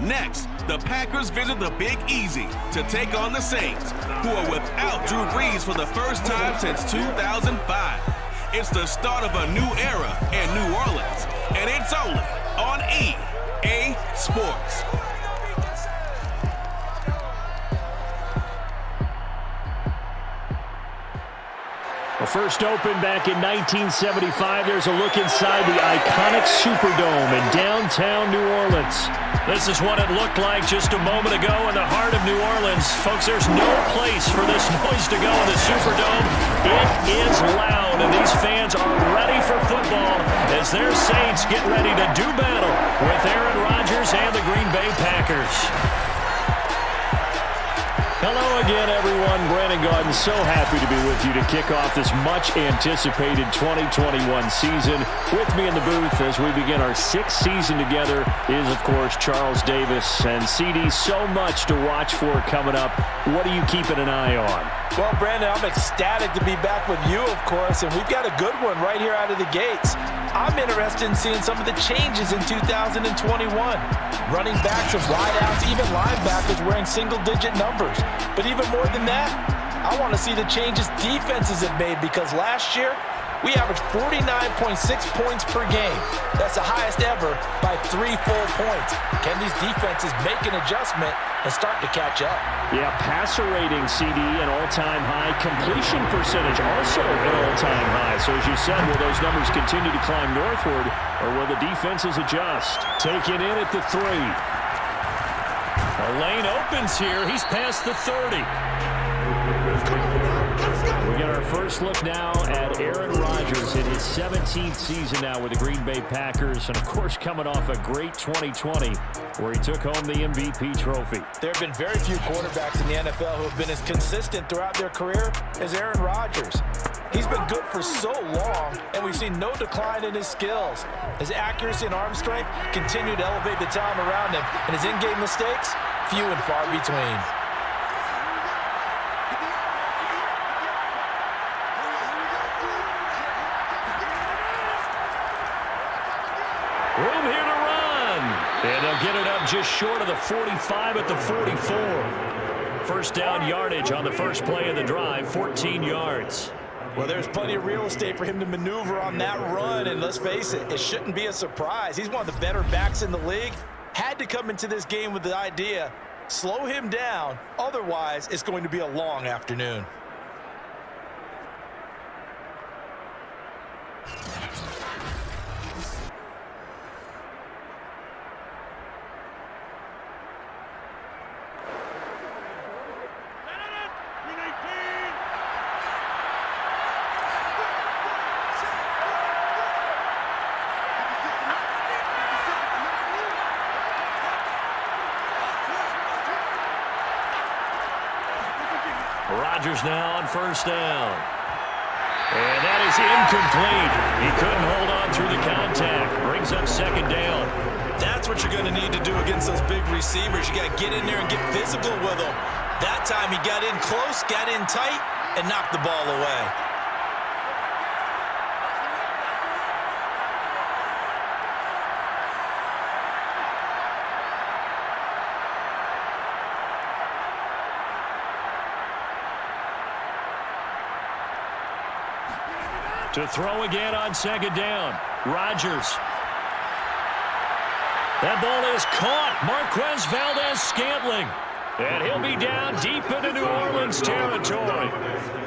Next, the Packers visit the Big Easy to take on the Saints, who are without Drew Brees for the first time since 2005. It's the start of a new era in New Orleans, and it's only on EA Sports. First opened back in 1975. There's a look inside the iconic Superdome in downtown New Orleans. This is what it looked like just a moment ago in the heart of New Orleans. Folks, there's no place for this noise to go in the Superdome. It is loud, and these fans are ready for football as their Saints get ready to do battle with Aaron Rodgers and the Green Bay Packers. Hello again, everyone. Brandon Gaudin, so happy to be with you to kick off this much-anticipated 2021 season. With me in the booth as we begin our sixth season together is, of course, Charles Davis. And CD, so much to watch for coming up. What are you keeping an eye on? Well, Brandon, I'm ecstatic to be back with you, of course, and we've got a good one right here out of the gates. I'm interested in seeing some of the changes in 2021. Running backs and wideouts, even linebackers wearing single-digit numbers. But even more than that, I want to see the changes defenses have made, because last year, we averaged 49.6 points per game. That's the highest ever by 3 full points. Can these defenses make an adjustment and start to catch up? Yeah, passer rating, CD, an all-time high. Completion percentage also an all-time high. So as you said, will those numbers continue to climb northward, or will the defenses adjust? Take it in at the 3. A lane opens here. He's past the 30. We get our first look now at Aaron Rodgers in his 17th season now with the Green Bay Packers, and of course coming off a great 2020 where he took home the MVP trophy. There have been very few quarterbacks in the NFL who have been as consistent throughout their career as Aaron Rodgers. He's been good for so long, and we've seen no decline in his skills. His accuracy and arm strength continue to elevate the talent around him, and his in-game mistakes, few and far between. Room here to run. And they'll get it up just short of the 45 at the 44. First down yardage on the first play of the drive, 14 yards. Well, there's plenty of real estate for him to maneuver on that run, and let's face it, it shouldn't be a surprise. He's one of the better backs in the league. Had to come into this game with the idea, slow him down, otherwise it's going to be a long afternoon. Rodgers now on first down. And that is incomplete. He couldn't hold on through the contact. Brings up second down. That's what you're going to need to do against those big receivers. You got to get in there and get physical with them. That time he got in close, got in tight, and knocked the ball away. To throw again on second down. Rodgers. That ball is caught. Marquez Valdez-Scantling. And he'll be down deep into New Orleans territory.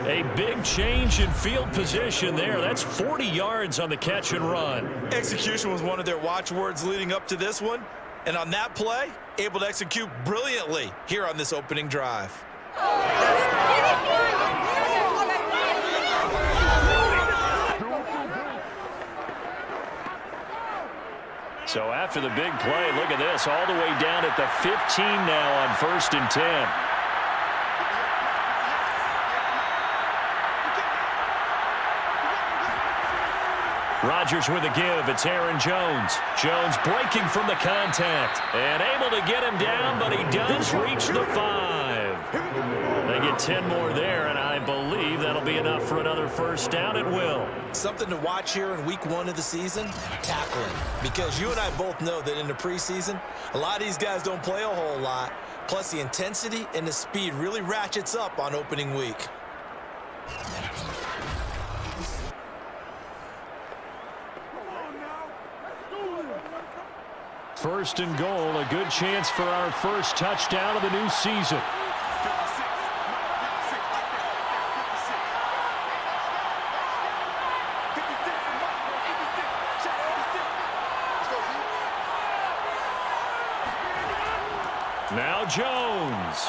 A big change in field position there. That's 40 yards on the catch and run. Execution was one of their watchwords leading up to this one. And on that play, able to execute brilliantly here on this opening drive. So after the big play, look at this, all the way down at the 15 now on 1st and 10. Rodgers with a give. It's Aaron Jones. Jones breaking from the contact and able to get him down, but he does reach the 5. They get 10 more there, and I believe that'll be enough for another first down at will. Something to watch here in week 1 of the season, tackling. Because you and I both know that in the preseason, a lot of these guys don't play a whole lot. Plus, the intensity and the speed really ratchets up on opening week. First and goal, a good chance for our first touchdown of the new season. Now Jones.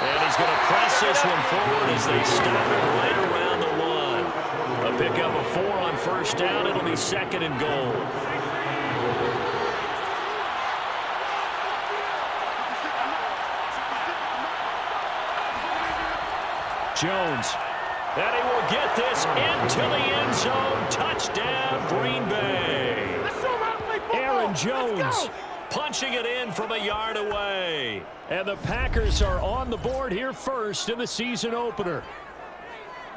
And he's going to press this one forward as they stop it right around the 1. A pickup of 4 on first down. It'll be second and goal. Jones. And he will get this into the end zone. Touchdown, Green Bay. Aaron Jones punching it in from a yard away. And the Packers are on the board here first in the season opener.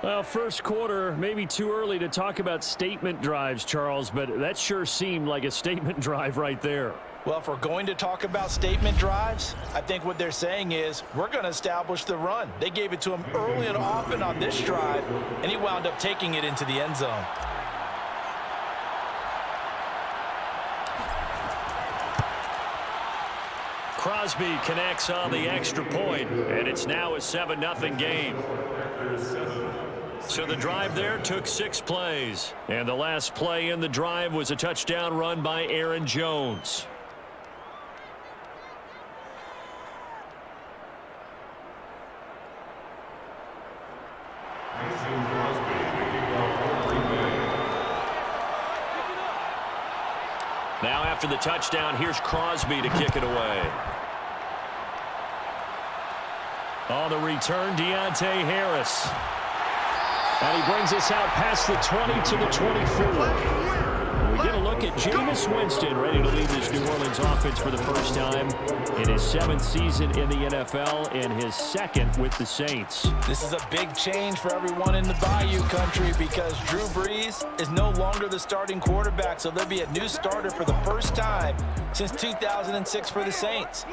Well, first quarter, maybe too early to talk about statement drives, Charles, but that sure seemed like a statement drive right there. Well, if we're going to talk about statement drives, I think what they're saying is we're going to establish the run. They gave it to him early and often on this drive, and he wound up taking it into the end zone. Crosby connects on the extra point, and it's now a 7-0 game. So the drive there took 6 plays, and the last play in the drive was a touchdown run by Aaron Jones. Now after the touchdown, here's Crosby to kick it away. On the return, Deontay Harris. And he brings us out past the 20 to the 24. We get a look at Jameis Winston ready to lead this New Orleans offense for the first time in his 7th season in the NFL and his 2nd with the Saints. This is a big change for everyone in the Bayou country because Drew Brees is no longer the starting quarterback, so there'll be a new starter for the first time since 2006 for the Saints.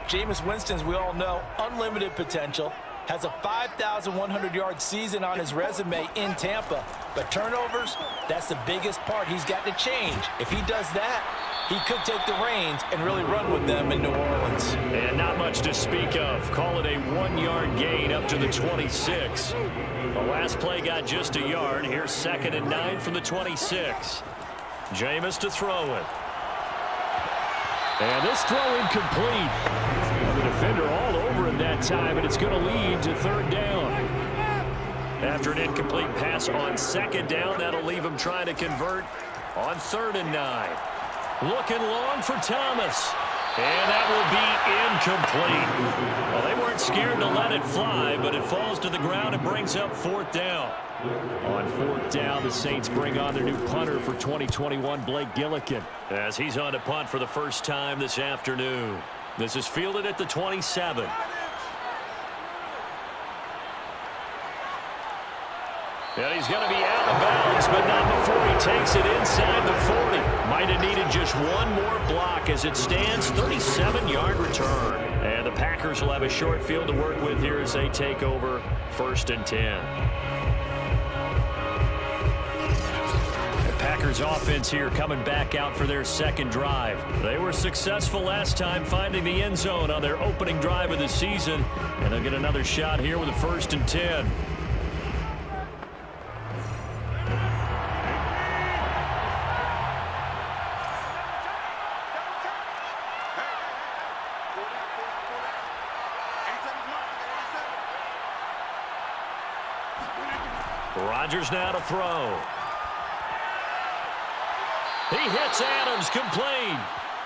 Jameis Winston, as we all know, unlimited potential. Has a 5,100-yard season on his resume in Tampa. But turnovers, that's the biggest part he's got to change. If he does that, he could take the reins and really run with them in New Orleans. And not much to speak of. Call it a 1-yard gain up to the 26. The last play got just a yard. Here's 2nd and 9 from the 26. Jameis to throw it. And this throw incomplete. The defender all over him that time, and it's going to lead to 3rd down. After an incomplete pass on 2nd down, that'll leave him trying to convert on 3rd and 9. Looking long for Thomas. And that will be incomplete. Well, they weren't scared to let it fly, but it falls to the ground and brings up 4th down. On 4th down, the Saints bring on their new punter for 2021, Blake Gillikin, as he's on to punt for the first time this afternoon. This is fielded at the 27. And he's going to be out of bounds, but not before he takes it inside the 40. Might have needed just one more block as it stands, 37-yard return. And the Packers will have a short field to work with here as they take over 1st and 10. Packers offense here coming back out for their 2nd drive. They were successful last time finding the end zone on their opening drive of the season, and they'll get another shot here with a 1st and 10. Rodgers now to throw. He hits Adams, complete.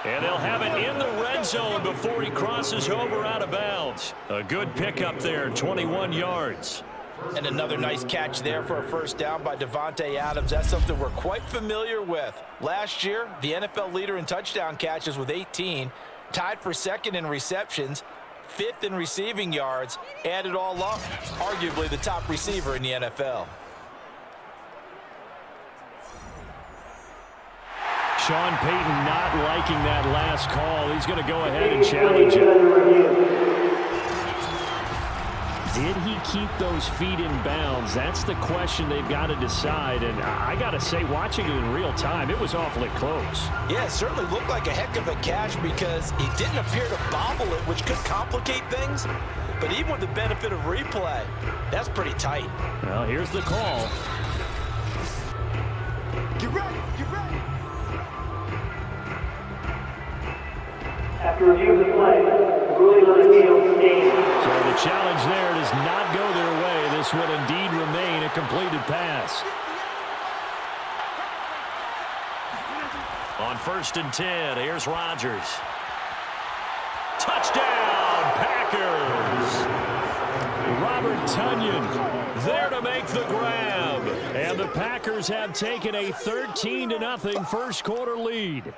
And they'll have it in the red zone before he crosses over out of bounds. A good pickup there, 21 yards. And another nice catch there for a 1st down by Davante Adams. That's something we're quite familiar with. Last year, the NFL leader in touchdown catches with 18, tied for 2nd in receptions. 5th in receiving yards. Add it all up, arguably the top receiver in the NFL. Sean Payton not liking that last call. He's going to go ahead and challenge it. Did he keep those feet in bounds? That's the question they've got to decide. And I got to say, watching it in real time, it was awfully close. Yeah, it certainly looked like a heck of a catch because he didn't appear to bobble it, which could complicate things. But even with the benefit of replay, that's pretty tight. Well, here's the call. Get ready, get ready. After review of the play, ruling on the field stands. So the challenge there does not go their way. This will indeed remain a completed pass. On 1st and 10, here's Rodgers. Touchdown, Packers! Robert Tonyan there to make the grab. And the Packers have taken a 13-0 first quarter lead.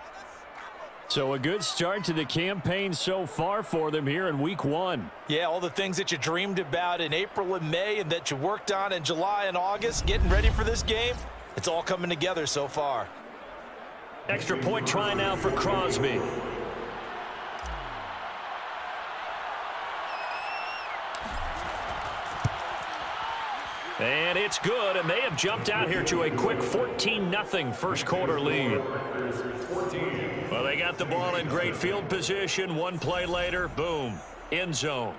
So a good start to the campaign so far for them here in week 1. Yeah, all the things that you dreamed about in April and May and that you worked on in July and August, getting ready for this game, it's all coming together so far. Extra point try now for Crosby. And it's good, and they have jumped out here to a quick 14-0 first quarter lead. Well, they got the ball in great field position. One play later, boom, end zone.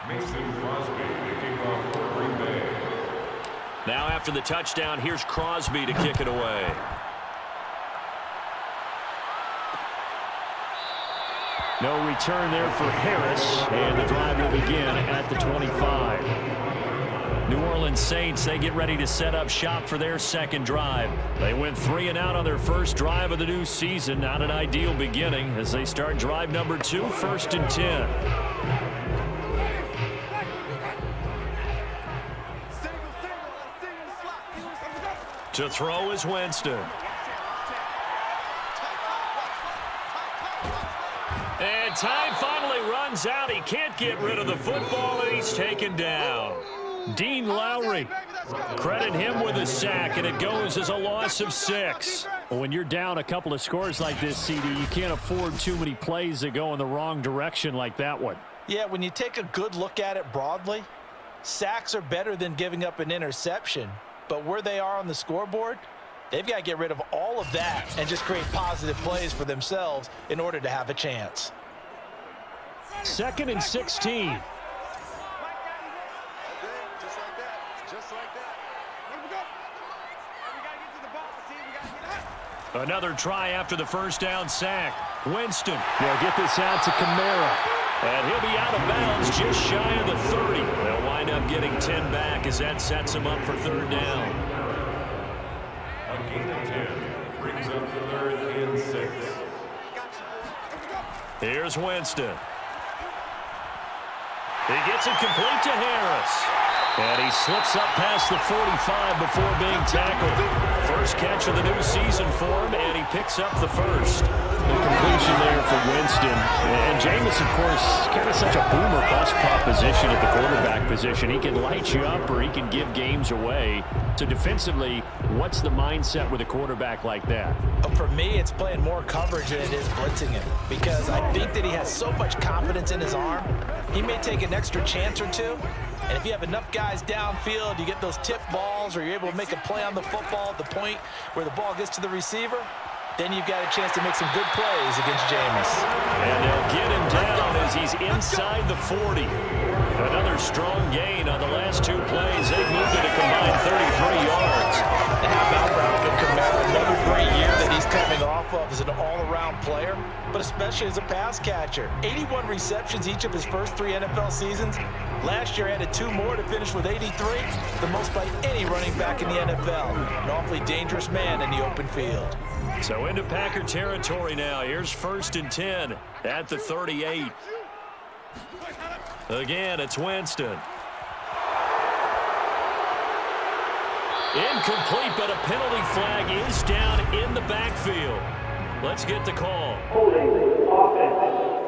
Mason Crosby kicking off for Green Bay. Now after the touchdown, here's Crosby to kick it away. No return there for Harris, and the drive will begin at the 25. New Orleans Saints, they get ready to set up shop for their second drive. They went 3 and out on their first drive of the new season. Not an ideal beginning as they start drive number 2, 1st and 10. To throw is Winston. And time finally runs out. He can't get rid of the football, and he's taken down. Dean Lowry, credit him with a sack, and it goes as a loss of 6. Well, when you're down a couple of scores like this, CD, you can't afford too many plays that go in the wrong direction like that one. Yeah, when you take a good look at it broadly, sacks are better than giving up an interception. But where they are on the scoreboard, they've got to get rid of all of that and just create positive plays for themselves in order to have a chance. 2nd and 16. Another try after the first down sack. Winston will get this out to Kamara. And he'll be out of bounds just shy of the 30. They'll wind up getting 10 back as that sets him up for 3rd down. A gain of 10 brings up the 3rd and 6. Here's Winston. He gets it complete to Harris. And he slips up past the 45 before being tackled. First catch of the new season for him, and he picks up the first. The completion there for Winston. And Jameis, of course, kind of such a boomer bust proposition at the quarterback position. He can light you up or he can give games away. So defensively, what's the mindset with a quarterback like that? For me, it's playing more coverage than it is blitzing him, because I think that he has so much confidence in his arm. He may take an extra chance or two. And if you have enough guys downfield, you get those tip balls, or you're able to make a play on the football at the point where the ball gets to the receiver, then you've got a chance to make some good plays against Jameis. And they'll get him down as he's inside the 40. Another strong gain on the last 2 plays. They've moved it a combined 33 yards. And how about Alvin Kamara? Another great year that he's coming off of as an all-around player, but especially as a pass catcher. 81 receptions each of his first 3 NFL seasons. Last year added 2 more to finish with 83, the most by any running back in the NFL. An awfully dangerous man in the open field. So into Packer territory now. Here's 1st and 10 at the 38. Again, it's Winston. Incomplete, but a penalty flag is down in the backfield. Let's get the call. Holding offense.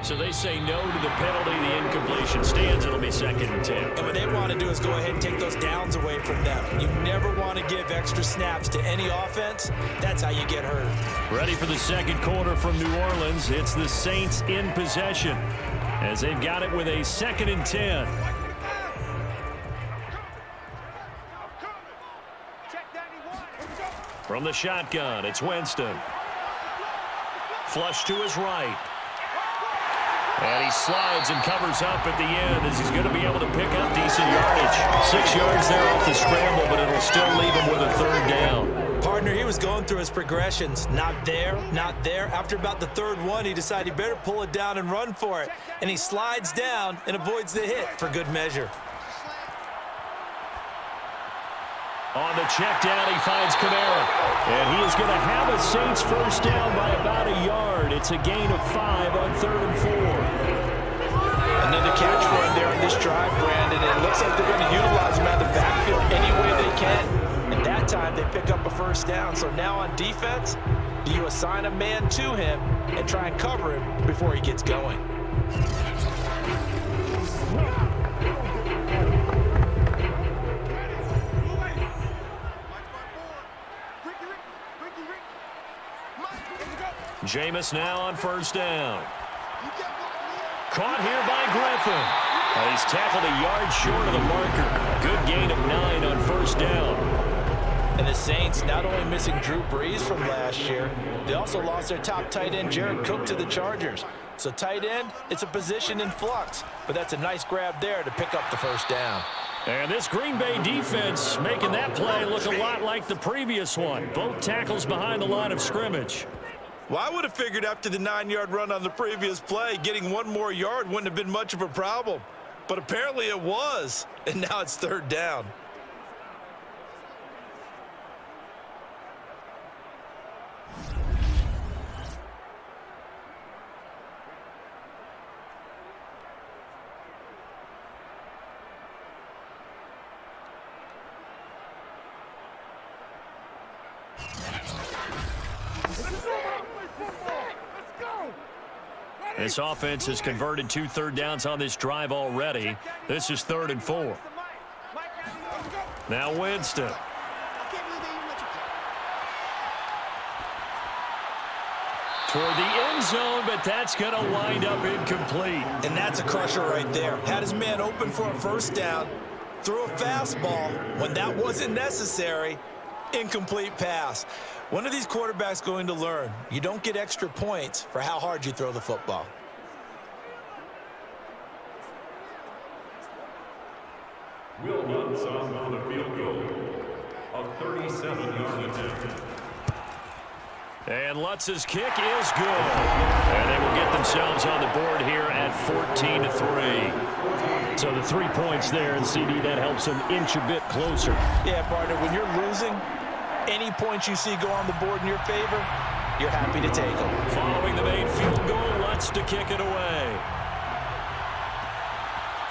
So they say no to the penalty. The incompletion stands. It'll be 2nd and 10. And what they want to do is go ahead and take those downs away from them. You never want to give extra snaps to any offense. That's how you get hurt. Ready for the second quarter from New Orleans. It's the Saints in possession as they've got it with a 2nd and 10. From the shotgun, it's Winston. Flush to his right. And he slides and covers up at the end as he's going to be able to pick up decent yardage. 6 yards there off the scramble, but it'll still leave him with a 3rd down. Partner, he was going through his progressions. Not there, not there. After about the 3rd one, he decided he better pull it down and run for it. And he slides down and avoids the hit for good measure. On the check down, he finds Kamara. And he is going to have a Saints 1st down by about a yard. It's a gain of 5 on 3rd and 4. Another catch for him there on this drive, Brandon. And it looks like they're going to utilize him out of the backfield any way they can. And that time, they pick up a 1st down. So now on defense, do you assign a man to him and try and cover him before he gets going? Jameis now on 1st down. Caught here by Griffin. He's tackled a yard short of the marker. Good gain of 9 on 1st down. And the Saints not only missing Drew Brees from last year, they also lost their top tight end, Jared Cook, to the Chargers. So tight end, it's a position in flux. But that's a nice grab there to pick up the 1st down. And this Green Bay defense making that play look a lot like the previous one. Both tackles behind the line of scrimmage. Well, I would have figured after the 9-yard run on the previous play, getting 1 more yard wouldn't have been much of a problem. But apparently it was, and now it's 3rd down. This offense has converted 2 3rd downs on this drive already. This is 3rd and 4. Now Winston. Toward the end zone, but that's going to wind up incomplete. And that's a crusher right there. Had his man open for a 1st down, threw a fastball when that wasn't necessary. Incomplete pass. When are these quarterbacks going to learn? You don't get extra points for how hard you throw the football. Williamson on the field goal. A 37-yard attempt. And Lutz's kick is good. And they will get themselves on the board here at 14-3. So the 3 points there, and CD, that helps them inch a bit closer. Yeah, partner, when you're losing, any points you see go on the board in your favor, you're happy to take them. Following the made field goal, Lutz to kick it away.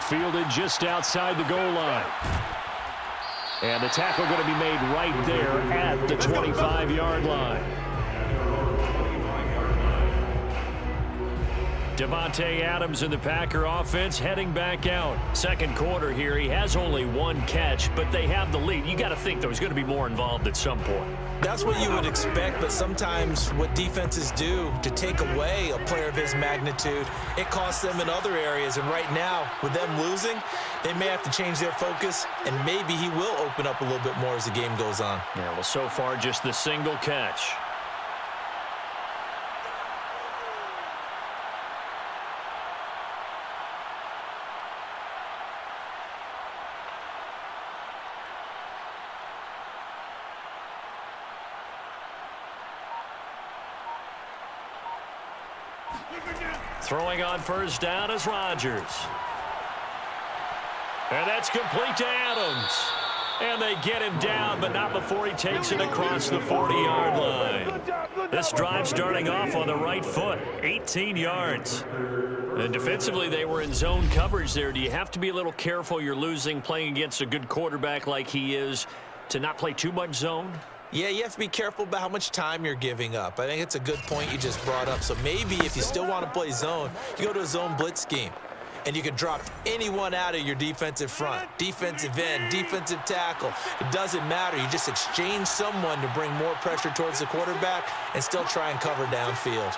Fielded just outside the goal line. And the tackle going to be made right there at the 25-yard line. Devontae Adams in the Packer offense heading back out. Second quarter here. He has only 1 catch, but they have the lead. You got to think there's going to be more involved at some point. That's what you would expect, but sometimes what defenses do to take away a player of his magnitude, it costs them in other areas. And right now, with them losing, they may have to change their focus, and maybe he will open up a little bit more as the game goes on. Yeah, well, so far just the single catch. Throwing on first down is Rodgers. And that's complete to Adams. And they get him down, but not before he takes it across the 40-yard line. This drive starting off on the right foot, 18 yards. And defensively, they were in zone coverage there. Do you have to be a little careful you're losing playing against a good quarterback like he is to not play too much zone? Yeah, you have to be careful about how much time you're giving up. I think it's a good point you just brought up. So maybe if you still want to play zone, you go to a zone blitz scheme. And you can drop anyone out of your defensive front, defensive end, defensive tackle. It doesn't matter. You just exchange someone to bring more pressure towards the quarterback and still try and cover downfield.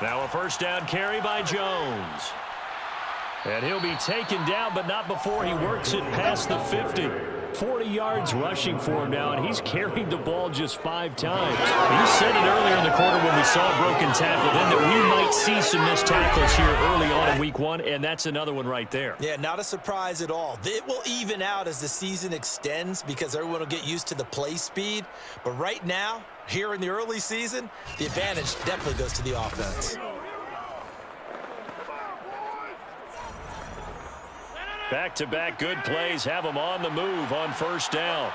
Now a first down carry by Jones. And he'll be taken down, but not before he works it past the 50. 40 yards rushing for him now, and he's carried the ball just 5 times. You said it earlier in the quarter when we saw a broken tackle then that we might see some missed tackles here early on in week 1, and that's another one right there. Yeah, not a surprise at all. It will even out as the season extends because everyone will get used to the play speed. But right now, here in the early season, the advantage definitely goes to the offense. Back-to-back good plays have them on the move on first down.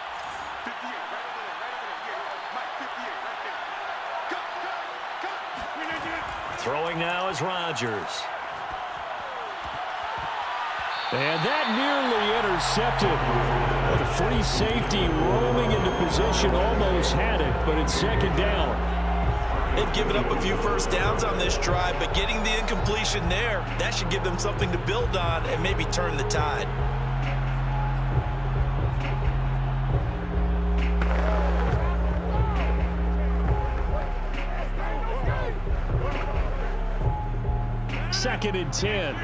Throwing now is Rodgers. And that nearly intercepted. Well, the free safety roaming into position almost had it, but it's second down. They've given up a few first downs on this drive, but getting the incompletion there, that should give them something to build on and maybe turn the tide. Second and 10.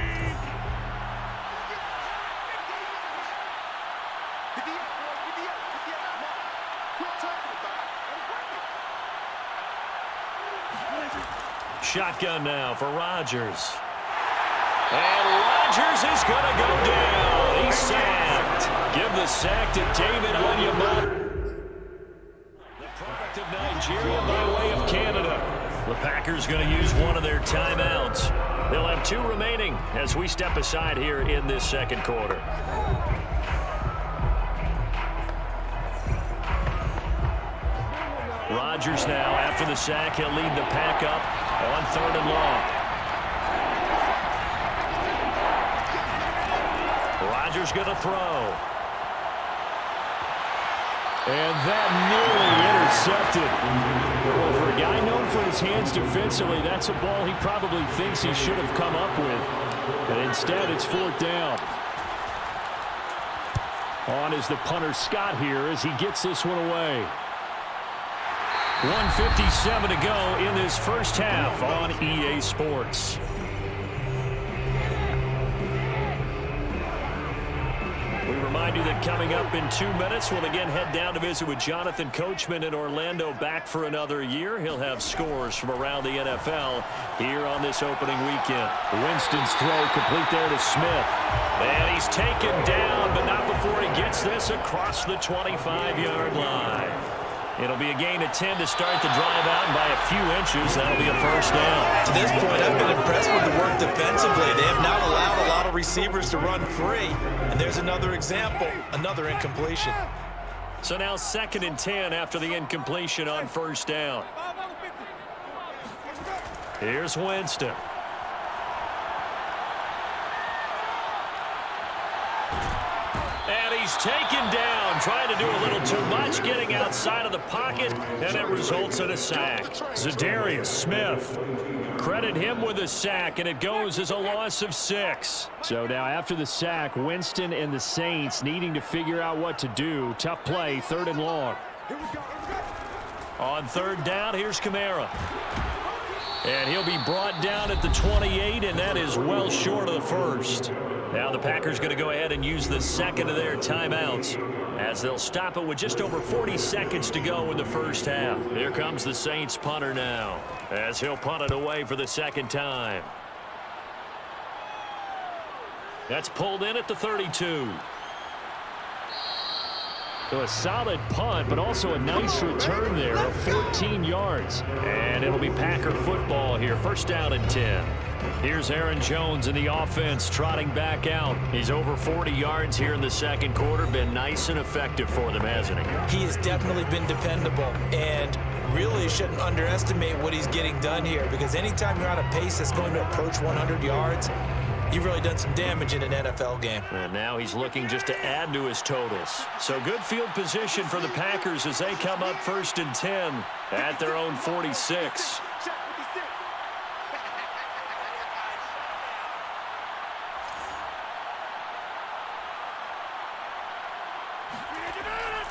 Shotgun now for Rodgers. And Rodgers is going to go down. He's sacked. Give the sack to David Onyema. The product of Nigeria by way of Canada. The Packers going to use one of their timeouts. They'll have 2 remaining as we step aside here in this second quarter. Rodgers now, after the sack, he'll lead the pack up on 3rd and long. Rodgers going to throw. And that nearly intercepted. Well, for a guy known for his hands defensively, that's a ball he probably thinks he should have come up with. And instead, it's 4th down. On is the punter Scott here as he gets this one away. 1:57 to go in this first half on EA Sports. We remind you that coming up in 2 minutes, we'll again head down to visit with Jonathan Coachman in Orlando, back for another year. He'll have scores from around the NFL here on this opening weekend. Winston's throw complete there to Smith. And he's taken down, but not before he gets this across the 25-yard line. It'll be a gain of 10 to start the drive out, and by a few inches, that'll be a first down. To this point, I've been impressed with the work defensively. They have not allowed a lot of receivers to run free. And there's another example, another incompletion. So now 2nd and 10 after the incompletion on first down. Here's Winston. And he's taken down, trying to do a little too much, getting outside of the pocket, and it results in a sack. Zadarius Smith, credit him with a sack, and it goes as a loss of 6. So now after the sack, Winston and the Saints needing to figure out what to do. Tough play, 3rd and long. On 3rd down, here's Kamara. And he'll be brought down at the 28, and that is well short of the first. Now the Packers going to go ahead and use the second of their timeouts as they'll stop it with just over 40 seconds to go in the first half. Here comes the Saints punter now as he'll punt it away for the second time. That's pulled in at the 32. So a solid punt, but also a nice return there of 14 yards. And it'll be Packer football here. First down and 10. Here's Aaron Jones in the offense trotting back out. He's over 40 yards here in the second quarter. Been nice and effective for them, hasn't he? He has definitely been dependable, and really shouldn't underestimate what he's getting done here, because anytime you're on a pace that's going to approach 100 yards, you've really done some damage in an NFL game. And now he's looking just to add to his totals. So good field position for the Packers as they come up first and 10 at their own 46.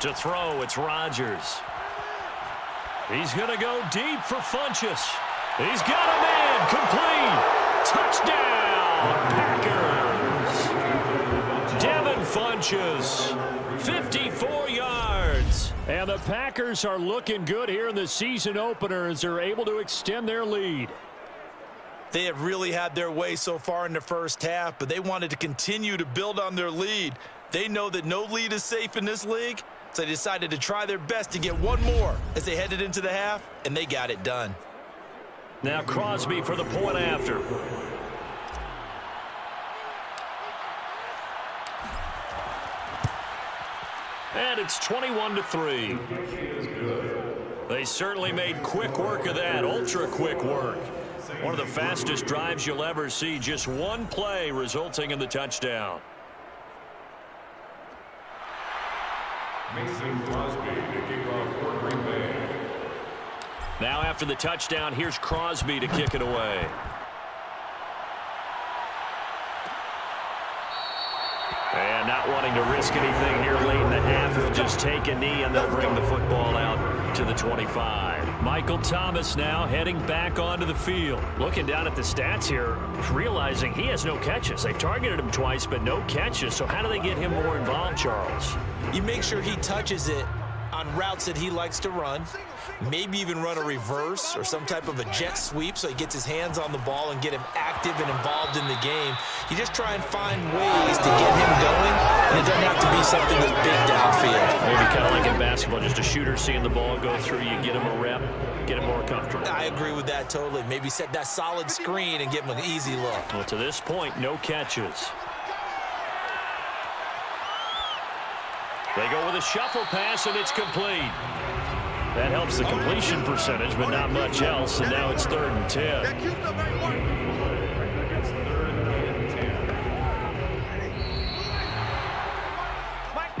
To throw, it's Rodgers. He's going to go deep for Funchess. He's got a man, complete. Touchdown, Packers. Devin Funchess, 54 yards. And the Packers are looking good here in the season opener as they're able to extend their lead. They have really had their way so far in the first half, but they wanted to continue to build on their lead. They know that no lead is safe in this league, so they decided to try their best to get one more as they headed into the half, and they got it done. Now Crosby for the point after. And it's 21-3. They certainly made quick work of that, ultra quick work. One of the fastest drives you'll ever see, just one play resulting in the touchdown. Mason Crosby to kick off for Green Bay. Now after the touchdown, here's Crosby to kick it away. And not wanting to risk anything here late in the half, he'll just take a knee and they'll bring the football out to the 25. Michael Thomas now heading back onto the field. Looking down at the stats here, realizing he has no catches. They've targeted him twice, but no catches. So how do they get him more involved, Charles? You make sure he touches it on routes that he likes to run, maybe even run a reverse or some type of a jet sweep so he gets his hands on the ball and get him active and involved in the game. You just try and find ways to get him going, and it doesn't have to be something that's big downfield. Maybe kind of like in basketball, just a shooter seeing the ball go through, you get him a rep, get him more comfortable. I agree with that totally. Maybe set that solid screen and give him an easy look. Well, to this point, no catches. They go with a shuffle pass, and it's complete. That helps the completion percentage, but not much else, and now it's 3rd and 10.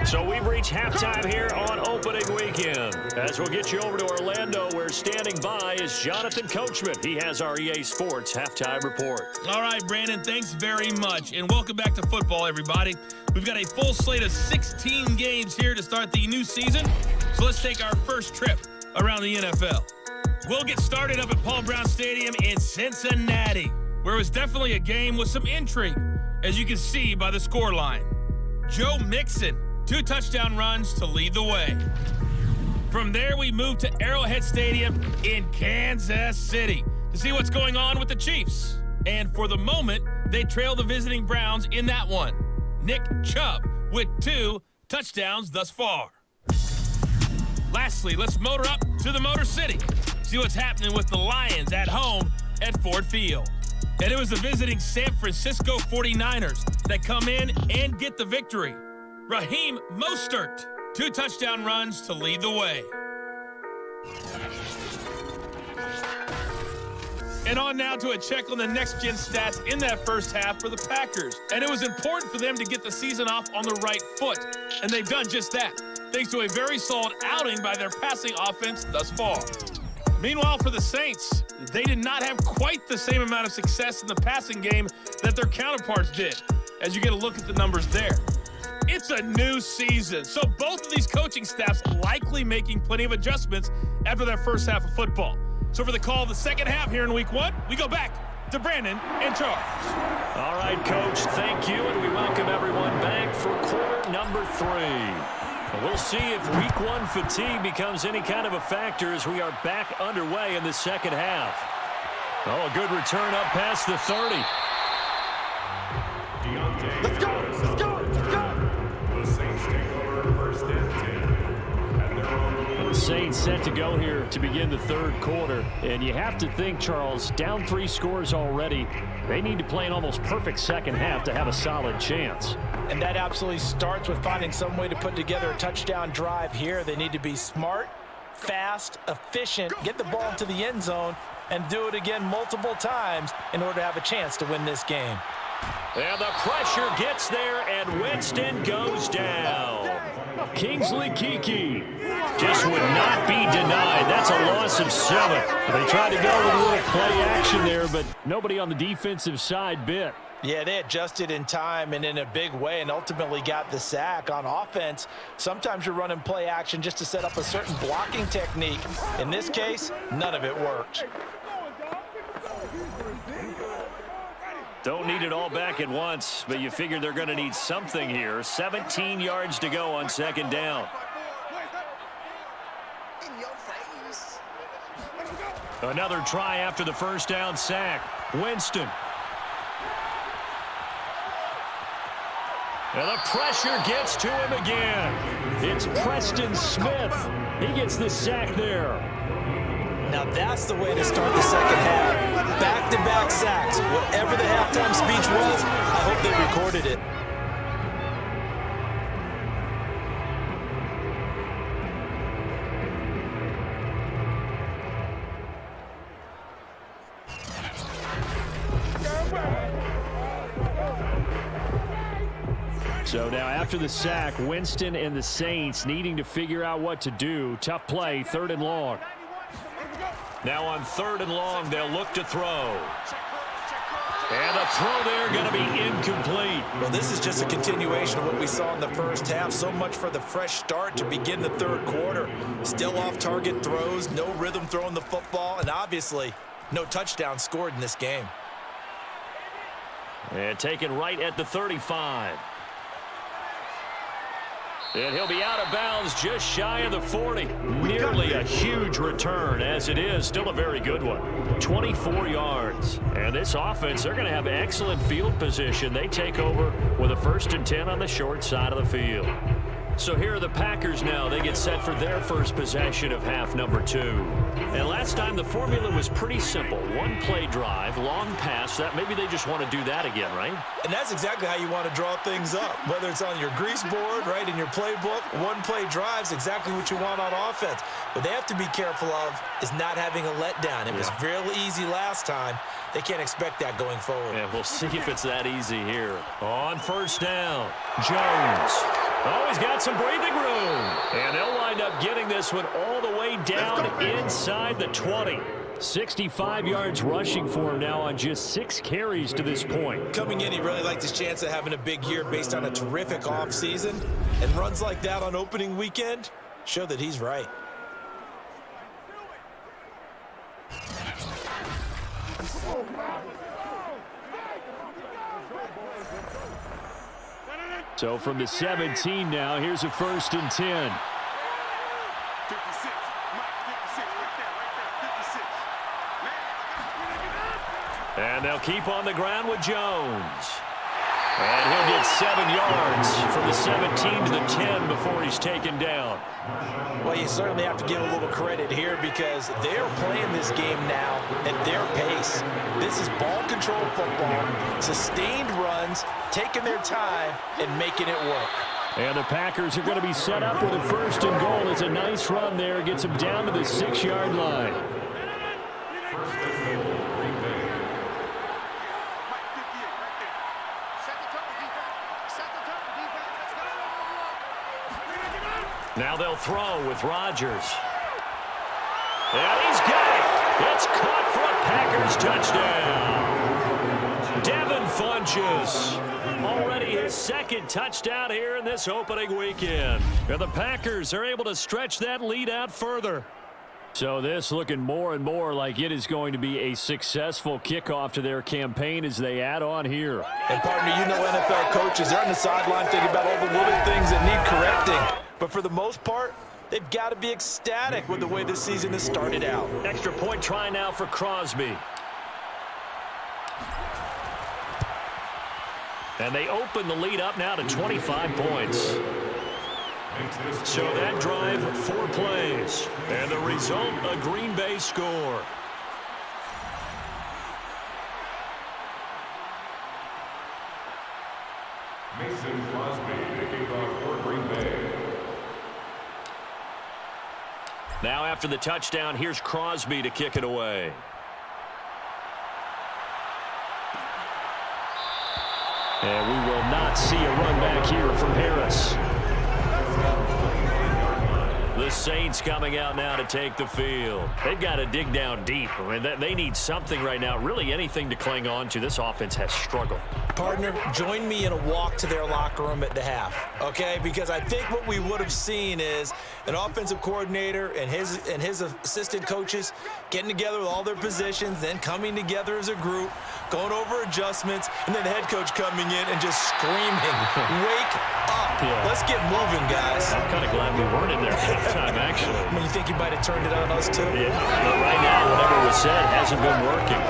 So we've reached halftime here on opening weekend. As we'll get you over to Orlando, where standing by is Jonathan Coachman. He has our EA Sports halftime report. All right, Brandon, thanks very much. And welcome back to football, everybody. We've got a full slate of 16 games here to start the new season. So let's take our first trip around the NFL. We'll get started up at Paul Brown Stadium in Cincinnati, where it was definitely a game with some intrigue, as you can see by the scoreline. Joe Mixon, 2 touchdown runs to lead the way. From there, we move to Arrowhead Stadium in Kansas City to see what's going on with the Chiefs. And for the moment, they trail the visiting Browns in that one. Nick Chubb with 2 touchdowns thus far. Lastly, let's motor up to the Motor City, see what's happening with the Lions at home at Ford Field. And it was the visiting San Francisco 49ers that come in and get the victory. Raheem Mostert, 2 touchdown runs to lead the way. And on now to a check on the next-gen stats in that first half for the Packers. And it was important for them to get the season off on the right foot. And they've done just that, thanks to a very solid outing by their passing offense thus far. Meanwhile, for the Saints, they did not have quite the same amount of success in the passing game that their counterparts did, as you get a look at the numbers there. It's a new season, so both of these coaching staffs likely making plenty of adjustments after their first half of football. So for the call of the second half here in week 1, we go back to Brandon and Charles. All right, Coach, thank you, and we welcome everyone back for quarter number 3. And we'll see if week 1 fatigue becomes any kind of a factor as we are back underway in the second half. Oh, a good return up past the 30. Let's go! Let's go! Let's go! The Saints take over 1st and 10. Saints set to go here to begin the third quarter. And you have to think, Charles, down 3 scores already. They need to play an almost perfect second half to have a solid chance. And that absolutely starts with finding some way to put together a touchdown drive here. They need to be smart, fast, efficient, get the ball to the end zone, and do it again multiple times in order to have a chance to win this game. And the pressure gets there, and Winston goes down. Kingsley Keke just would not be denied. That's a loss of 7. They tried to go with a little play action there, but nobody on the defensive side bit. Yeah, they adjusted in time and in a big way and ultimately got the sack. On offense, sometimes you're running play action just to set up a certain blocking technique. In this case, none of it worked. Don't need it all back at once, but you figure they're going to need something here. 17 yards to go on second down. Another try after the first down sack. Winston. And the pressure gets to him again. It's Preston Smith. He gets the sack there. Now that's the way to start the second half. Back-to-back sacks. Whatever the halftime speech was, I hope they recorded it. So now after the sack, Winston and the Saints needing to figure out what to do. Tough play, 3rd and long. Now on 3rd and long, they'll look to throw. And the throw there going to be incomplete. Well, this is just a continuation of what we saw in the first half. So much for the fresh start to begin the third quarter. Still off-target throws, no rhythm throwing the football, and obviously no touchdown scored in this game. And taken right at the 35. And he'll be out of bounds just shy of the 40. Nearly a huge return, as it is still a very good one. 24 yards. And this offense, they're going to have excellent field position. They take over with a 1st and 10 on the short side of the field. So here are the Packers now. They get set for their first possession of half number 2. And last time the formula was pretty simple. 1 play drive, long pass. That maybe they just want to do that again, right? And that's exactly how you want to draw things up. Whether it's on your grease board, right, in your playbook, 1 play drive is exactly what you want on offense. What they have to be careful of is not having a letdown. It was real easy last time. They can't expect that going forward. Yeah, we'll see if it's that easy here. On 1st down, Jones. Oh, he's got some breathing room. And they'll wind up getting this one all the way down inside the 20. 65 yards rushing for him now on just 6 carries to this point. Coming in, he really liked his chance of having a big year based on a terrific offseason. And runs like that on opening weekend show that he's right. So from the 17 now, here's a 1st and 10. 56. And they'll keep on the ground with Jones. And he'll get 7 yards from the 17 to the 10 before he's taken down. Well, you certainly have to give a little credit here because they're playing this game now at their pace. This is ball control football, sustained runs, taking their time, and making it work. And the Packers are going to be set up with a 1st and goal. It's a nice run there. Gets them down to the 6-yard line. Now they'll throw with Rodgers. And he's got it. It's caught for a Packers touchdown. Devin Funchess. Already his 2nd touchdown here in this opening weekend. And the Packers are able to stretch that lead out further. So this looking more and more like it is going to be a successful kickoff to their campaign as they add on here. And partner, you know NFL coaches, they're on the sideline thinking about all the little things that need correcting. But for the most part, they've got to be ecstatic with the way this season has started out. Extra point try now for Crosby. And they open the lead up now to 25 points. So that drive, 4 plays. And the result, a Green Bay score. Mason Crosby picking off for Green Bay. Now after the touchdown, here's Crosby to kick it away. And we will not see a run back here from Harris. The Saints coming out now to take the field. They've got to dig down deep. I mean, they need something right now, really anything to cling on to. This offense has struggled. Partner, join me in a walk to their locker room at the half, okay? Because I think what we would have seen is an offensive coordinator and his assistant coaches getting together with all their positions, then coming together as a group, going over adjustments, and then the head coach coming in and just screaming, "Wake up. Yeah. Let's get moving, guys." I'm kind of glad we weren't in there halftime, actually. I mean, you think you might have turned it on us, too? Yeah, but right now, whatever was said hasn't been working.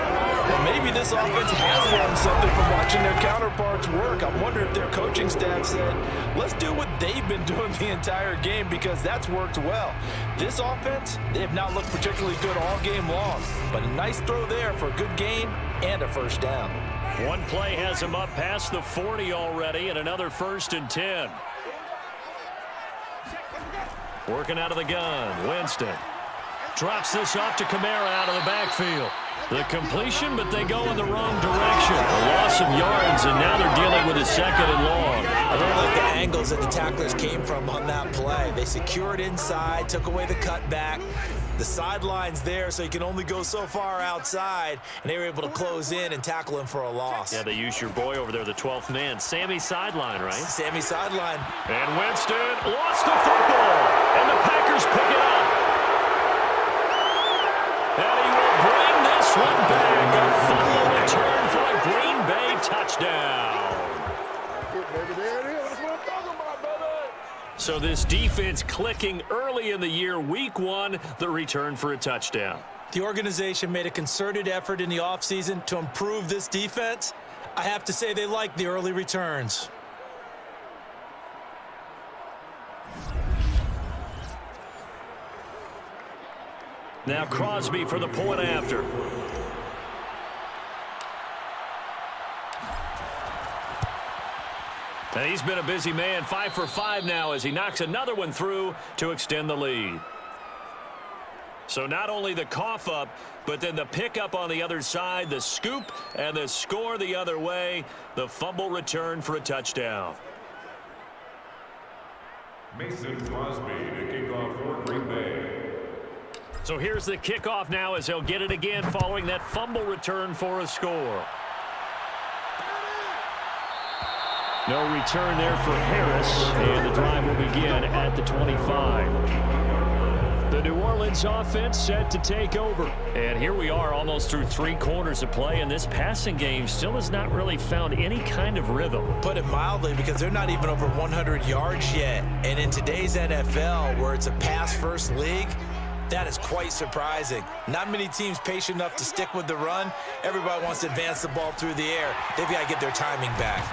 Well, maybe this offense has learned something from watching their counterparts work. I wonder if their coaching staff said, let's do what they've been doing the entire game, because that's worked well. This offense, they have not looked particularly good all game long, but a nice throw there for a good gain and a first down. One play has him up past the 40 already, and another 1st and 10. Working out of the gun, Winston. Drops this off to Kamara out of the backfield. The completion, but they go in the wrong direction. A loss of yards, and now they're dealing with a 2nd and long. I really like the angles that the tacklers came from on that play. They secured inside, took away the cutback. The sideline's there, so you can only go so far outside, and they were able to close in and tackle him for a loss. Yeah, they used your boy over there, the 12th man. Sammy sideline, right? Sammy sideline. And Winston lost the football, and the Packers pick it up. And he will bring this one back. A fumble return for a Green Bay touchdown. So this defense clicking early in the year. Week 1, the return for a touchdown. The organization made a concerted effort in the offseason to improve this defense. I have to say they like the early returns. Now Crosby for the point after. And he's been a busy man, 5 for 5 now as he knocks another one through to extend the lead. So not only the cough up, but then the pickup on the other side, the scoop, and the score the other way, the fumble return for a touchdown. Mason Crosby to kick off for Green Bay. So here's the kickoff now as they'll get it again following that fumble return for a score. No return there for Harris, and the drive will begin at the 25. The New Orleans offense set to take over. And here we are almost through 3 quarters of play, and this passing game still has not really found any kind of rhythm. Put it mildly, because they're not even over 100 yards yet. And in today's NFL, where it's a pass-first league, that is quite surprising. Not many teams patient enough to stick with the run. Everybody wants to advance the ball through the air. They've got to get their timing back.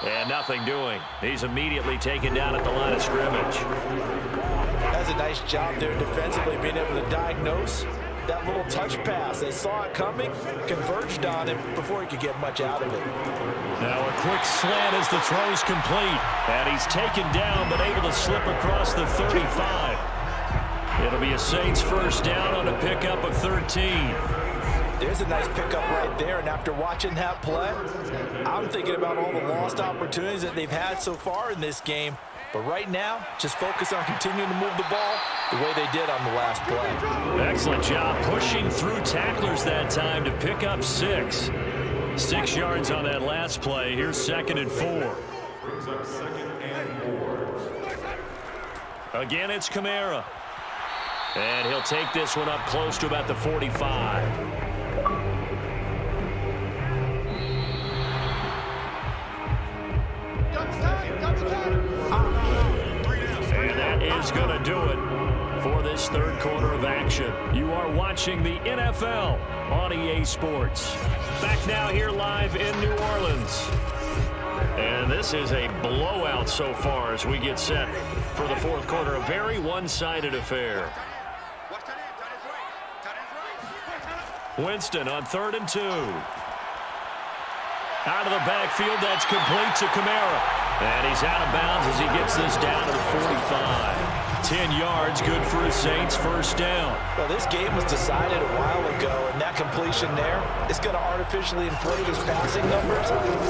And nothing doing. He's immediately taken down at the line of scrimmage. That's a nice job there defensively, being able to diagnose that little touch pass. They saw it coming, converged on it before he could get much out of it. Now a quick slant as the throw's complete. And he's taken down, but able to slip across the 35. It'll be a Saints first down on a pickup of 13. There's a nice pickup right there, and after watching that play, I'm thinking about all the lost opportunities that they've had so far in this game. But right now, just focus on continuing to move the ball the way they did on the last play. Excellent job pushing through tacklers that time to pick up 6. 6 yards on that last play. Here's 2nd and 4. Brings up 2nd and 4. Again, it's Kamara. And he'll take this one up close to about the 45. And that is going to do it for this 3rd quarter of action. You are watching the NFL on EA Sports. Back now here live in New Orleans. And this is a blowout so far as we get set for the fourth quarter. A very one-sided affair. Winston on 3rd and 2. Out of the backfield, that's complete to Kamara. And he's out of bounds as he gets this down to the 45. 10 yards, good for the Saints, first down. Well, this game was decided a while ago, and that completion there is going to artificially inflate his passing numbers.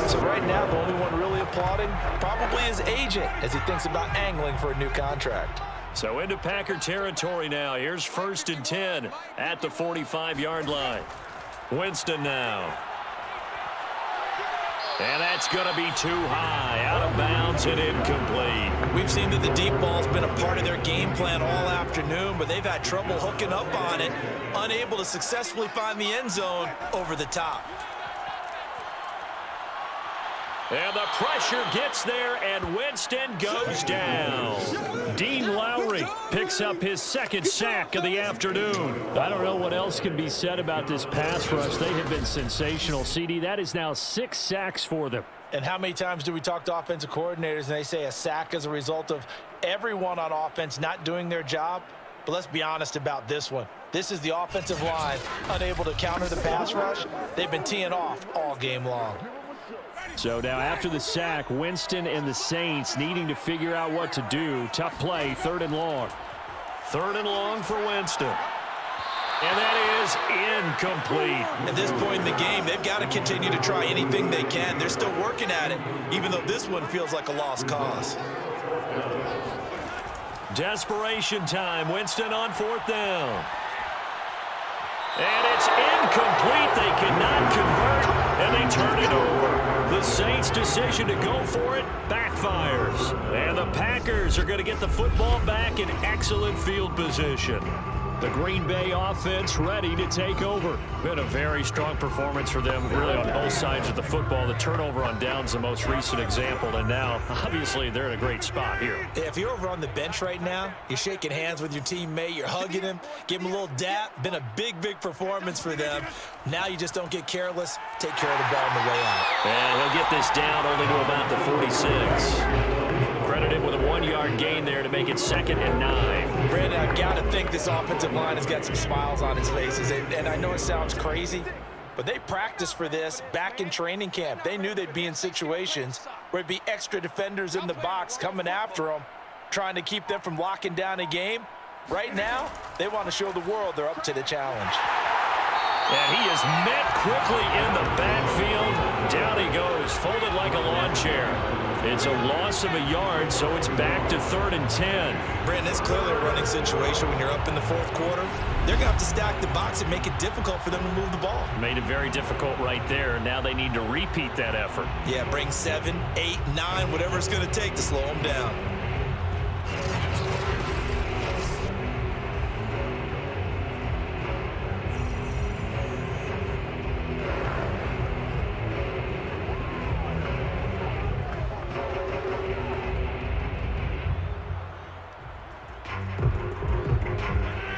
So right now, the only one really applauding probably his agent as he thinks about angling for a new contract. So into Packer territory now. Here's 1st and 10 at the 45-yard line. Winston now. And that's going to be too high. Out of bounds and incomplete. We've seen that the deep ball's been a part of their game plan all afternoon, but they've had trouble hooking up on it, unable to successfully find the end zone over the top. And the pressure gets there, and Winston goes down. Dean Lowry picks up his 2nd sack of the afternoon. I don't know what else can be said about this pass rush. They have been sensational, CD. That is now 6 sacks for them. And how many times do we talk to offensive coordinators and they say a sack is a result of everyone on offense not doing their job? But let's be honest about this one. This is the offensive line unable to counter the pass rush. They've been teeing off all game long. So now after the sack, Winston and the Saints needing to figure out what to do. Tough play, 3rd and long. 3rd and long for Winston. And that is incomplete. At this point in the game, they've got to continue to try anything they can. They're still working at it, even though this one feels like a lost cause. Desperation time. Winston on 4th down. And it's incomplete. They cannot convert, and they turn it over. The Saints' decision to go for it backfires. And the Packers are going to get the football back in excellent field position. The Green Bay offense ready to take over. Been a very strong performance for them, really on both sides of the football. The turnover on downs the most recent example, and now, obviously, they're in a great spot here. Yeah, if you're over on the bench right now, you're shaking hands with your teammate, you're hugging him, give him a little dap. Been a big, big performance for them. Now you just don't get careless. Take care of the ball on the way out. And he'll get this down only to about the 46. Credit him with a 1-yard gain there to make it 2nd and 9. Brandon, I've got to think this offensive line has got some smiles on its faces. And I know it sounds crazy, but they practiced for this back in training camp. They knew they'd be in situations where it'd be extra defenders in the box coming after them, trying to keep them from locking down a game. Right now, they want to show the world they're up to the challenge. And he is met quickly in the backfield. Down he goes, folded like a lawn chair. It's a loss of a yard, so it's back to 3rd and 10. Brandon, it's clearly a running situation when you're up in the 4th quarter. They're going to have to stack the box and make it difficult for them to move the ball. Made it very difficult right there. Now they need to repeat that effort. Yeah, bring 7, 8, 9, whatever it's going to take to slow them down.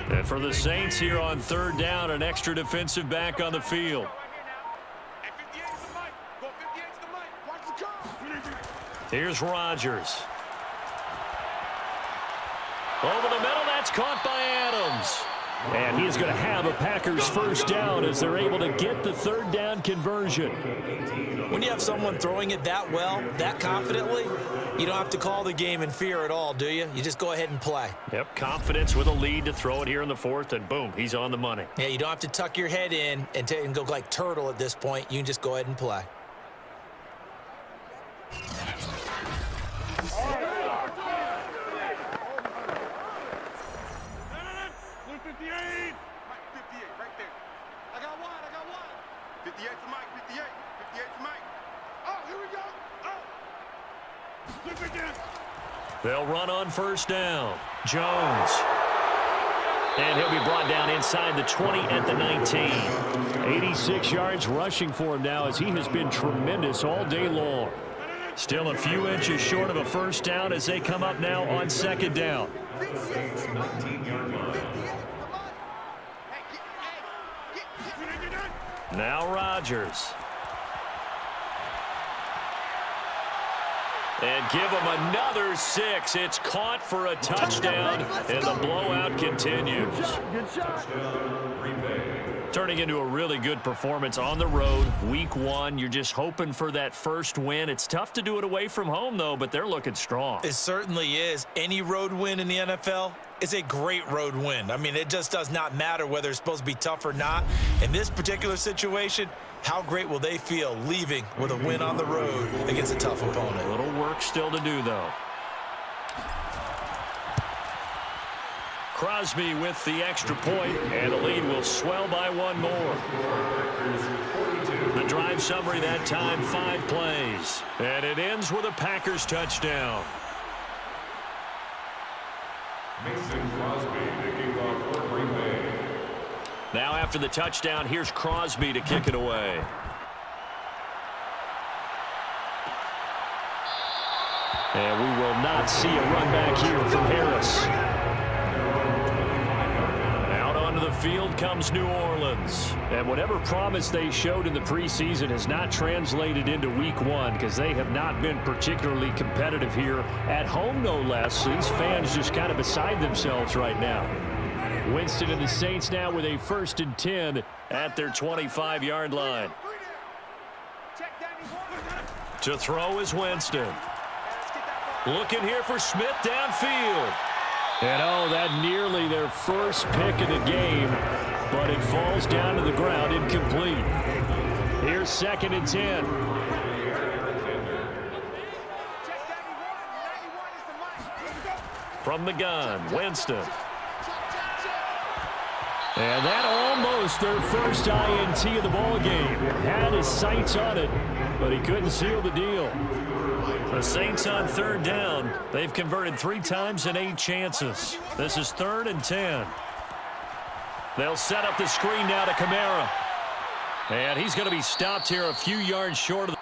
And for the Saints here on 3rd down, an extra defensive back on the field. Here's Rodgers. Over the middle, that's caught by Adams. And he is going to have a Packers first down as they're able to get the 3rd down conversion. When you have someone throwing it that well, that confidently, you don't have to call the game in fear at all, do you? You just go ahead and play. Yep, confidence with a lead to throw it here in the 4th, and boom, he's on the money. Yeah, you don't have to tuck your head in and go like turtle at this point. You can just go ahead and play. They'll run on first down. Jones. And he'll be brought down inside the 20 at the 19. 86 yards rushing for him now as he has been tremendous all day long. Still a few inches short of a first down as they come up now on 2nd down. Now Rodgers. And give them another 6. It's caught for a touchdown, and the blowout continues. Touchdown, Green Bay. Turning into a really good performance on the road, week 1. You're just hoping for that first win. It's tough to do it away from home, though, but they're looking strong. It certainly is. Any road win in the NFL is a great road win. I mean, it just does not matter whether it's supposed to be tough or not. In this particular situation, how great will they feel leaving with a win on the road against a tough opponent? A little work still to do, though. Crosby with the extra point, and the lead will swell by 1 more. The drive summary that time, 5 plays. And it ends with a Packers touchdown. Mason Crosby kicking off for Green Bay. Now after the touchdown, here's Crosby to kick it away. And we will not see a run back here from Harris. Out onto the field comes New Orleans. And whatever promise they showed in the preseason has not translated into week 1 because they have not been particularly competitive here at home, no less. These fans just kind of beside themselves right now. Winston and the Saints now with a 1st and 10 at their 25-yard line. To throw is Winston. Looking here for Smith downfield. And oh, that nearly their first pick of the game, but it falls down to the ground incomplete. Here's 2nd and 10. From the gun, Winston. And that almost their first INT of the ball game. Had his sights on it, but he couldn't seal the deal. The Saints on 3rd down. They've converted 3 times in 8 chances. This is 3rd and 10. They'll set up the screen now to Kamara. And he's going to be stopped here a few yards short of the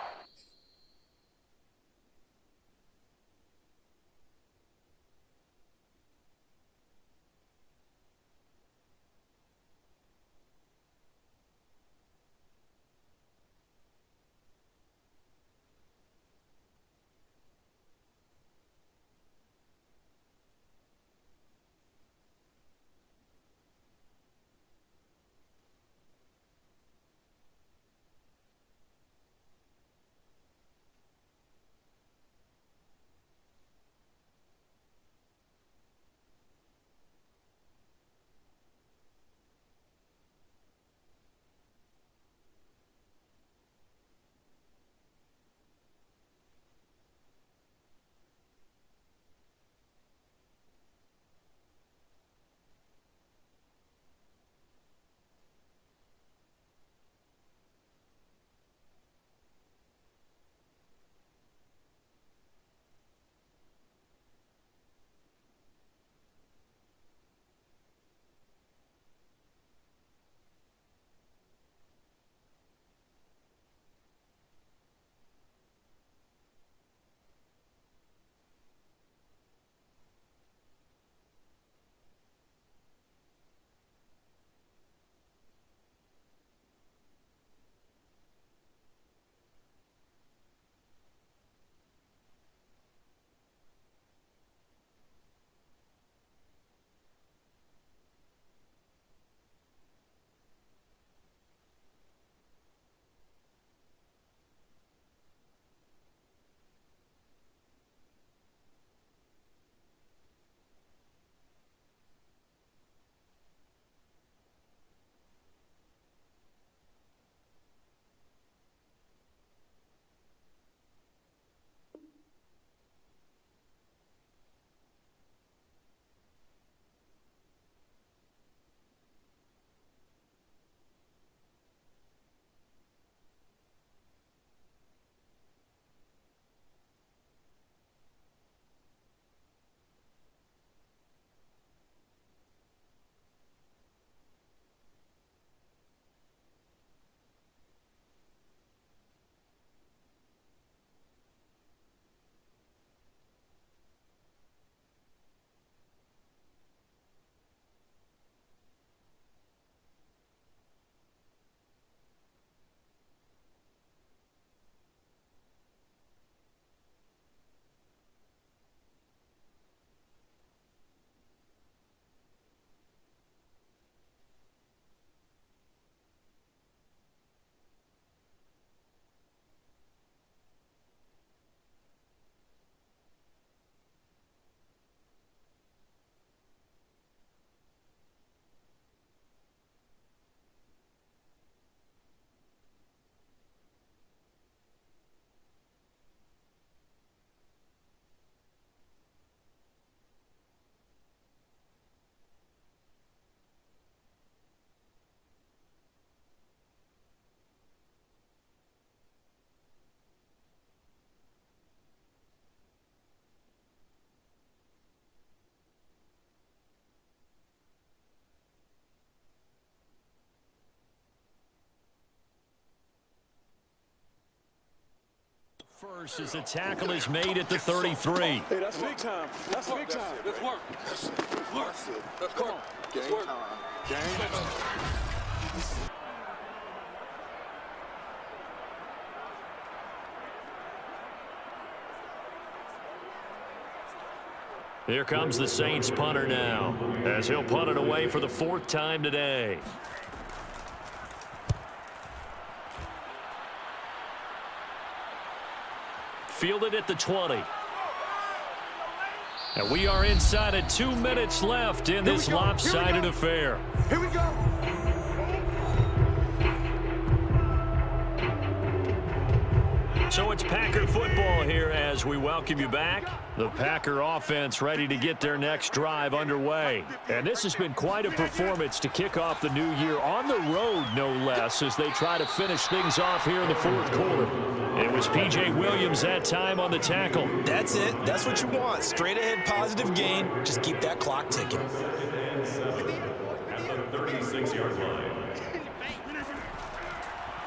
First as the tackle is made at the 33. Hey, that's big time. That's big time. Let's work. Let's work. Let's work. Game time. Game time. Here comes the Saints punter now, as he'll punt it away for the 4th time today. Fielded at the 20. And we are inside of 2 minutes left in this lopsided affair. Here we go. So it's Packer football here as we welcome you back. The Packer offense ready to get their next drive underway. And this has been quite a performance to kick off the new year on the road, no less, as they try to finish things off here in the 4th quarter. It was P.J. Williams that time on the tackle. That's it. That's what you want. Straight ahead positive gain. Just keep that clock ticking. At the 36-yard line.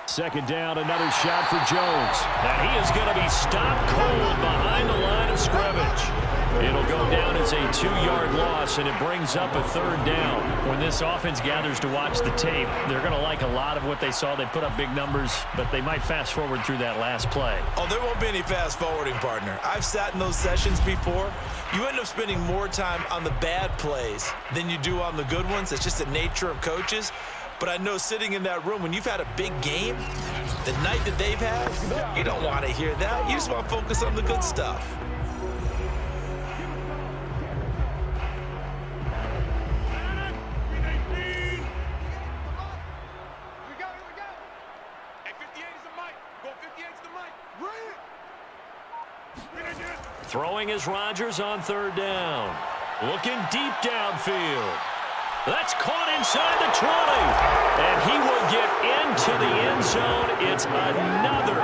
2nd down, another shot for Jones. And he is going to be stopped cold behind the line of scrimmage. It'll go down as a 2-yard loss, and it brings up a 3rd down. When this offense gathers to watch the tape, they're going to like a lot of what they saw. They put up big numbers, but they might fast forward through that last play. Oh, there won't be any fast forwarding, partner. I've sat in those sessions before. You end up spending more time on the bad plays than you do on the good ones. It's just the nature of coaches. But I know sitting in that room, when you've had a big game, the night that they've had, you don't want to hear that. You just want to focus on the good stuff. Throwing is Rodgers on 3rd down. Looking deep downfield. That's caught inside the 20. And he will get into the end zone. It's another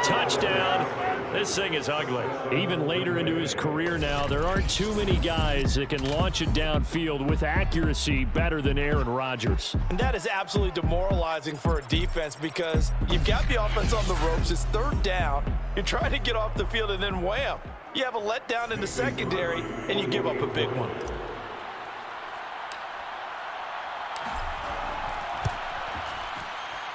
touchdown. This thing is ugly. Even later into his career now, there aren't too many guys that can launch it downfield with accuracy better than Aaron Rodgers. And that is absolutely demoralizing for a defense because you've got the offense on the ropes. It's 3rd down. You're trying to get off the field, and then wham. You have a letdown in the secondary, and you give up a big one.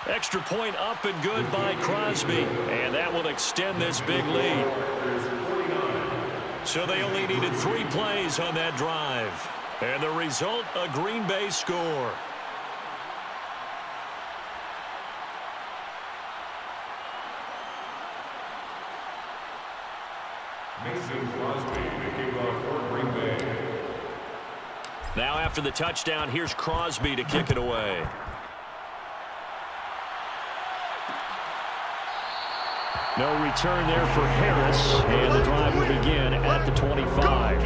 Extra point up and good by Crosby. And that will extend this big lead. So they only needed 3 plays on that drive. And the result, a Green Bay score. Mason Crosby to kick off for Green Bay. Now after the touchdown, here's Crosby to kick it away. No return there for Harris, and the drive will begin at the 25.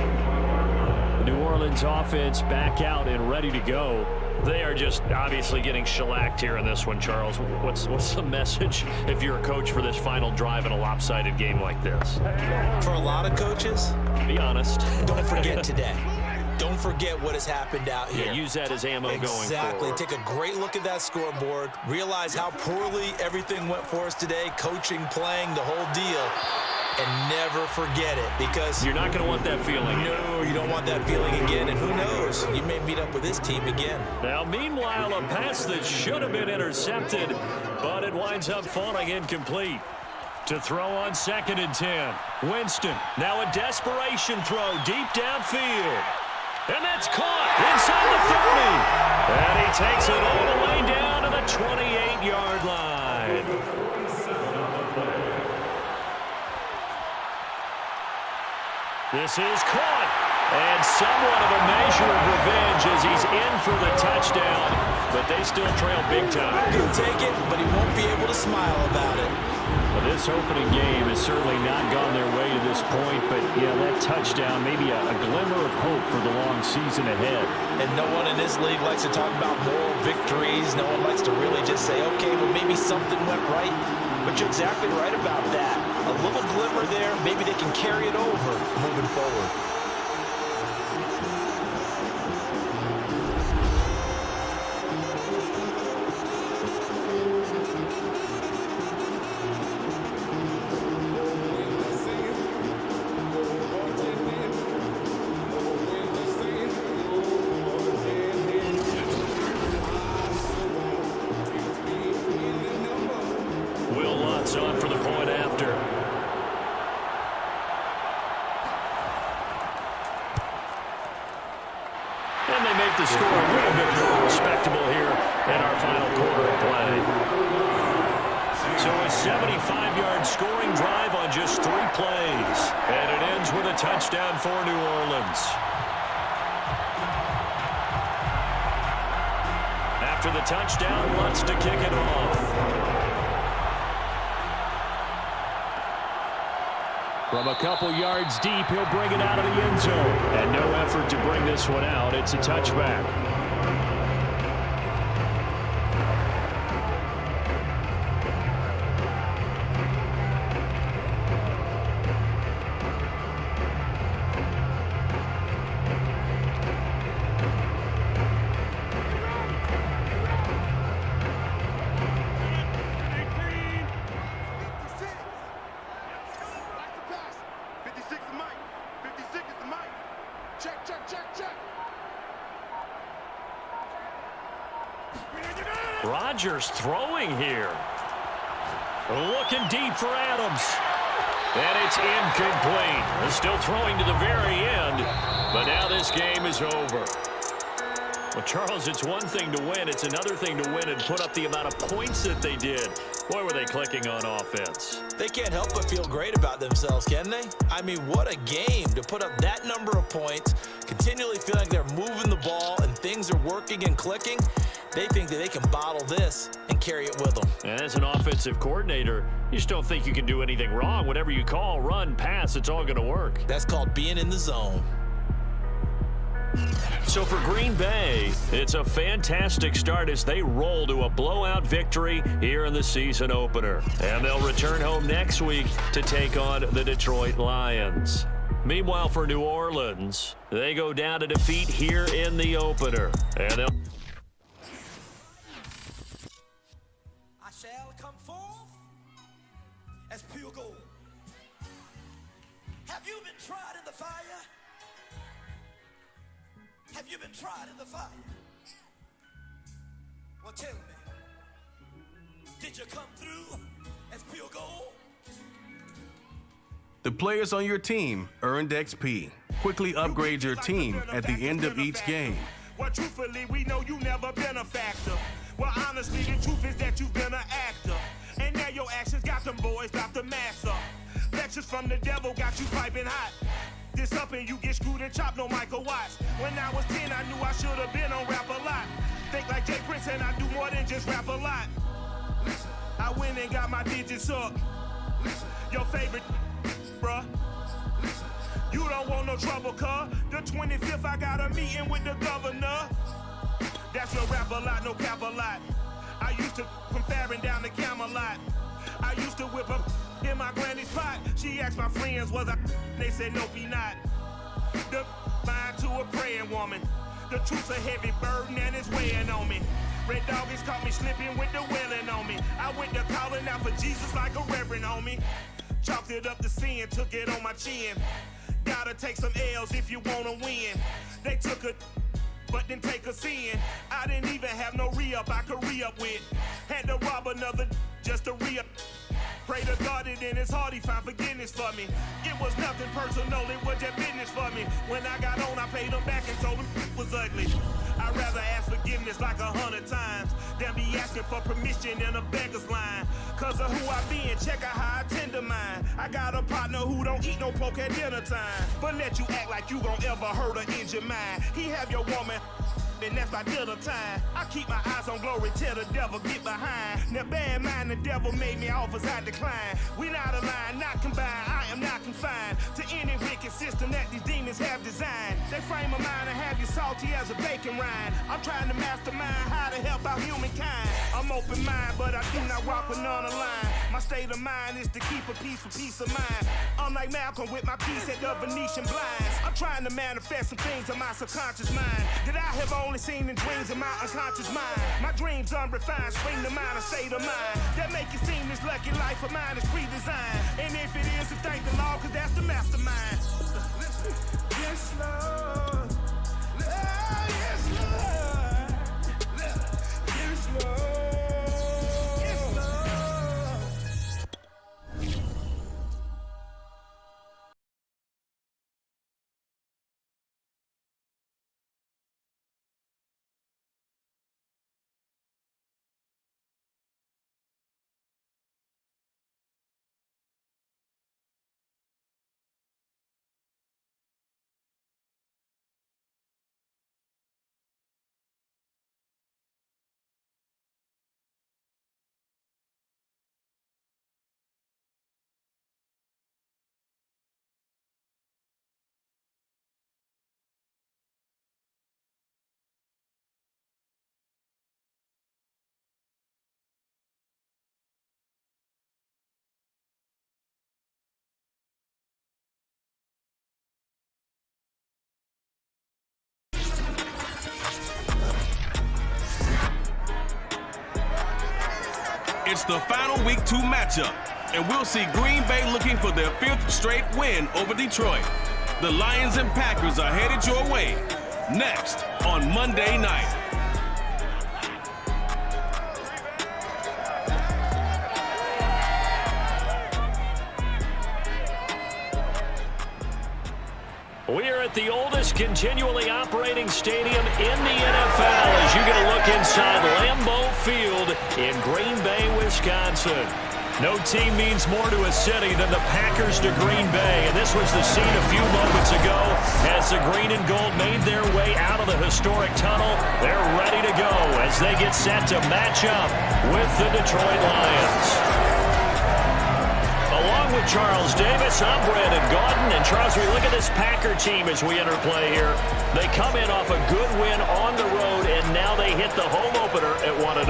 The New Orleans offense back out and ready to go. They are just obviously getting shellacked here in this one, Charles. What's the message if you're a coach for this final drive in a lopsided game like this? For a lot of coaches, Be honest. don't forget today. Don't forget what has happened out here. Yeah, use that as ammo going forward. Exactly. Take a great look at that scoreboard. Realize how poorly everything went for us today. Coaching, playing, the whole deal. And never forget it, because You're not going to want that feeling. no, you don't want that feeling again. And who knows? You may meet up with this team again. Now, meanwhile, a pass that should have been intercepted, but it winds up falling incomplete. To throw on 2nd and 10. Winston, now a desperation throw deep downfield. And that's caught inside the 30. And he takes it all the way down to the 28-yard line. This is caught. And somewhat of a measure of revenge as he's in for the touchdown. But they still trail big time. He'll take it, but he won't be able to smile about it. Well, this opening game has certainly not gone their way to this point, but yeah, that touchdown, maybe a glimmer of hope for the long season ahead. And no one in this league likes to talk about moral victories. No one likes to really just say, okay, well, maybe something went right. But you're exactly right about that. A little glimmer there, maybe they can carry it over moving forward. It's on for the point after. And they make the score a little bit more respectable here in our final quarter of play. So a 75-yard scoring drive on just 3 plays. And it ends with a touchdown for New Orleans. After the touchdown, Lutz to kick it off. From a couple yards deep, he'll bring it out of the end zone. And no effort to bring this one out. It's a touchback. Rodgers throwing here. Looking deep for Adams. And it's incomplete. Still throwing to the very end. But now this game is over. Well, Charles, it's one thing to win. It's another thing to win and put up the amount of points that they did. Boy, were they clicking on offense. They can't help but feel great about themselves, can they? I mean, what a game to put up that number of points, continually feeling like they're moving the ball and things are working and clicking. They think that they can bottle this and carry it with them. And as an offensive coordinator, you just don't think you can do anything wrong. Whatever you call, run, pass, it's all going to work. That's called being in the zone. So for Green Bay, it's a fantastic start as they roll to a blowout victory here in the season opener. And they'll return home next week to take on the Detroit Lions. Meanwhile, for New Orleans, they go down to defeat here in the opener. And they'll... I shall come forth as pure gold. Have you been tried in the fire? Have you been tried in the fire? Well, tell me, did you come through as pure gold? The players on your team earned XP. Quickly upgrade your team at the end of each game. Well, truthfully, we know you never been a factor. Well, honestly, the truth is that you've been an actor. And now your actions got them boys dropped the mask up. Lectures from the devil got you piping hot. This up and you get screwed and chopped, no Michael Watts. When I was 10, I knew I should have been on rap a lot. Think like Jay Prince and I do more than just rap a lot. Listen, I went and got my digits up. Listen, your favorite, bruh. Listen, you don't want no trouble, cuz. The 25th, I got a meeting with the governor. That's your rap a lot, no cap a lot. I used to from Farron down to Camelot. I used to whip up in my granny's pot. She asked my friends, was I? They said, nope, he not. The mind to a praying woman. The truth's a heavy burden and it's weighing on me. Red doggies caught me slipping with the wailing on me. I went to calling out for Jesus like a reverend on me. Chalked it up to sin, took it on my chin. Gotta take some L's if you wanna win. They took a but didn't take us in. I didn't even have no re-up I could re-up with. Had to rob another just to re-up. Pray to God that in his heart he found forgiveness for me. It was nothing personal, it was just business for me. When I got on, I paid him back and told him it was ugly. I'd rather ask forgiveness like 100 times than be asking for permission in a beggar's line. Cause of who I be and check out how I tend to mine. I got a partner who don't eat no pork at dinner time, but let you act like you gon' ever hurt or injure mine. He have your woman, and that's my dinner time. I keep my eyes on glory till the devil get behind. Now bad mind, the devil made me offers I decline. We not aligned, not combined, I am not confined to any wicked system that these demons have designed. They frame a mind and have you salty as a bacon rind. I'm trying to mastermind how to help out humankind. I'm open mind, but I do not walk with none aligned. My state of mind is to keep a peace for peace of mind. I'm like Malcolm with my piece at the Venetian blinds. I'm trying to manifest some things in my subconscious mind that I have only seen in dreams in my unconscious mind. My dreams unrefined, spring to mind, a state of mind that make it seem this lucky life of mine is pre-designed. And if it is, to thank the Lord, cause that's the mastermind. Yes, Lord. Yes, Lord. Yes, Lord. Yes, Lord. It's the final Week 2 matchup, and we'll see Green Bay looking for their 5th straight win over Detroit. The Lions and Packers are headed your way next on Monday night. We are at the oldest continually operating stadium in the NFL as you get a look inside Lambeau Field in Green Bay, Wisconsin. No team means more to a city than the Packers to Green Bay, and this was the scene a few moments ago as the green and gold made their way out of the historic tunnel. They're ready to go as they get set to match up with the Detroit Lions. Along with Charles Davis, I'm Brandon Gaudin. And Charles, we look at this Packer team as we enter play here. They come in off a good win on the road, and now they hit the home opener at 1-0.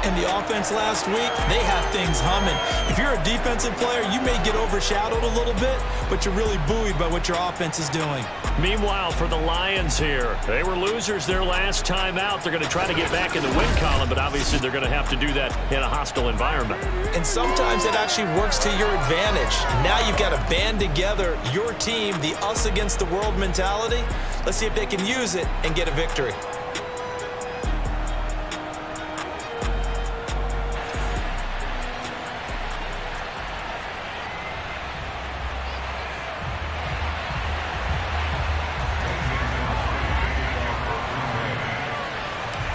And the offense last week, they have things humming. If you're a defensive player, you may get overshadowed a little bit, but you're really buoyed by what your offense is doing. Meanwhile, for the Lions here, they were losers their last time out. They're going to try to get back in the win column, but obviously they're going to have to do that in a hostile environment. And sometimes it actually works to your advantage. Now you've got to band together your team, the us against the world mentality. Let's see if they can use it and get a victory.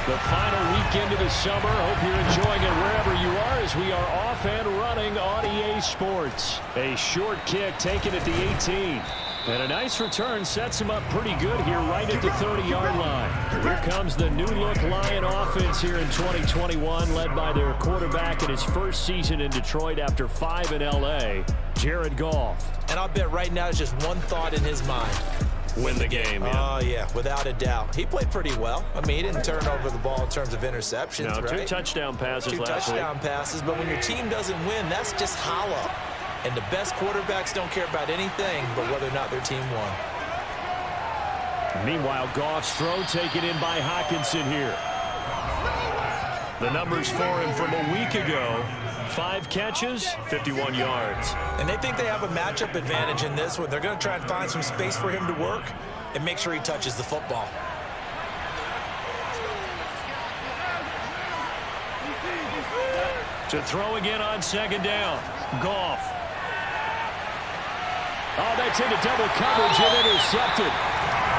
The final weekend of the summer. Hope you're enjoying it wherever you are as we are off and running on EA Sports. A short kick taken at the 18. And a nice return sets him up pretty good here right at the 30-yard line. Here comes the new-look Lion offense here in 2021, led by their quarterback in his first season in Detroit after 5 in L.A., Jared Goff. And I'll bet right now it's just one thought in his mind. Win the game, yeah. Oh, yeah, without a doubt. He played pretty well. I mean, he didn't turn over the ball in terms of interceptions, no, right? 2 touchdown passes last week. 2 touchdown passes, but when your team doesn't win, that's just hollow. And the best quarterbacks don't care about anything but whether or not their team won. Meanwhile, Goff's throw taken in by Hockenson here. The numbers for him from a week ago: 5 catches, 51 yards. And they think they have a matchup advantage in this one. They're going to try and find some space for him to work and make sure he touches the football. To throw again on 2nd down. Goff. Oh, that's into double coverage and intercepted.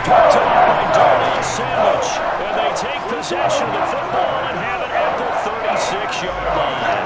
Picked up by Darnell Sandwich. And they take possession of the football and have it at the 36-yard line.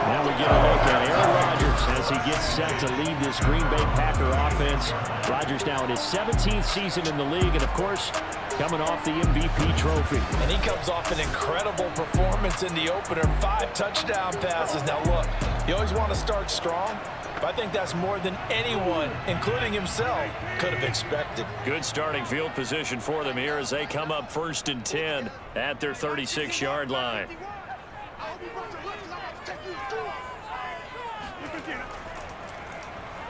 Now we get a look at Aaron Rodgers as he gets set to lead this Green Bay Packer offense. Rodgers now in his 17th season in the league, and of course, coming off the MVP trophy. And he comes off an incredible performance in the opener. 5 touchdown passes. Now look, you always want to start strong, but I think that's more than anyone, including himself, could have expected. Good starting field position for them here as they come up 1st and 10 at their 36-yard line.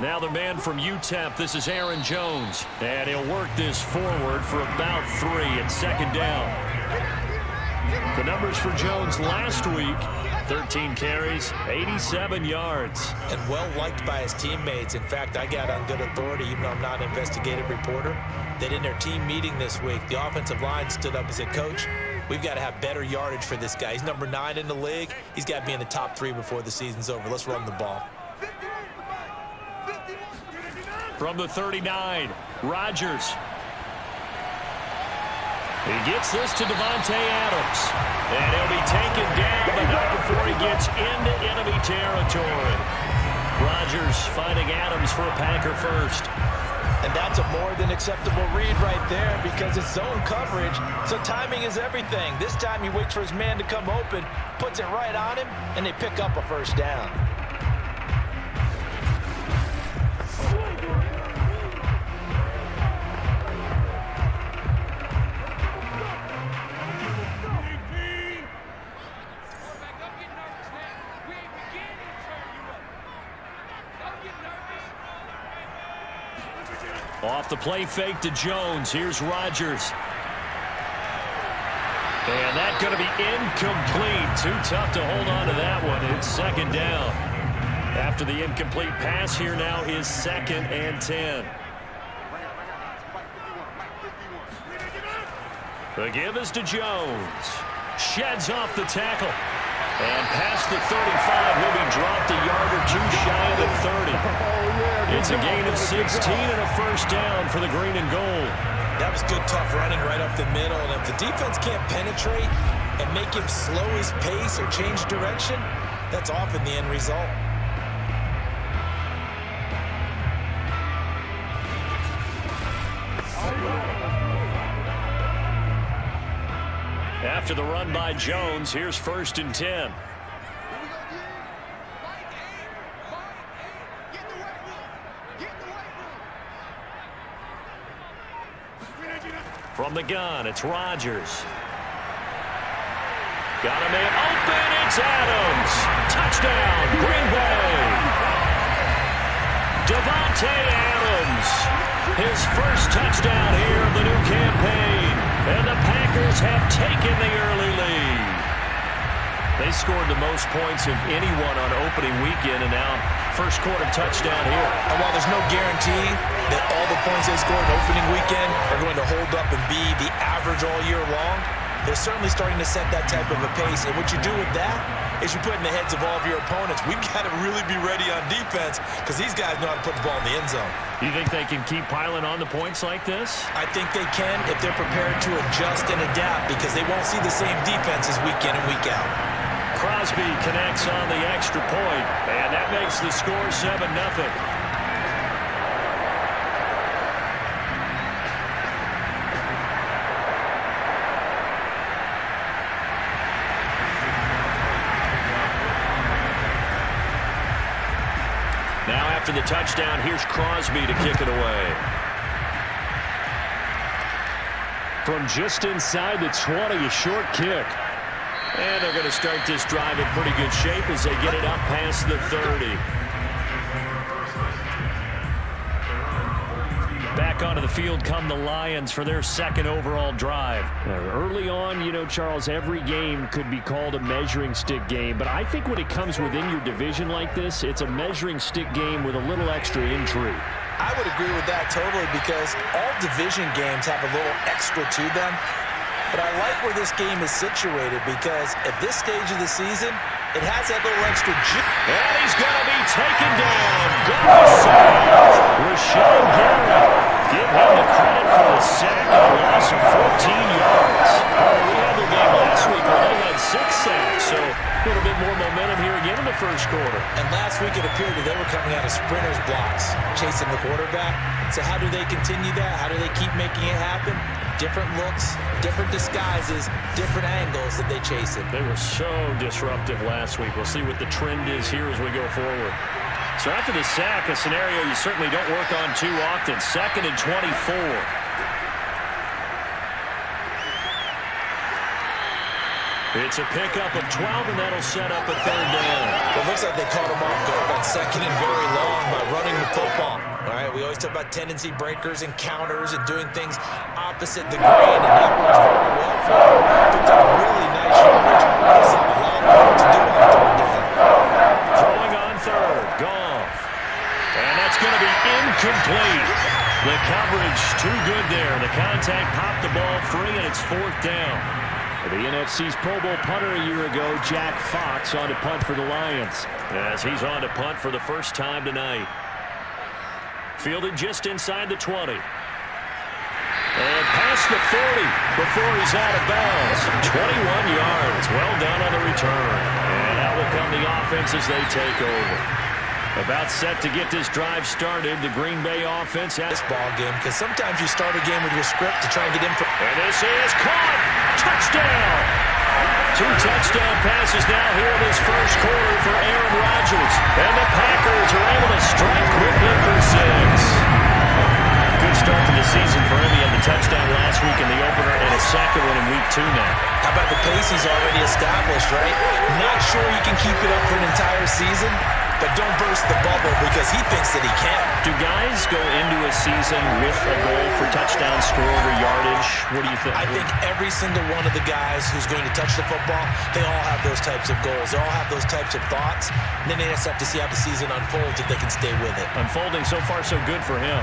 Now the man from UTEP, this is Aaron Jones. And he'll work this forward for about 3 at 2nd down. The numbers for Jones last week: 13 carries, 87 yards. And well liked by his teammates. In fact, I got on good authority, even though I'm not an investigative reporter, that in their team meeting this week, the offensive line stood up and said, "Coach, we've got to have better yardage for this guy. He's number 9 in the league. He's got to be in the top 3 before the season's over. Let's run the ball." From the 39, Rodgers. He gets this to Devontae Adams. And he'll be taken down, but not before he gets into enemy territory. Rodgers finding Adams for a Packer first. And that's a more than acceptable read right there because it's zone coverage, so timing is everything. This time he waits for his man to come open, puts it right on him, and they pick up a 1st down. Off the play fake to Jones. Here's Rodgers. And that's going to be incomplete. Too tough to hold on to that one. It's second down. After the incomplete pass, here now is 2nd and 10. The give is to Jones. Sheds off the tackle. And past the 35, he'll be dropped a yard or two shy of the 30. It's a gain of 16 and a first down for the green and gold. That was good, tough running right up the middle. And if the defense can't penetrate and make him slow his pace or change direction, that's often the end result. After the run by Jones, here's 1st and 10. From the gun, it's Rodgers. Got a man open, it's Adams. Touchdown, Green Bay. Davante Adams. His first touchdown here of the new campaign. And the Packers have taken the early lead. They scored the most points of anyone on opening weekend, and now first quarter touchdown here. And while there's no guarantee that all the points they scored opening weekend are going to hold up and be the average all year long, they're certainly starting to set that type of a pace. And what you do with that is you put in the heads of all of your opponents, we've got to really be ready on defense because these guys know how to put the ball in the end zone. You think they can keep piling on the points like this? I think they can if they're prepared to adjust and adapt because they won't see the same defenses week in and week out. Crosby connects on the extra point, and that makes the score 7-0. Now after the touchdown, here's Crosby to kick it away. From just inside the 20, a short kick. And they're going to start this drive in pretty good shape as they get it up past the 30. Back onto the field come the Lions for their second overall drive. Early on, you know, Charles, every game could be called a measuring stick game. But I think when it comes within your division like this, it's a measuring stick game with a little extra intrigue. I would agree with that totally because all division games have a little extra to them. But I like where this game is situated because at this stage of the season, it has that little extra juice. And he's going to be taken down. Rashawn Gary. Give him the credit for the sack and a loss of 14 yards. We had their game last week where they had 6 sacks, so a little bit more momentum here again in the first quarter. And last week it appeared that they were coming out of sprinters blocks, chasing the quarterback. So how do they continue that? How do they keep making it happen? Different looks, different disguises, different angles that they chase it. They were so disruptive last week. We'll see what the trend is here as we go forward. So after the sack, a scenario you certainly don't work on too often. 2nd and 24. It's a pickup of 12, and that'll set up a 3rd down. It looks like they caught him off guard on 2nd and very long by running the football. All right, we always talk about tendency breakers and counters and doing things opposite the grain, and that works very well for him. Picked up really nice yardage. He's a lot of work to do on 3rd down. Throwing on 3rd, Goff. And that's going to be incomplete. The coverage too good there. The contact popped the ball free, and it's 4th down. The NFC's Pro Bowl punter a year ago, Jack Fox, on to punt for the Lions. As he's on to punt for the first time tonight. Fielded just inside the 20. And past the 40 before he's out of bounds. 21 yards. Well done on the return. And out will come the offense as they take over. About set to get this drive started. The Green Bay offense has this ball game because sometimes you start a game with your script to try and get in. And this is caught. Touchdown. 2 touchdown passes now here in this first quarter for Aaron Rodgers. And the Packers are able to strike quickly for 6. Good start to the season for him. He had the touchdown last week in the opener and a second one in week 2 now. How about the pace he's already established, right? Not sure he can keep it up for an entire season, but don't burst the bubble because he thinks that he can. Do guys go into a season with a goal for touchdown score or yardage? What do you think? I think every single one of the guys who's going to touch the football, they all have those types of goals. They all have those types of thoughts. And then they just have to see how the season unfolds if they can stay with it. Unfolding so far so good for him.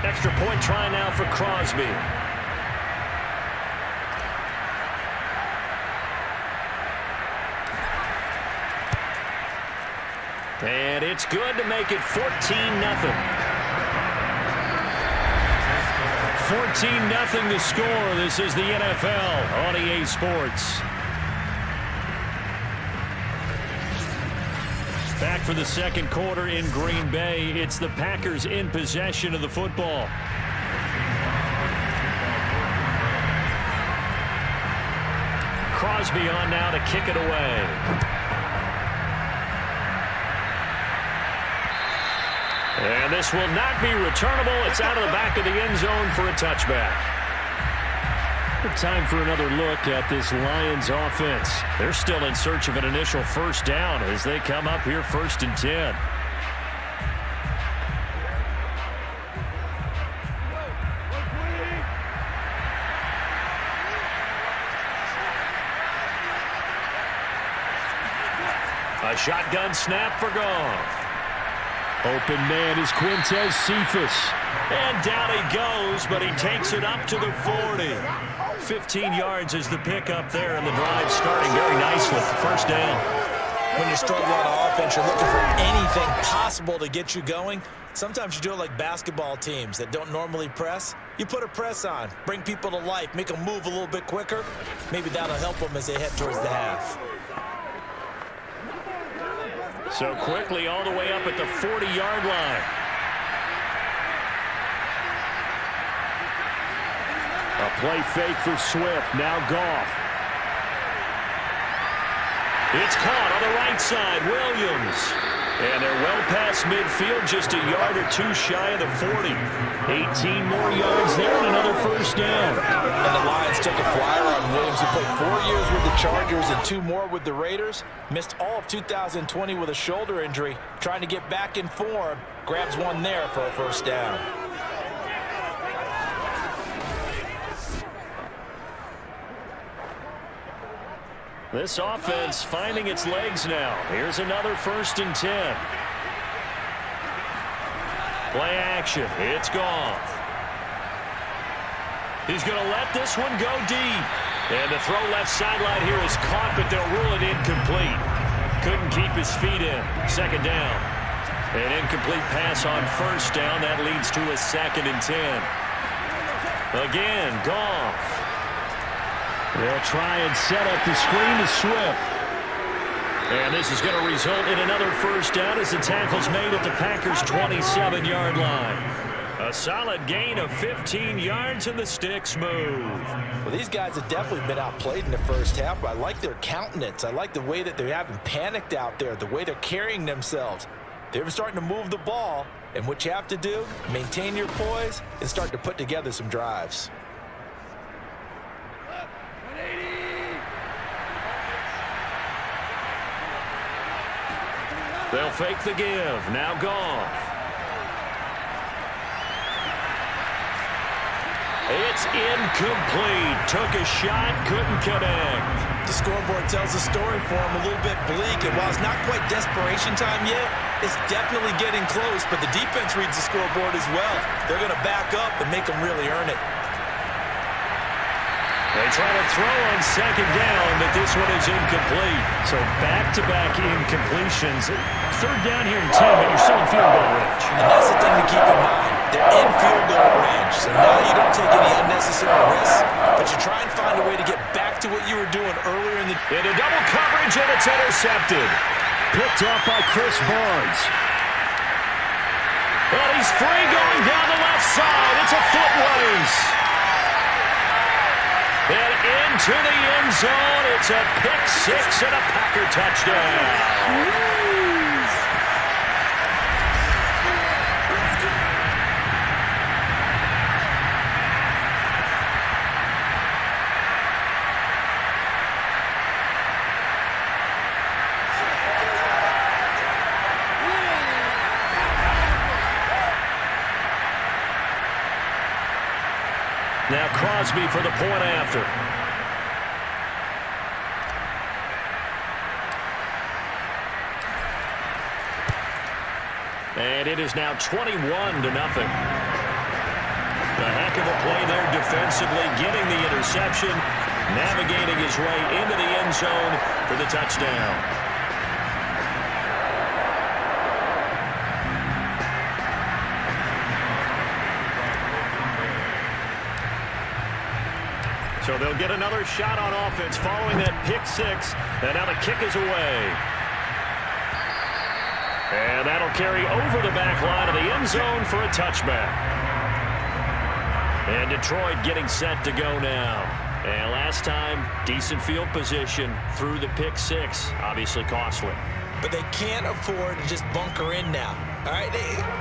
Extra point try now for Crosby. And it's good to make it 14-0. 14-0 the score. This is the NFL on EA Sports. Back for the second quarter in Green Bay. It's the Packers in possession of the football. Crosby on now to kick it away. And this will not be returnable. It's out of the back of the end zone for a touchback. Time for another look at this Lions offense. They're still in search of an initial first down as they come up here 1st and 10. A shotgun snap for Goff. Open man is Quintez Cephas. And down he goes, but he takes it up to the 40. 15 yards is the pickup there, and the drive starting very nicely. First down. When you're struggling on offense, you're looking for anything possible to get you going. Sometimes you do it like basketball teams that don't normally press. You put a press on, bring people to life, make them move a little bit quicker. Maybe that'll help them as they head towards the half. So quickly all the way up at the 40-yard line. A play fake for Swift. Now Goff. It's caught on the right side. Williams. And they're well past midfield, just a yard or two shy of the 40. 18 more yards there and another first down. And the Lions took a flyer on Williams, who played 4 years with the Chargers and 2 more with the Raiders. Missed all of 2020 with a shoulder injury. Trying to get back in form. Grabs one there for a first down. This offense finding its legs now. Here's another 1st and 10. Play action. It's Goff. He's going to let this one go deep. And the throw left sideline here is caught, but they'll rule it incomplete. Couldn't keep his feet in. Second down. An incomplete pass on first down. That leads to a 2nd and 10. Again, Goff. They'll try and set up the screen to Swift. And this is going to result in another first down as the tackle's made at the Packers' 27-yard line. A solid gain of 15 yards and the sticks move. Well, these guys have definitely been outplayed in the first half, but I like their countenance. I like the way that they haven't panicked out there, the way they're carrying themselves. They're starting to move the ball, and what you have to do, maintain your poise and start to put together some drives. They'll fake the give. Now Goff. It's incomplete. Took a shot, couldn't connect. The scoreboard tells the story for him, a little bit bleak, and while it's not quite desperation time yet, it's definitely getting close, but the defense reads the scoreboard as well. They're going to back up and make them really earn it. They try to throw on second down, but this one is incomplete. So back-to-back incompletions. Third down here in 10, but you're still in field goal range. And that's the thing to keep in mind. They're in field goal range, so now you don't take any unnecessary risks, but you try and find a way to get back to what you were doing earlier in the... Into double coverage, and it's intercepted. Picked off by Chris Barnes. Well, he's free going down the left side. It's a foot race. And into the end zone, it's a pick six and a Packer touchdown. Crosby for the point after. And it is now 21-0. A heck of a play there defensively, getting the interception, navigating his way into the end zone for the touchdown. So they'll get another shot on offense following that pick six, and now the kick is away. And that'll carry over the back line of the end zone for a touchback. And Detroit getting set to go now. And last time, decent field position through the pick six. Obviously costly. But they can't afford to just bunker in now. All right,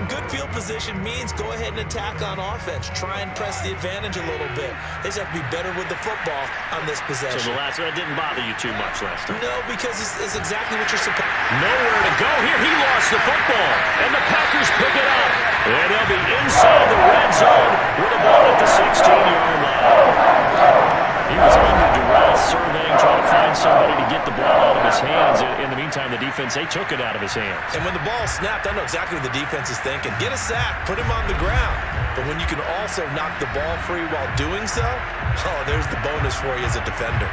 good field position means go ahead and attack on offense. Try and press the advantage a little bit. They just have to be better with the football on this possession. So that didn't bother you too much last time? No, because it's exactly what you're supposed to. Nowhere to go here. He lost the football, and the Packers pick it up. And they'll be inside the red zone with a ball at the 16-yard line. He was under duress, surveying, trying to find somebody to get the ball out of his hands. In the meantime, the defense, they took it out of his hands. And when the ball snapped, I know exactly what the defense is thinking. Get a sack, put him on the ground. But when you can also knock the ball free while doing so, oh, there's the bonus for you as a defender.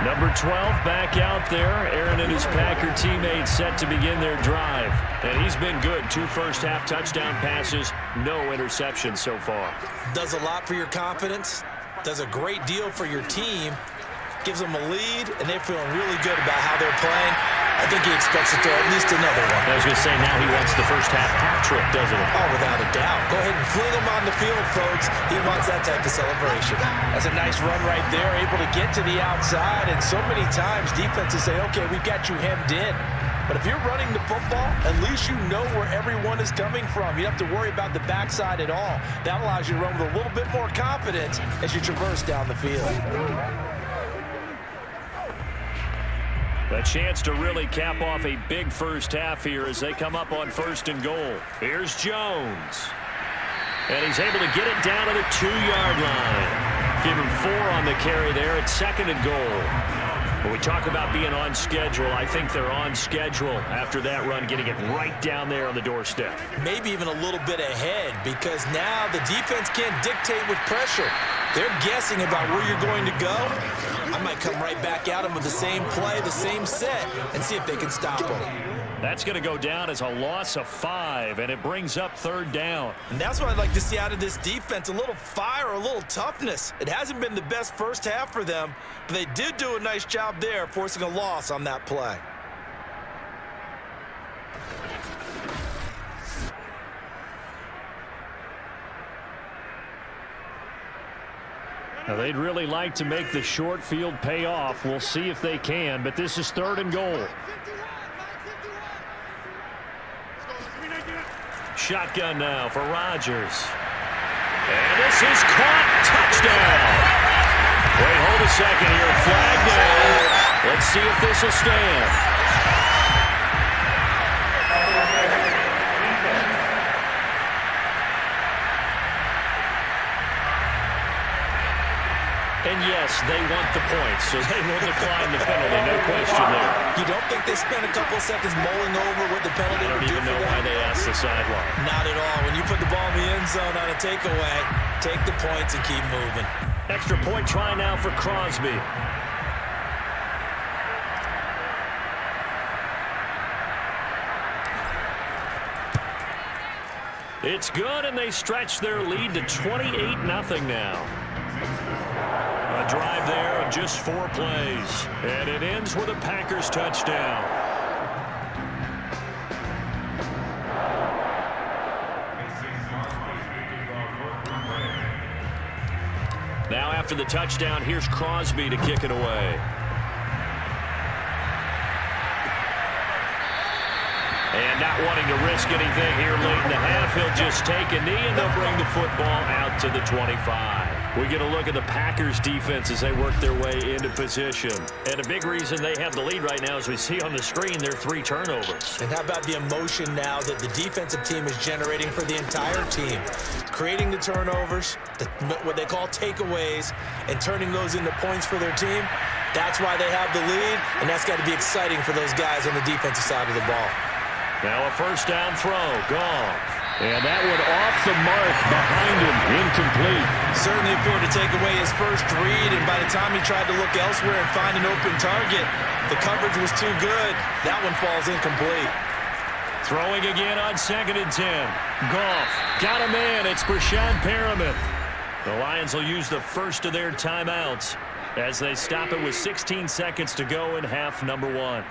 Number 12 back out there. Aaron and his Packer teammates set to begin their drive. And he's been good. 2 first-half touchdown passes, no interceptions so far. Does a lot for your confidence. Does a great deal for your team. Gives them a lead, and they're feeling really good about how they're playing. I think he expects to throw at least another one. I was going to say, now he wants the first-half hat trick, doesn't he? Oh, without a doubt. Go ahead and fling him on the field, folks. He wants that type of celebration. That's a nice run right there, able to get to the outside. And so many times, defenses say, okay, we've got you hemmed in. But if you're running the football, at least you know where everyone is coming from. You don't have to worry about the backside at all. That allows you to run with a little bit more confidence as you traverse down the field. A chance to really cap off a big first half here as they come up on 1st and goal. Here's Jones. And he's able to get it down to the 2-yard line. Give him 4 on the carry there at 2nd and goal. When we talk about being on schedule, I think they're on schedule after that run, getting it right down there on the doorstep. Maybe even a little bit ahead, because now the defense can't dictate with pressure. They're guessing about where you're going to go. I might come right back at them with the same play, the same set, and see if they can stop them. That's going to go down as a loss of 5, and it brings up 3rd down. And that's what I'd like to see out of this defense, a little fire, a little toughness. It hasn't been the best first half for them, but they did do a nice job there, forcing a loss on that play. Now, they'd really like to make the short field pay off. We'll see if they can, but this is 3rd and goal. Shotgun now for Rodgers. And this is caught. Touchdown. Wait, hold a second here. Flag down. Let's see if this will stand. And yes, they want the points, so they will decline the penalty, no question there. You don't think they spent a couple of seconds mulling over what the penalty would do for them? I don't even know why they asked the sideline. Not at all. When you put the ball in the end zone on a takeaway, take the points and keep moving. Extra point try now for Crosby. It's good, and they stretch their lead to 28-0 now. A drive there of just 4 plays. And it ends with a Packers touchdown. Now after the touchdown, here's Crosby to kick it away. And not wanting to risk anything here late in the half, he'll just take a knee, and they'll bring the football out to the 25. We get a look at the Packers defense as they work their way into position. And a big reason they have the lead right now, as we see on the screen, their 3 turnovers. And how about the emotion now that the defensive team is generating for the entire team? Creating the turnovers, what they call takeaways, and turning those into points for their team. That's why they have the lead, and that's got to be exciting for those guys on the defensive side of the ball. Now a first down throw, gone. And that one off the mark behind him, incomplete. Certainly appeared to take away his first read, and by the time he tried to look elsewhere and find an open target, the coverage was too good. That one falls incomplete. Throwing again on 2nd and 10. Goff got a man. It's Brashad Perriman. The Lions will use the first of their timeouts as they stop it with 16 seconds to go in half number 1.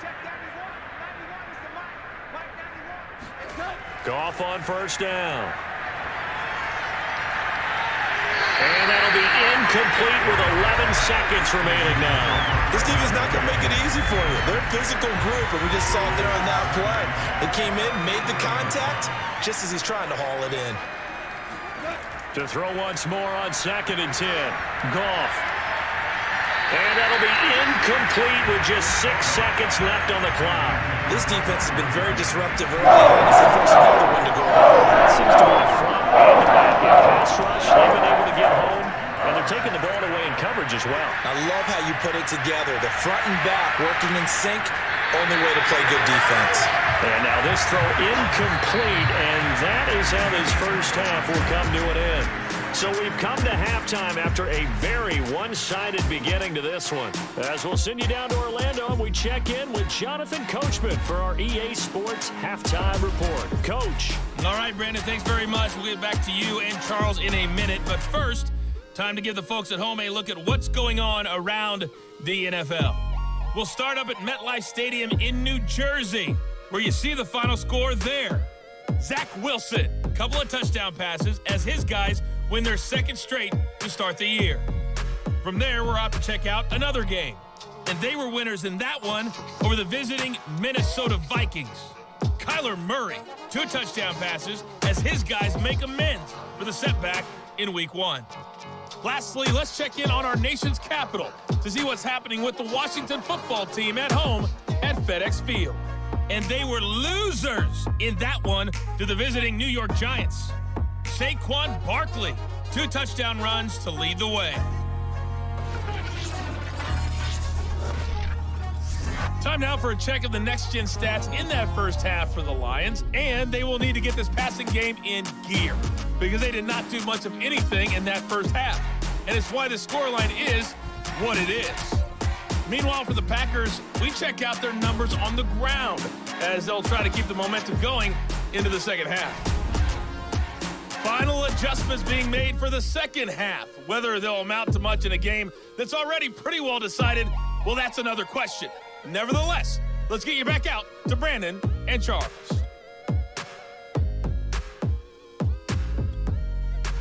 Goff on first down. And that'll be incomplete with 11 seconds remaining now. This team is not going to make it easy for you. They're a physical group, and we just saw it there on that play. They came in, made the contact, just as he's trying to haul it in. To throw once more on 2nd and 10. Goff. And that'll be incomplete with just 6 seconds left on the clock. This defense has been very disruptive early on as they force another one to go. It seems to be the front and the back end pass rush. They've been able to get home, and they're taking the ball away in coverage as well. I love how you put it together. The front and back working in sync. Only way to play good defense. And now this throw incomplete, and that is how this first half will come to an end. So we've come to halftime after a very one-sided beginning to this one. As we'll send you down to Orlando, and we check in with Jonathan Coachman for our EA Sports Halftime Report. Coach. All right, Brandon, thanks very much. We'll get back to you and Charles in a minute. But first, time to give the folks at home a look at what's going on around the NFL. We'll start up at MetLife Stadium in New Jersey, where you see the final score there. Zach Wilson, a couple of touchdown passes as his guys win their 2nd straight to start the year. From there, we're out to check out another game. And they were winners in that one over the visiting Minnesota Vikings. Kyler Murray, 2 touchdown passes as his guys make amends for the setback in Week 1. Lastly, let's check in on our nation's capital to see what's happening with the Washington football team at home at FedEx Field. And they were losers in that one to the visiting New York Giants. Saquon Barkley, 2 touchdown runs to lead the way. Time now for a check of the next-gen stats in that first half for the Lions, and they will need to get this passing game in gear because they did not do much of anything in that first half, and it's why the scoreline is what it is. Meanwhile, for the Packers, we check out their numbers on the ground as they'll try to keep the momentum going into the second half. Final adjustments being made for the second half. Whether they'll amount to much in a game that's already pretty well decided, well, that's another question. Nevertheless, let's get you back out to Brandon and Charles.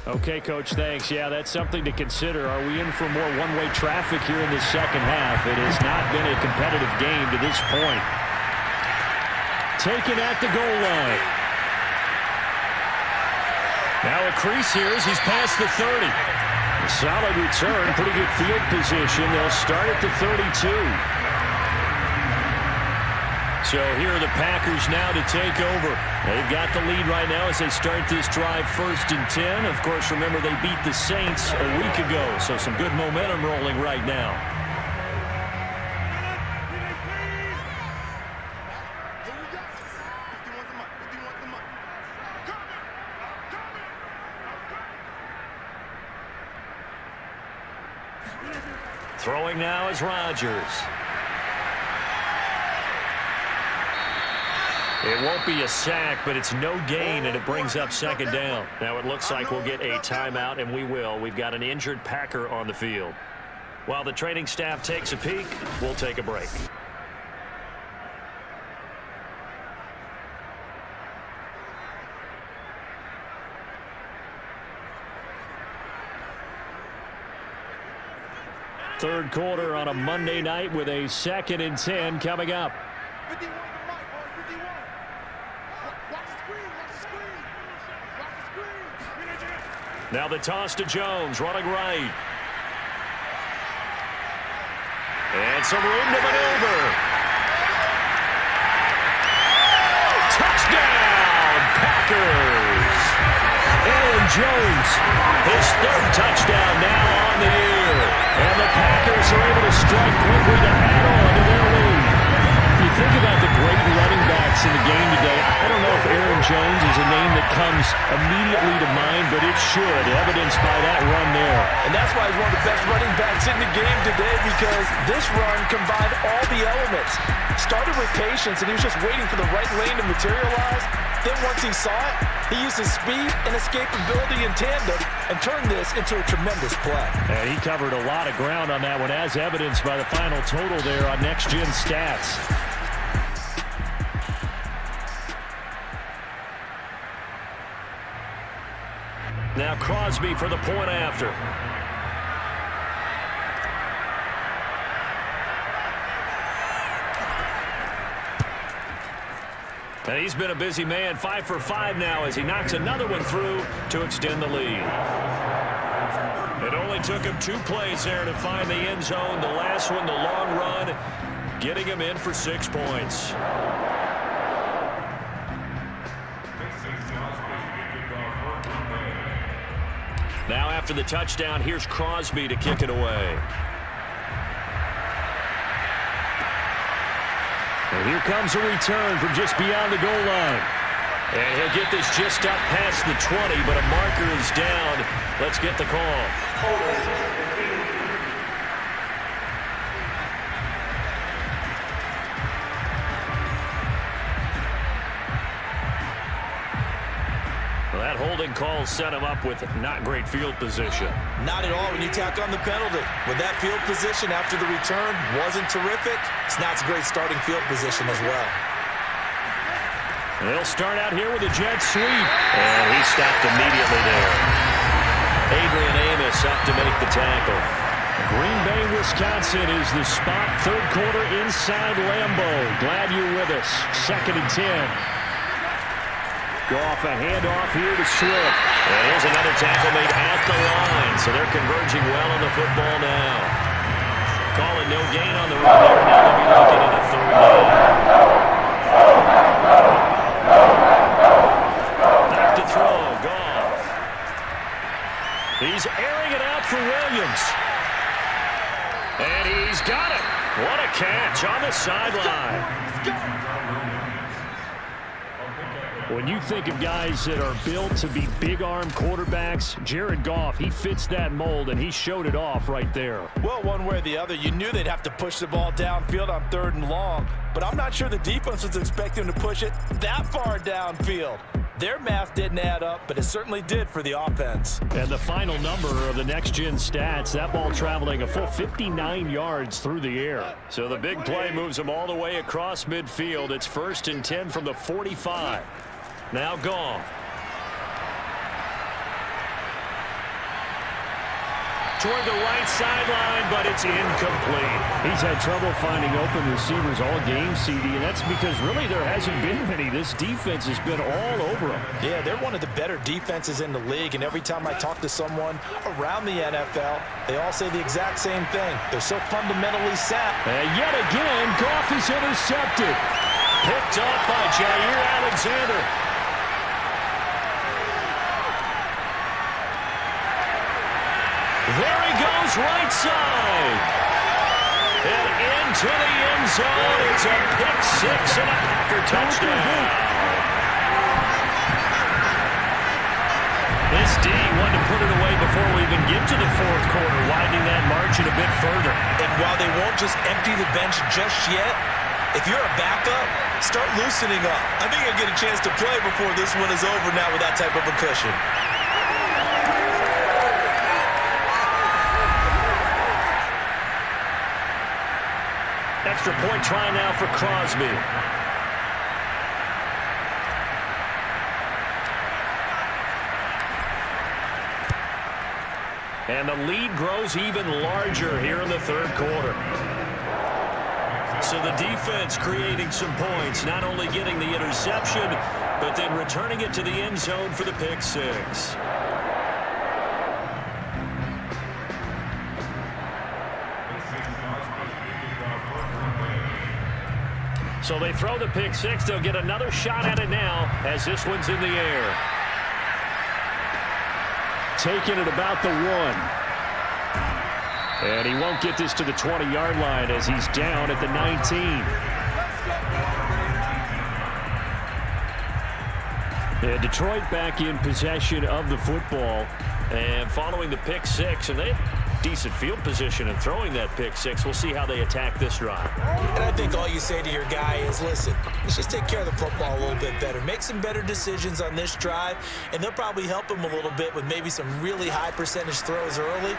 Okay, Coach, thanks. Yeah, that's something to consider. Are we in for more one-way traffic here in the second half? It has not been a competitive game to this point. Taken at the goal line. Now a crease here as he's past the 30. A solid return, pretty good field position. They'll start at the 32. So here are the Packers now to take over. They've got the lead right now as they start this drive 1st and 10. Of course, remember they beat the Saints a week ago, so some good momentum rolling right now. Throwing now is Rodgers. It won't be a sack, but it's no gain, and it brings up 2nd down. Now it looks like we'll get a timeout, and we will. We've got an injured Packer on the field. While the training staff takes a peek, we'll take a break. Third quarter on a Monday night with a 2nd and 10 coming up. Now the toss to Jones, running right. And some room to maneuver. Touchdown, Packers! Aaron Jones, his third touchdown now on the year. And the Packers are able to strike quickly to add on to their lead. You think about the great running backs in the game today. I don't know if Aaron Jones is a name that comes immediately to mind, but it should, evidenced by that run there. And that's why he's one of the best running backs in the game today, because this run combined all the elements. Started with patience, and he was just waiting for the right lane to materialize. Then once he saw it, he used his speed and escapability in tandem and turned this into a tremendous play. And he covered a lot of ground on that one, as evidenced by the final total there on Next Gen Stats. Now Crosby for the point after. And he's been a busy man, 5 for 5 now as he knocks another one through to extend the lead. It only took him 2 plays there to find the end zone. The last one, the long run, getting him in for 6 points. Now after the touchdown, here's Crosby to kick it away. And here comes a return from just beyond the goal line. And he'll get this just up past the 20, but a marker is down. Let's get the call. That holding call set him up with not great field position. Not at all when you tack on the penalty. With that field position after the return wasn't terrific, it's not a great starting field position as well. They'll start out here with a jet sweep. And he stopped immediately there. Adrian Amos up to make the tackle. Green Bay, Wisconsin is the spot. Third quarter inside Lambeau. Glad you're with us. 2nd and 10. Goff, a handoff here to Swift. And here's another tackle made at the line. So they're converging well on the football now. Calling no gain on the run there. Now they'll be looking at a 3rd down. Back to throw, Goff. He's airing it out for Williams. And he's got it. What a catch on the sideline. When you think of guys that are built to be big-arm quarterbacks, Jared Goff, he fits that mold, and he showed it off right there. Well, one way or the other, you knew they'd have to push the ball downfield on 3rd and long, but I'm not sure the defense was expecting to push it that far downfield. Their math didn't add up, but it certainly did for the offense. And the final number of the next-gen stats, that ball traveling a full 59 yards through the air. So the big play moves them all the way across midfield. It's 1st and 10 from the 45. Now Goff. Toward the right sideline, but it's incomplete. He's had trouble finding open receivers all game, CD, and that's because really there hasn't been many. This defense has been all over them. Yeah, they're one of the better defenses in the league, and every time I talk to someone around the NFL, they all say the exact same thing. They're so fundamentally sound. And yet again, Goff is intercepted. Picked up by Jair Alexander. There he goes, right side. And into the end zone. It's a pick 6 and a Packer touchdown. This D wanted to put it away before we even get to the 4th quarter, widening that margin a bit further. And while they won't just empty the bench just yet, if you're a backup, start loosening up. I think you'll get a chance to play before this one is over now with that type of a cushion. Extra point try now for Crosby. And the lead grows even larger here in the 3rd quarter. So the defense creating some points, not only getting the interception, but then returning it to the end zone for the pick 6. So they throw the pick six. They'll get another shot at it now as this one's in the air. Taking it about the 1. And he won't get this to the 20-yard line as he's down at the 19. And Detroit back in possession of the football. And following the pick six, and they have decent field position in throwing that pick six. We'll see how they attack this drive. And I think all you say to your guy is, listen, let's just take care of the football a little bit better. Make some better decisions on this drive, and they'll probably help him a little bit with maybe some really high percentage throws early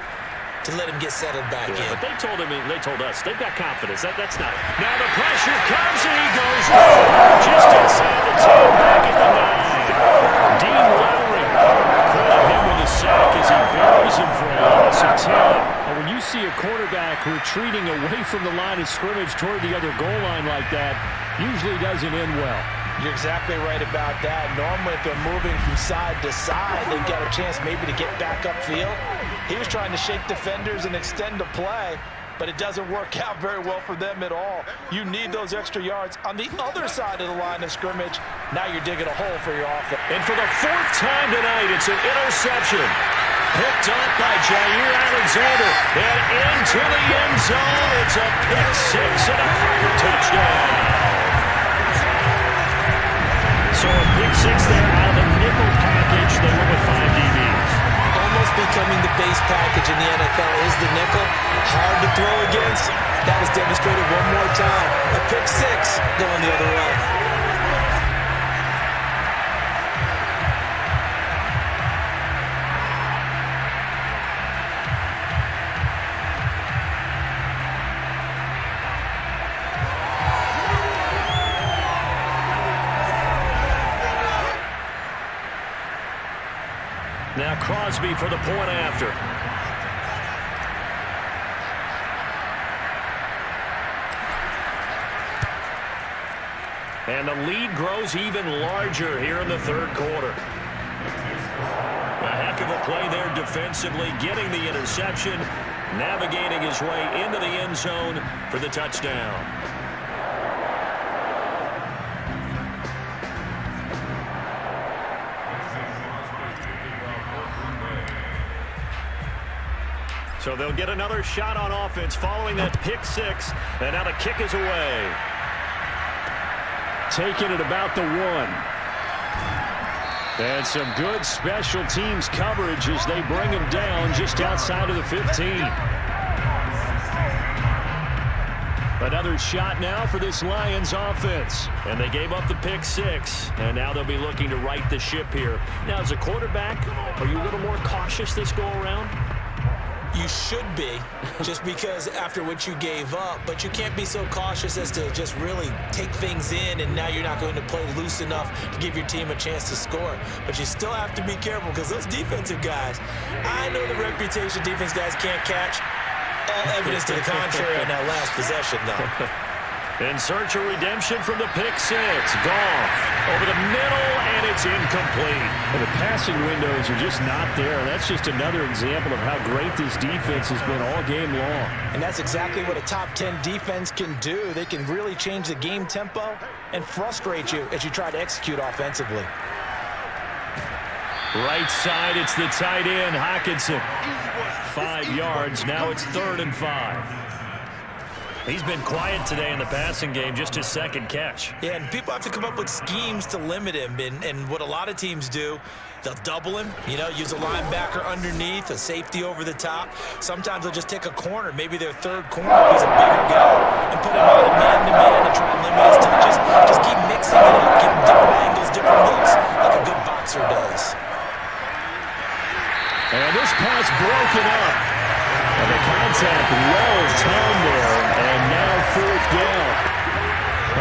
to let him get settled back in. But they told us, they've got confidence. That's not it. Now the pressure comes, and he goes low, just inside the 10, back at the 9. Dean Lowry credit him with a sack as he buries him for a loss of 10. And when you see a quarterback retreating away from the line of scrimmage toward the other goal line like that, usually doesn't end well. You're exactly right about that. Normally, if they're moving from side to side, they've got a chance maybe to get back upfield. He was trying to shake defenders and extend the play, but it doesn't work out very well for them at all. You need those extra yards on the other side of the line of scrimmage. Now you're digging a hole for your offense. And for the 4th time tonight, it's an interception. Picked up by Jair Alexander. And into the end zone. It's a pick six and a Packer touchdown. So a pick six there out of the nickel package. They went with 5 DBs. Almost becoming the base package in the NFL is the nickel. Hard to throw against. That was demonstrated one more time. A pick six going the other way. Now Crosby for the point after. And the lead grows even larger here in the 3rd quarter. A heck of a play there defensively, getting the interception, navigating his way into the end zone for the touchdown. So they'll get another shot on offense following that pick six. And now the kick is away. Taking it about the 1. And some good special teams coverage as they bring him down just outside of the 15. Another shot now for this Lions offense. And they gave up the pick six. And now they'll be looking to right the ship here. Now, as a quarterback, are you a little more cautious this go around? You should be, just because after what you gave up, but you can't be so cautious as to just really take things in, and now you're not going to play loose enough to give your team a chance to score. But you still have to be careful because those defensive guys, I know the reputation defense guys can't catch. All evidence to the contrary on that last possession, though. In search of redemption from the pick six. Goff over the middle, and it's incomplete. And the passing windows are just not there. That's just another example of how great this defense has been all game long. And that's exactly what a top 10 defense can do. They can really change the game tempo and frustrate you as you try to execute offensively. Right side, it's the tight end, Hockenson. 5 yards, now it's 3rd and 5. He's been quiet today in the passing game, just his 2nd catch. Yeah, and people have to come up with schemes to limit him. And what a lot of teams do, they'll double him, use a linebacker underneath, a safety over the top. Sometimes they'll just take a corner, maybe their 3rd corner if he's a bigger guy, and put him on a man-to-man and try and limit his touches. Just keep mixing it up, give him different angles, different looks, like a good boxer does. And this pass broken up. And the contact well timed there, and now 4th down.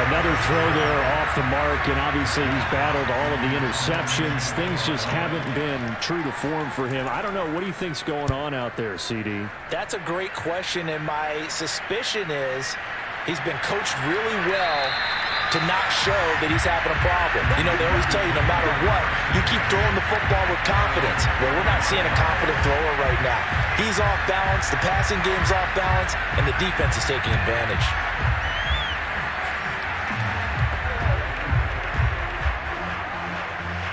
Another throw there off the mark, and obviously he's battled all of the interceptions. Things just haven't been true to form for him. I don't know. What do you think's going on out there, CD? That's a great question, and my suspicion is he's been coached really well to not show that he's having a problem. They always tell you no matter what, you keep throwing the football with confidence. Well, we're not seeing a confident thrower right now. He's off balance, the passing game's off balance, and the defense is taking advantage.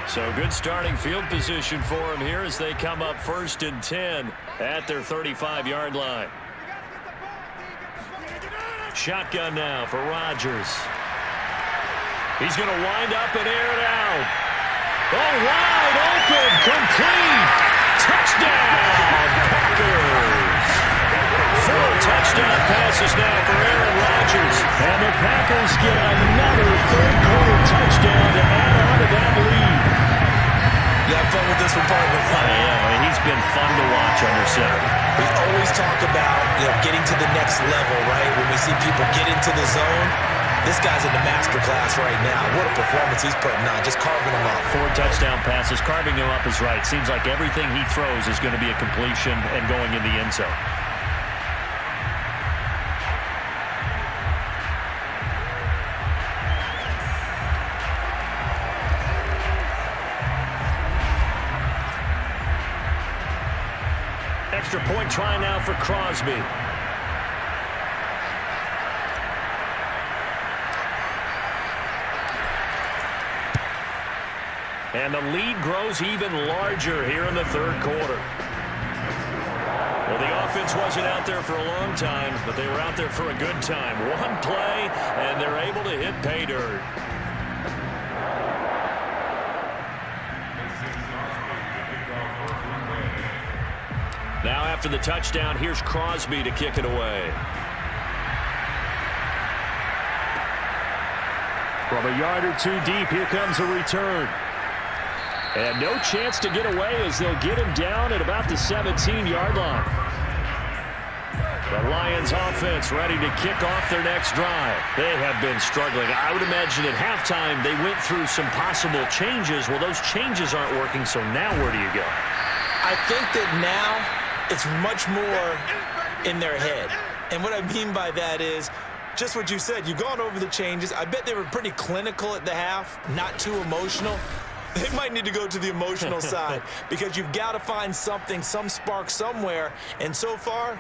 So good starting field position for him here as they come up 1st and 10 at their 35-yard line. Shotgun now for Rodgers. He's going to wind up and air it out. Oh, wide open, complete. Touchdown, Packers. 4 touchdown passes now for Aaron Rodgers. And the Packers get another third-quarter touchdown to add on to that lead. You have fun with this one, partner. Yeah, he's been fun to watch under center. We always talk about, getting to the next level, right? When we see people get into the zone, this guy's in the master class right now. What a performance he's putting on, just carving them up. 4 touchdown passes, carving them up is right. Seems like everything he throws is going to be a completion and going in the end zone. Extra point try now for Crosby. And the lead grows even larger here in the third quarter. Well, the offense wasn't out there for a long time, but they were out there for a good time. One play, and they're able to hit pay dirt. Now after the touchdown, here's Crosby to kick it away. From a yard or two deep, here comes a return. And no chance to get away as they'll get him down at about the 17-yard line. The Lions offense ready to kick off their next drive. They have been struggling. I would imagine at halftime they went through some possible changes. Well, those changes aren't working, so now where do you go? I think that now it's much more in their head. And what I mean by that is just what you said. You've gone over the changes. I bet they were pretty clinical at the half, not too emotional. They might need to go to the emotional side because you've got to find something, some spark somewhere. And so far,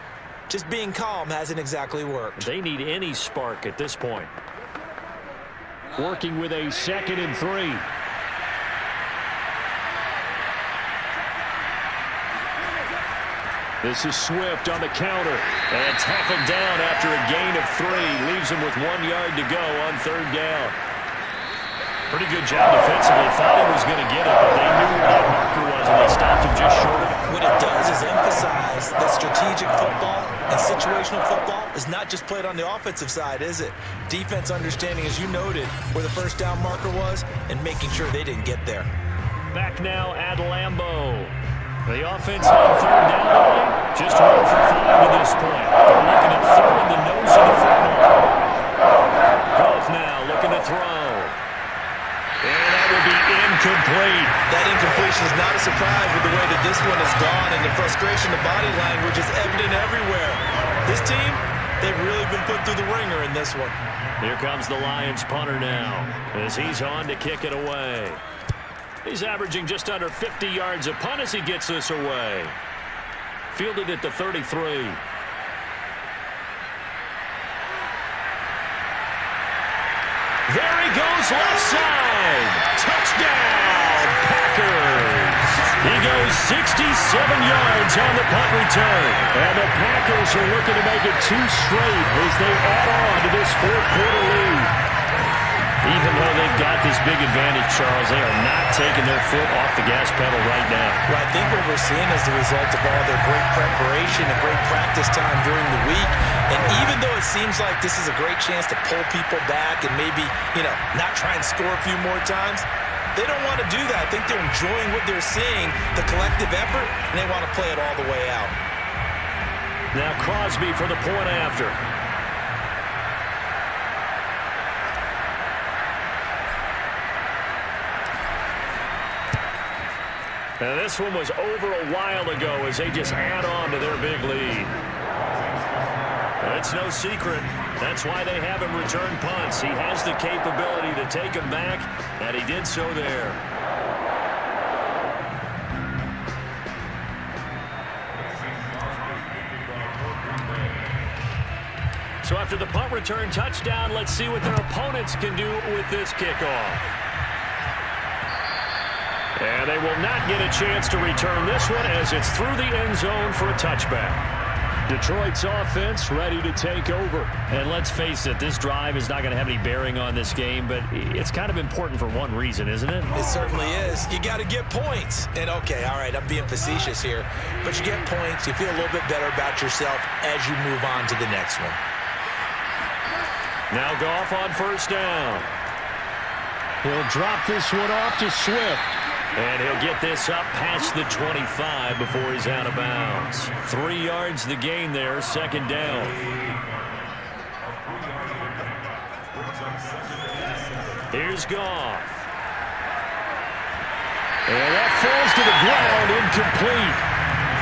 just being calm hasn't exactly worked. They need any spark at this point. Working with a 2nd and 3. This is Swift on the counter. And tackled down after a gain of 3. Leaves him with 1 yard to go on 3rd down. Pretty good job defensively. Thought he was going to get it, but they knew where that marker was, and they stopped him just short of it. What it does is emphasize that strategic football and situational football is not just played on the offensive side, is it? Defense understanding, as you noted, where the first down marker was and making sure they didn't get there. Back now at Lambeau. The offense on 3rd down tonight, just 1 for 5 to this point. They're looking at throwing the nose of the football. Goff now looking to throw. And that will be incomplete. That incompletion is not a surprise with the way that this one has gone, and the frustration, the body language is evident everywhere. This team, they've really been put through the ringer in this one. Here comes the Lions punter now as he's on to kick it away. He's averaging just under 50 yards a punt as he gets this away. Fielded at the 33. There he goes, left side. Touchdown, Packers. He goes 67 yards on the punt return. And the Packers are looking to make it 2 straight as they add on to this 4th-quarter lead. Even though they've got this big advantage, Charles, they are not taking their foot off the gas pedal right now. Well, I think what we're seeing is the result of all their great preparation and great practice time during the week. And even though it seems like this is a great chance to pull people back and maybe, not try and score a few more times, they don't want to do that. I think they're enjoying what they're seeing, the collective effort, and they want to play it all the way out. Now Crosby for the point after. Now this one was over a while ago as they just add on to their big lead. It's no secret. That's why they have him return punts. He has the capability to take them back, and he did so there. So after the punt return touchdown, let's see what their opponents can do with this kickoff. And they will not get a chance to return this one as it's through the end zone for a touchback. Detroit's offense ready to take over. And let's face it, this drive is not going to have any bearing on this game, but it's kind of important for one reason, isn't it? It certainly is. You got to get points. And okay, all right, I'm being facetious here, but you get points, you feel a little bit better about yourself as you move on to the next one. Now Goff on first down. He'll drop this one off to Swift. And he'll get this up past the 25 before he's out of bounds. 3 yards the gain there, second down. Here's Goff. And that falls to the ground, incomplete.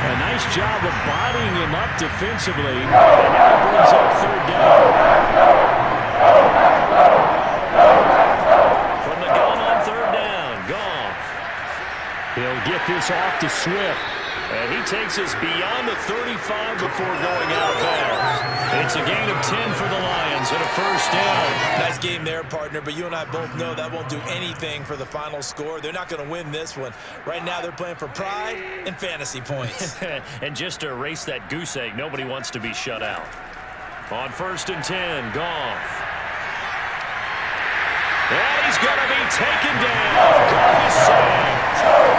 A nice job of bodying him up defensively. And now it brings up third down. From the gun on third down, Goff. He'll get this off to Swift. And he takes us beyond the 35 before going out of bounds. It's a gain of 10 for the Lions and a first down. Nice game there, partner, but you and I both know that won't do anything for the final score. They're not going to win this one. Right now they're playing for pride and fantasy points. And just to erase that goose egg, nobody wants to be shut out. On first and 10, Goff. And he's going to be taken down. Goff is sacked.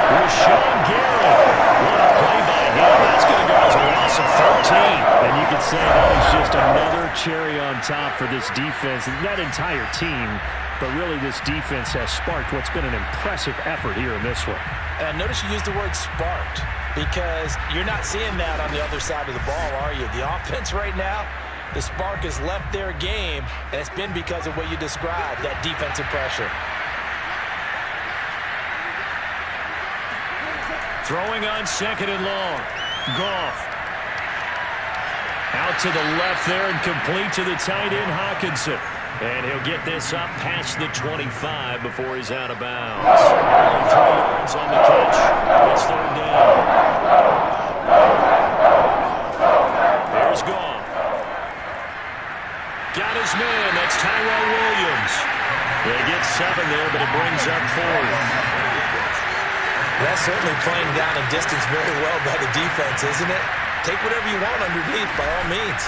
Rashawn Gary. What a play by him. That's going to go as a loss of 13. And you could say that is just another cherry on top for this defense. That entire team, but really this defense has sparked what's been an impressive effort here in this one. And notice you used the word sparked because you're not seeing that on the other side of the ball, are you? The offense right now, the spark has left their game, and it's been because of what you described, that defensive pressure. Throwing on second and long. Goff. Out to the left there and complete to the tight end, Hockenson. And he'll get this up past the 25 before he's out of bounds. Only 3 yards on the catch. It's third down. There's Goff. Got his man. That's Tyrell Williams. They get 7 there, but it brings up 4th. That's certainly playing down a distance very well by the defense, isn't it? Take whatever you want underneath, by all means.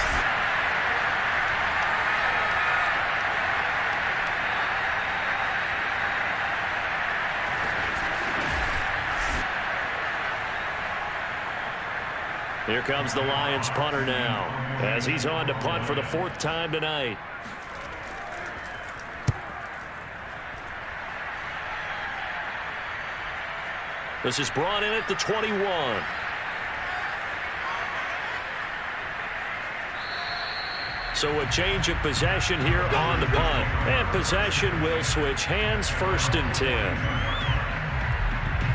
Here comes the Lions punter now, as he's on to punt for the 4th time tonight. This is brought in at the 21. So a change of possession here on the punt. And possession will switch hands, 1st and 10.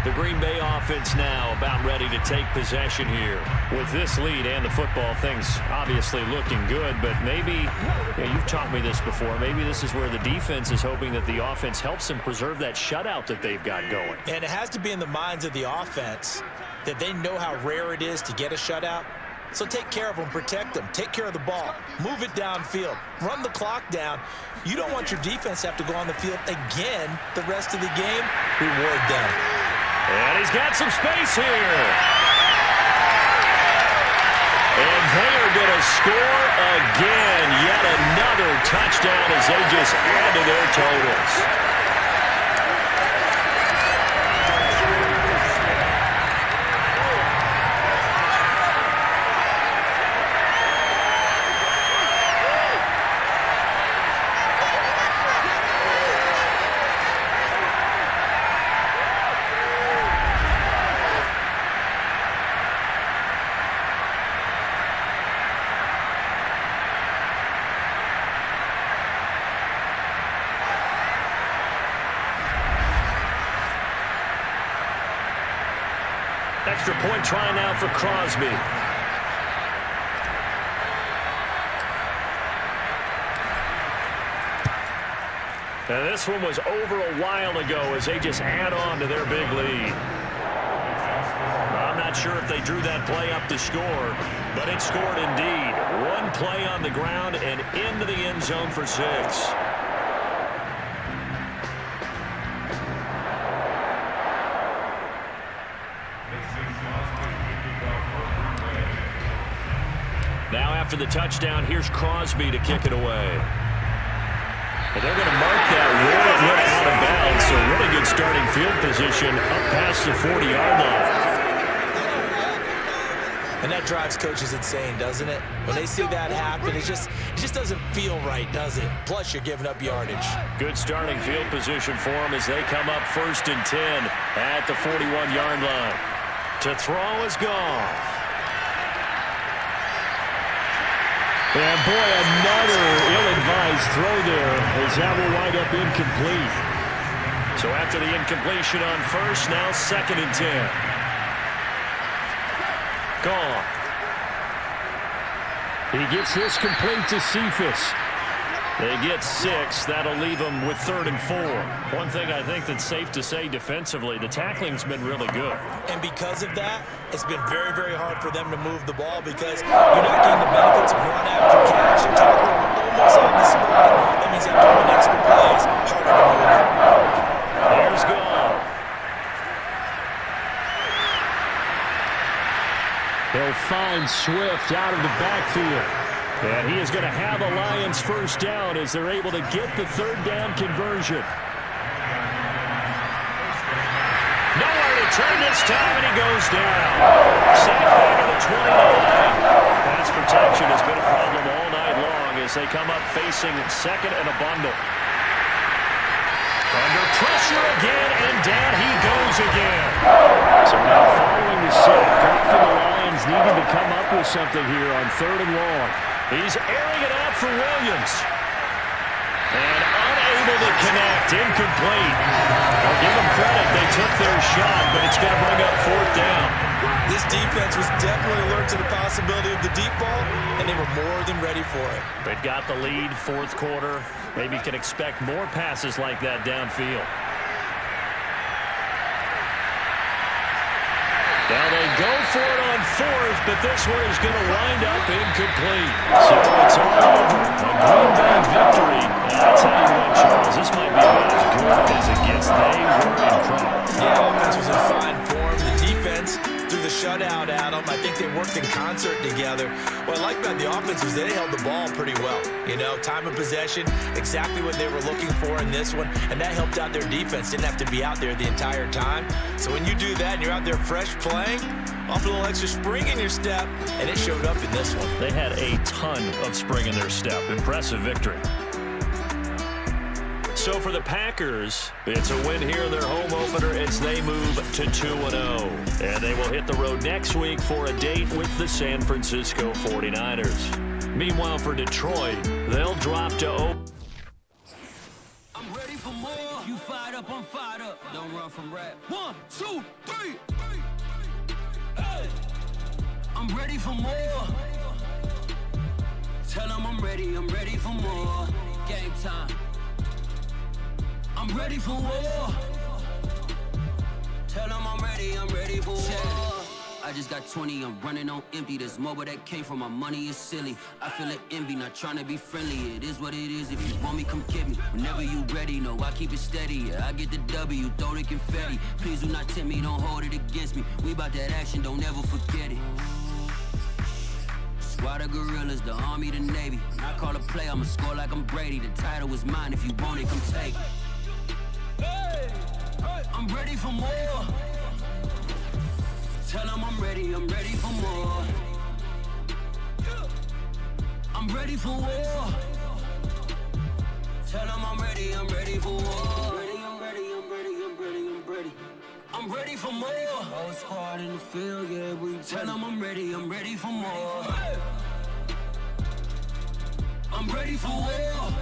The Green Bay offense now about ready to take possession here. With this lead and the football, things obviously looking good, but maybe, you've taught me this before, maybe this is where the defense is hoping that the offense helps them preserve that shutout that they've got going. And it has to be in the minds of the offense that they know how rare it is to get a shutout. So take care of them, protect them, take care of the ball, move it downfield, run the clock down. You don't want your defense to have to go on the field again the rest of the game. Reward them. And he's got some space here. And they are going to score again. Yet another touchdown as they just add to their totals. Extra point try now for Crosby. And this one was over a while ago as they just add on to their big lead. I'm not sure if they drew that play up to score, but it scored indeed. One play on the ground and into the end zone for 6. after the touchdown, here's Crosby to kick it away. And they're going to mark that where it went out of bounds, so really good starting field position up past the 40-yard line. And that drives coaches insane, doesn't it? When they see that happen, it just doesn't feel right, does it? Plus, you're giving up yardage. Good starting field position for them as they come up 1st and 10 at the 41-yard line. To throw is Goff. And boy, another ill-advised throw there as that will wind up incomplete. So after the incompletion on 1st, now 2nd and 10. Gone. He gets this complete to Cephas. They get 6. That'll leave them with 3rd and 4. One thing I think that's safe to say defensively, the tackling's been really good. And because of that, it's been very, very hard for them to move the ball because you're not getting the benefits of run after catch. You're tackling almost on the spot. That means after one extra play, it's harder to move it. There's Goff. They'll find Swift out of the backfield. And he is going to have a Lions first down as they're able to get the 3rd down conversion. Nowhere to turn this time, and he goes down. Sacked back at the 29. Pass protection has been a problem all night long as they come up facing 2nd and a bundle. Under pressure again, and down he goes again. So now following the sack, Goff and the Lions needing to come up with something here on 3rd and long. He's airing it out for Williams. And unable to connect, incomplete. I'll give them credit, they took their shot, but it's going to bring up 4th down. This defense was definitely alert to the possibility of the deep ball, and they were more than ready for it. They've got the lead, 4th quarter. Maybe you can expect more passes like that downfield. Now they go for it on 4th, but this one is going to wind up incomplete. So it's all over. A Green Bay victory. And I tell you what, Charles, this might be about as good as it gets. They were incredible. Yeah, offense was in fine form. The defense threw the shutout at them. I think they worked in concert together. What I like about the offense was they held the ball pretty well. You know, time of possession, exactly what they were looking for in this one, and that helped out their defense. Didn't have to be out there the entire time. So when you do that and you're out there fresh playing, off a little extra spring in your step, and it showed up in this one. They had a ton of spring in their step. Impressive victory. So for the Packers, it's a win here in their home opener as they move to 2-0. And they will hit the road next week for a date with the San Francisco 49ers. Meanwhile, for Detroit, they'll drop to 0. I'm ready for more. If you fired up, I'm fired up. Don't run from rap. 1, 2, 3. Hey. I'm ready for more. Tell them I'm ready for more. Game time. I'm ready for war. Tell them I'm ready for war. I just got 20, I'm running on empty. This mobile that came from my money is silly. I feel it envy, not trying to be friendly. It is what it is, if you want me, come get me. Whenever you ready, no, I keep it steady. Yeah, I get the W, throw the confetti. Please do not tempt me, don't hold it against me. We about that action, don't ever forget it. Squad of gorillas, the army, the navy. When I call a play, I'ma score like I'm Brady. The title is mine, if you want it, come take it. Hey, I'm ready for more. Tell them I'm ready for more. I'm ready for war. Tell them I'm ready for war. I'm ready for more. Whole squad in the field, yeah, we tell them I'm ready for more. I'm ready for war.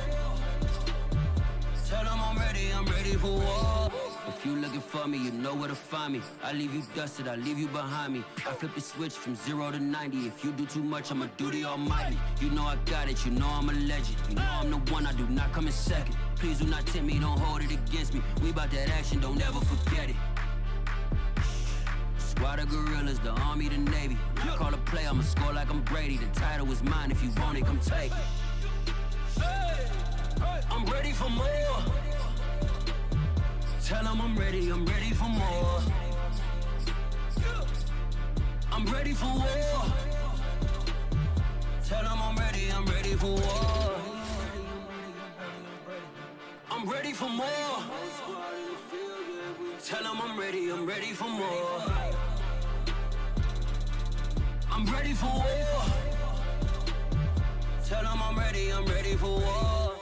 Tell them I'm ready for war. If you looking for me, you know where to find me. I leave you dusted, I leave you behind me. I flip the switch from 0 to 90. If you do too much, I'ma do the almighty. You know I got it, you know I'm a legend. You know I'm the one, I do not come in second. Please do not tempt me, don't hold it against me. We about that action, don't ever forget it. Squad of gorillas, the army, the navy. When I call a play, I'ma score like I'm Brady. The title is mine, if you want it, come take it. Hey, I'm ready for more. Tell them I'm ready for more. I'm ready for war. Tell them I'm ready for war. I'm ready for more. Tell them I'm ready for more. I'm ready for war. Tell them I'm ready for war.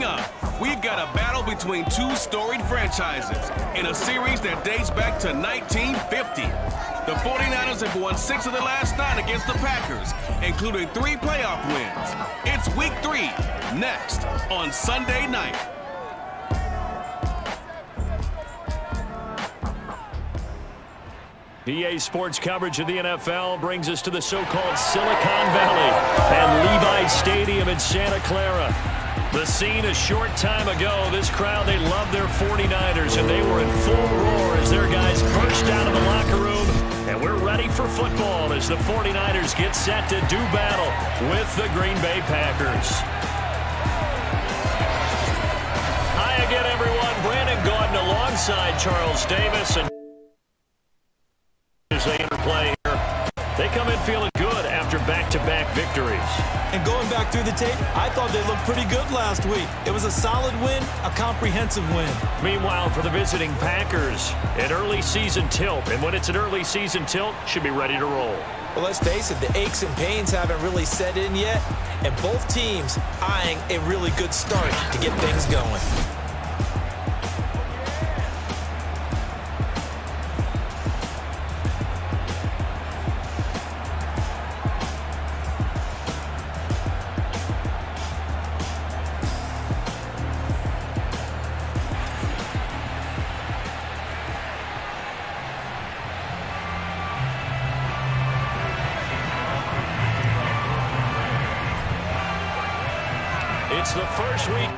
Coming up, we've got a battle between two storied franchises in a series that dates back to 1950. The 49ers have won 6 of the last 9 against the Packers, including 3 playoff wins. It's Week 3, next on Sunday night. EA Sports coverage of the NFL brings us to the so-called Silicon Valley and Levi Stadium in Santa Clara. The scene a short time ago, this crowd, they love their 49ers, and they were in full roar as their guys burst out of the locker room. And we're ready for football as the 49ers get set to do battle with the Green Bay Packers. Hi again, everyone. Brandon Gaudin alongside Charles Davis. And as they interplay here, they come in feeling good after back-to-back victories. And going back through the tape, I thought they looked pretty good last week. It was a solid win, a comprehensive win. Meanwhile, for the visiting Packers, an early season tilt. And when it's an early season tilt, should be ready to roll. Well, let's face it, the aches and pains haven't really set in yet. And both teams eyeing a really good start to get things going. It's the first week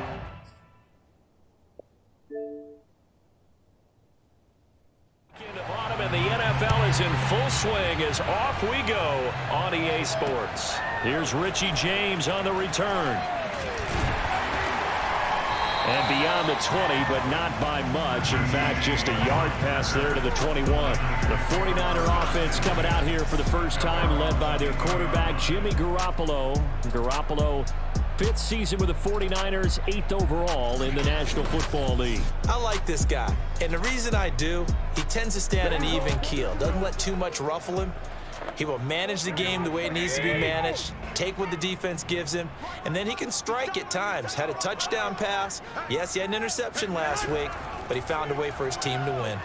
of autumn, and the NFL is in full swing as off we go on EA Sports. Here's Richie James on the return. And beyond the 20, but not by much. In fact, just a yard pass there to the 21. The 49er offense coming out here for the first time, led by their quarterback, Jimmy Garoppolo. Garoppolo, 5th season with the 49ers, 8th overall in the National Football League. I like this guy, and the reason I do, he tends to stay on an even keel, doesn't let too much ruffle him. He will manage the game the way it needs to be managed, take what the defense gives him, and then he can strike at times. Had a touchdown pass. Yes, he had an interception last week, but he found a way for his team to win.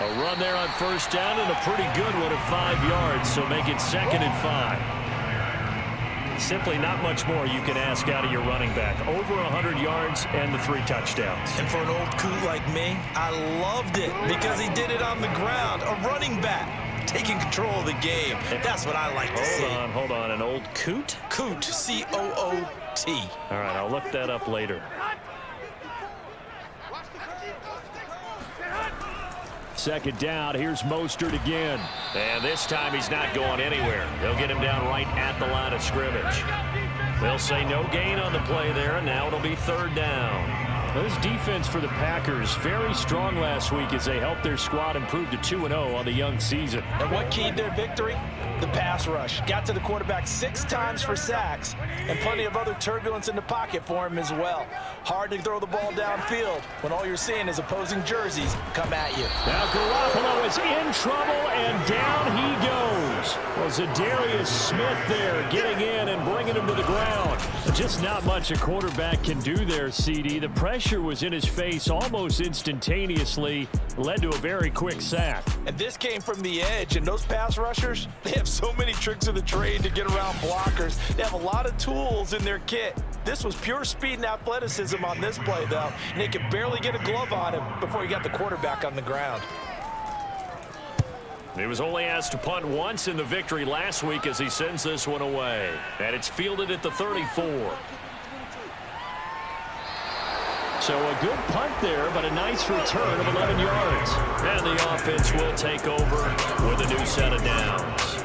A run there on first down, and a pretty good one at 5 yards, so make it 2nd and 5. Simply not much more you can ask out of your running back. Over 100 yards and the 3 touchdowns. And for an old coot like me, I loved it because he did it on the ground. A running back taking control of the game. That's what I like to see. Hold on. An old coot? Coot, C-O-O-T. All right, I'll look that up later. Second down, here's Mostert again. And this time he's not going anywhere. They'll get him down right at the line of scrimmage. They'll say no gain on the play there, and now it'll be 3rd down. This defense for the Packers, very strong last week as they helped their squad improve to 2-0 on the young season. And what keyed their victory? The pass rush. Got to the quarterback 6 times for sacks, and plenty of other turbulence in the pocket for him as well. Hard to throw the ball downfield when all you're seeing is opposing jerseys come at you. Now Garoppolo is in trouble, and down he goes. Well, Zadarius Smith there getting in and bringing him to the ground. Just not much a quarterback can do there, CD. The pressure was in his face almost instantaneously, led to a very quick sack. And this came from the edge, and those pass rushers, they have so many tricks of the trade to get around blockers. They have a lot of tools in their kit. This was pure speed and athleticism on this play, though, and they could barely get a glove on him before he got the quarterback on the ground. He was only asked to punt once in the victory last week as he sends this one away. And it's fielded at the 34. So a good punt there, but a nice return of 11 yards. And the offense will take over with a new set of downs.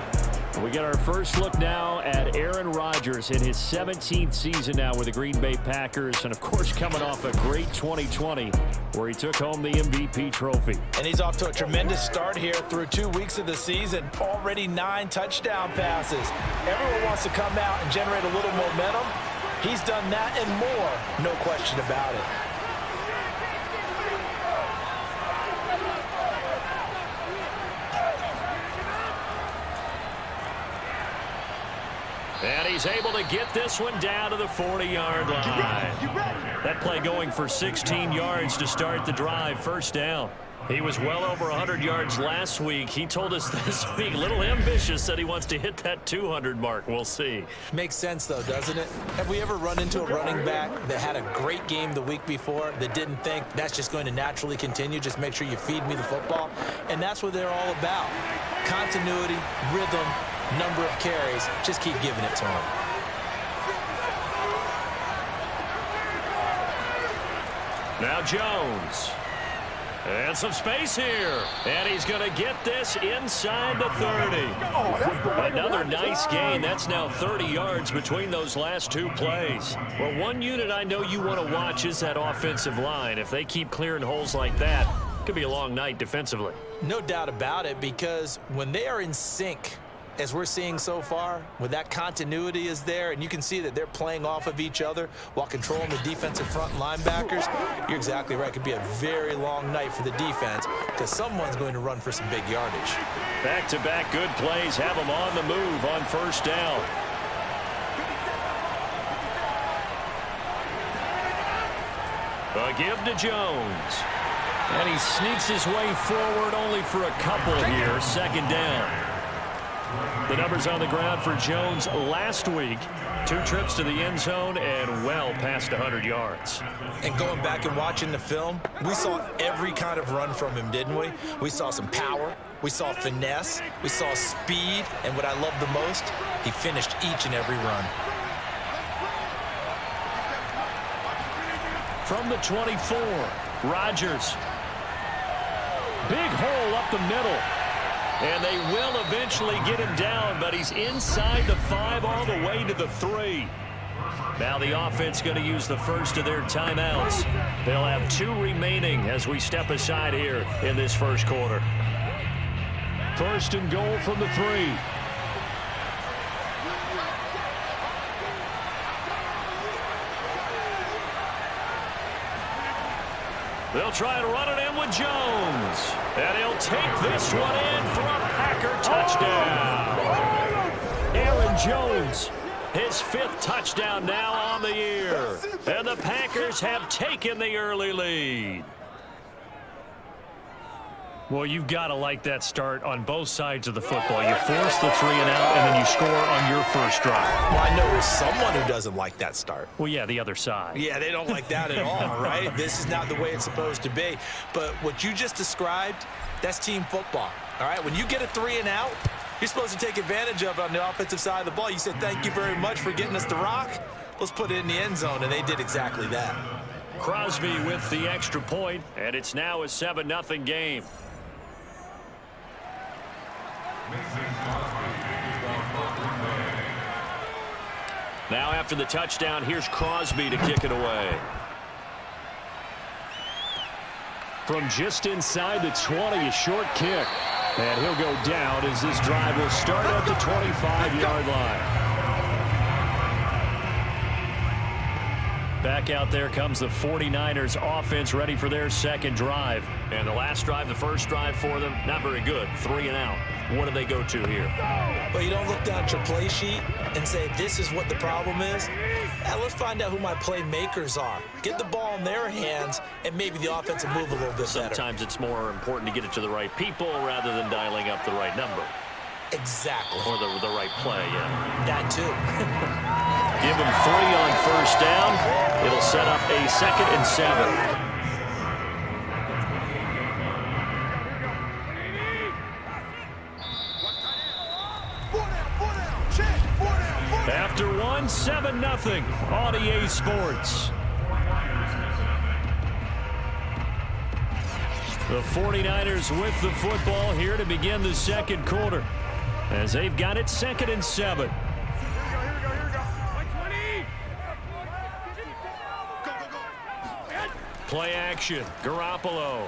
We get our first look now at Aaron Rodgers in his 17th season now with the Green Bay Packers. And, of course, coming off a great 2020 where he took home the MVP trophy. And he's off to a tremendous start here through 2 weeks of the season. Already 9 touchdown passes. Everyone wants to come out and generate a little momentum. He's done that and more, no question about it. And he's able to get this one down to the 40-yard line. That play going for 16 yards to start the drive. First down. He was well over 100 yards last week. He told us this week, a little ambitious, said he wants to hit that 200 mark. We'll see. Makes sense, though, doesn't it? Have we ever run into a running back that had a great game the week before that didn't think that's just going to naturally continue? Just make sure you feed me the football. And that's what they're all about. Continuity, rhythm, number of carries. Just keep giving it to him. Now Jones. And some space here. And he's going to get this inside the 30. Another nice gain. That's now 30 yards between those last two plays. Well, one unit I know you want to watch is that offensive line. If they keep clearing holes like that, it could be a long night defensively. No doubt about it, because when they are in sync, as we're seeing so far, when that continuity is there, and you can see that they're playing off of each other while controlling the defensive front linebackers, you're exactly right. It could be a very long night for the defense because someone's going to run for some big yardage. Back-to-back good plays have them on the move on first down. A give to Jones. And he sneaks his way forward only for a couple here. Second down. The numbers on the ground for Jones last week. 2 trips to the end zone and well past 100 yards. And going back and watching the film, we saw every kind of run from him, didn't we? We saw some power. We saw finesse. We saw speed. And what I love the most, he finished each and every run. From the 24, Rodgers. Big hole up the middle. And they will eventually get him down, but he's inside the 5 all the way to the 3. Now the offense going to use the first of their timeouts. They'll have 2 remaining as we step aside here in this first quarter. First and goal from the 3. They'll try to run it in with Jones. And he'll take this one in for a Packer touchdown. Aaron Jones, his 5th touchdown now on the year. And the Packers have taken the early lead. Well, you've got to like that start on both sides of the football. You force the 3 and out, and then you score on your first drive. Well, I know there's someone who doesn't like that start. Well, yeah, the other side. Yeah, they don't like that at all, right? This is not the way it's supposed to be. But what you just described, that's team football, all right? When you get a 3 and out, you're supposed to take advantage of it on the offensive side of the ball. You said, thank you very much for getting us the rock. Let's put it in the end zone, and they did exactly that. Crosby with the extra point, and it's now a 7-0 game. Now after the touchdown, here's Crosby to kick it away. From just inside the 20, a short kick. And he'll go down as this drive will start at the 25-yard line. Back out there comes the 49ers offense ready for their second drive. And the last drive, the first drive for them, not very good. 3 and out. What do they go to here? Well, you don't look down at your play sheet and say, this is what the problem is. Now, let's find out who my playmakers are. Get the ball in their hands, and maybe the offense will move a little bit better. Sometimes it's more important to get it to the right people rather than dialing up the right number. Exactly. Or the right play, yeah. That too. Give them 3 on first down. It'll set up a 2nd and 7. After 1, 7-0 on EA Sports. The 49ers with the football here to begin the second quarter as they've got it 2nd and 7. Play action, Garoppolo.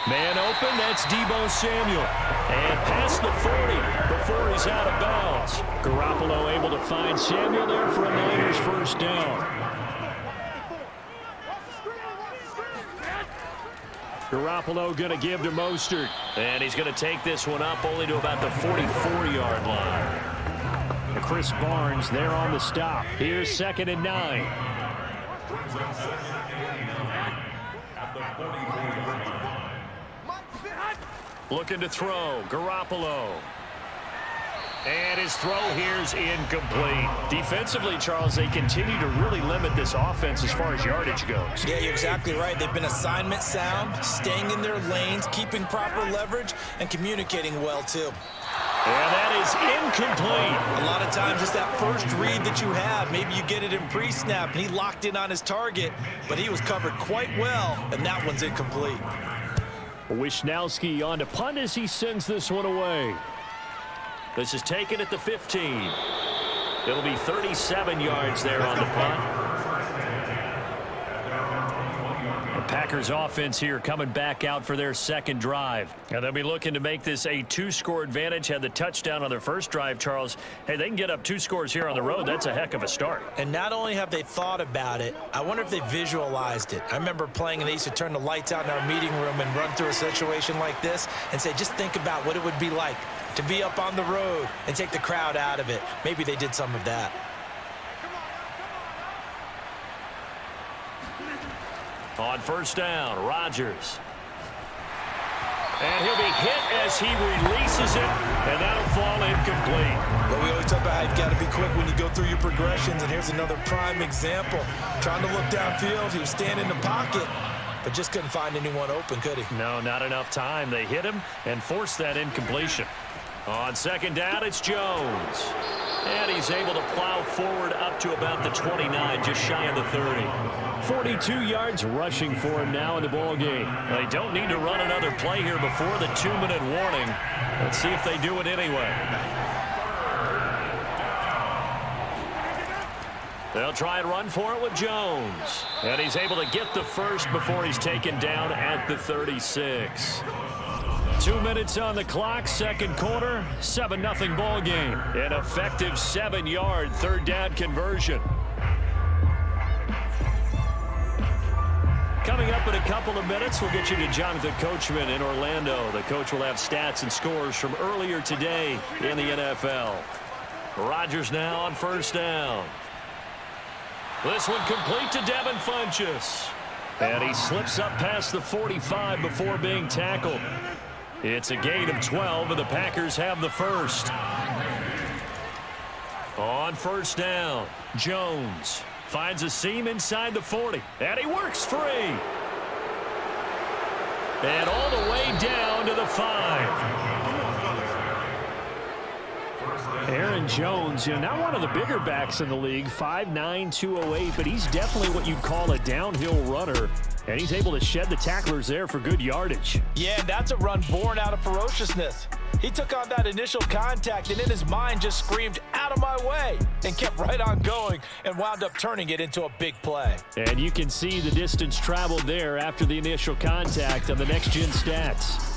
Man open, that's Deebo Samuel. And past the 40 before he's out of bounds. Garoppolo able to find Samuel there for a Niners first down. Garoppolo going to give to Mostert. And he's going to take this one up only to about the 44-yard line. And Chris Barnes there on the stop. Here's 2nd and 9. Looking to throw. Garoppolo. And his throw here's incomplete. Defensively, Charles, they continue to really limit this offense as far as yardage goes. Yeah, you're exactly right. They've been assignment sound, staying in their lanes, keeping proper leverage, and communicating well, too. And that is incomplete. A lot of times it's that first read that you have. Maybe you get it in pre-snap, and he locked in on his target, but he was covered quite well, and that one's incomplete. Wishnowski on to punt as he sends this one away. This is taken at the 15. It'll be 37 yards there on the punt. The Packers offense here coming back out for their second drive. And they'll be looking to make this a 2-score advantage. Had the touchdown on their first drive, Charles. Hey, they can get up 2 scores here on the road. That's a heck of a start. And not only have they thought about it, I wonder if they visualized it. I remember playing and they used to turn the lights out in our meeting room and run through a situation like this and say, just think about what it would be like to be up on the road and take the crowd out of it. Maybe they did some of that. On first down, Rodgers. And he'll be hit as he releases it, and that'll fall incomplete. Well, we always talk about how you've got to be quick when you go through your progressions, and here's another prime example. Trying to look downfield, he was standing in the pocket, but just couldn't find anyone open, could he? No, not enough time. They hit him and forced that incompletion. On second down, it's Jones. And he's able to plow forward up to about the 29, just shy of the 30. 42 yards rushing for him now in the ball game. They don't need to run another play here before the 2-minute warning. Let's see if they do it anyway. They'll try and run for it with Jones. And he's able to get the first before he's taken down at the 36. 2 minutes on the clock, second quarter, 7-0 ball game. An effective 7-yard third down conversion. Coming up in a couple of minutes, we'll get you to Jonathan Coachman in Orlando. The coach will have stats and scores from earlier today in the NFL. Rodgers now on first down. This one complete to Devin Funchess. And he slips up past the 45 before being tackled. It's a gain of 12, and the Packers have the first. On first down, Jones finds a seam inside the 40, and he works free. And all the way down to the 5. Aaron Jones, not one of the bigger backs in the league, 5'9", 208, but he's definitely what you'd call a downhill runner. And he's able to shed the tacklers there for good yardage. Yeah, that's a run born out of ferociousness. He took on that initial contact and in his mind just screamed, out of my way, and kept right on going and wound up turning it into a big play. And you can see the distance traveled there after the initial contact on the next-gen stats.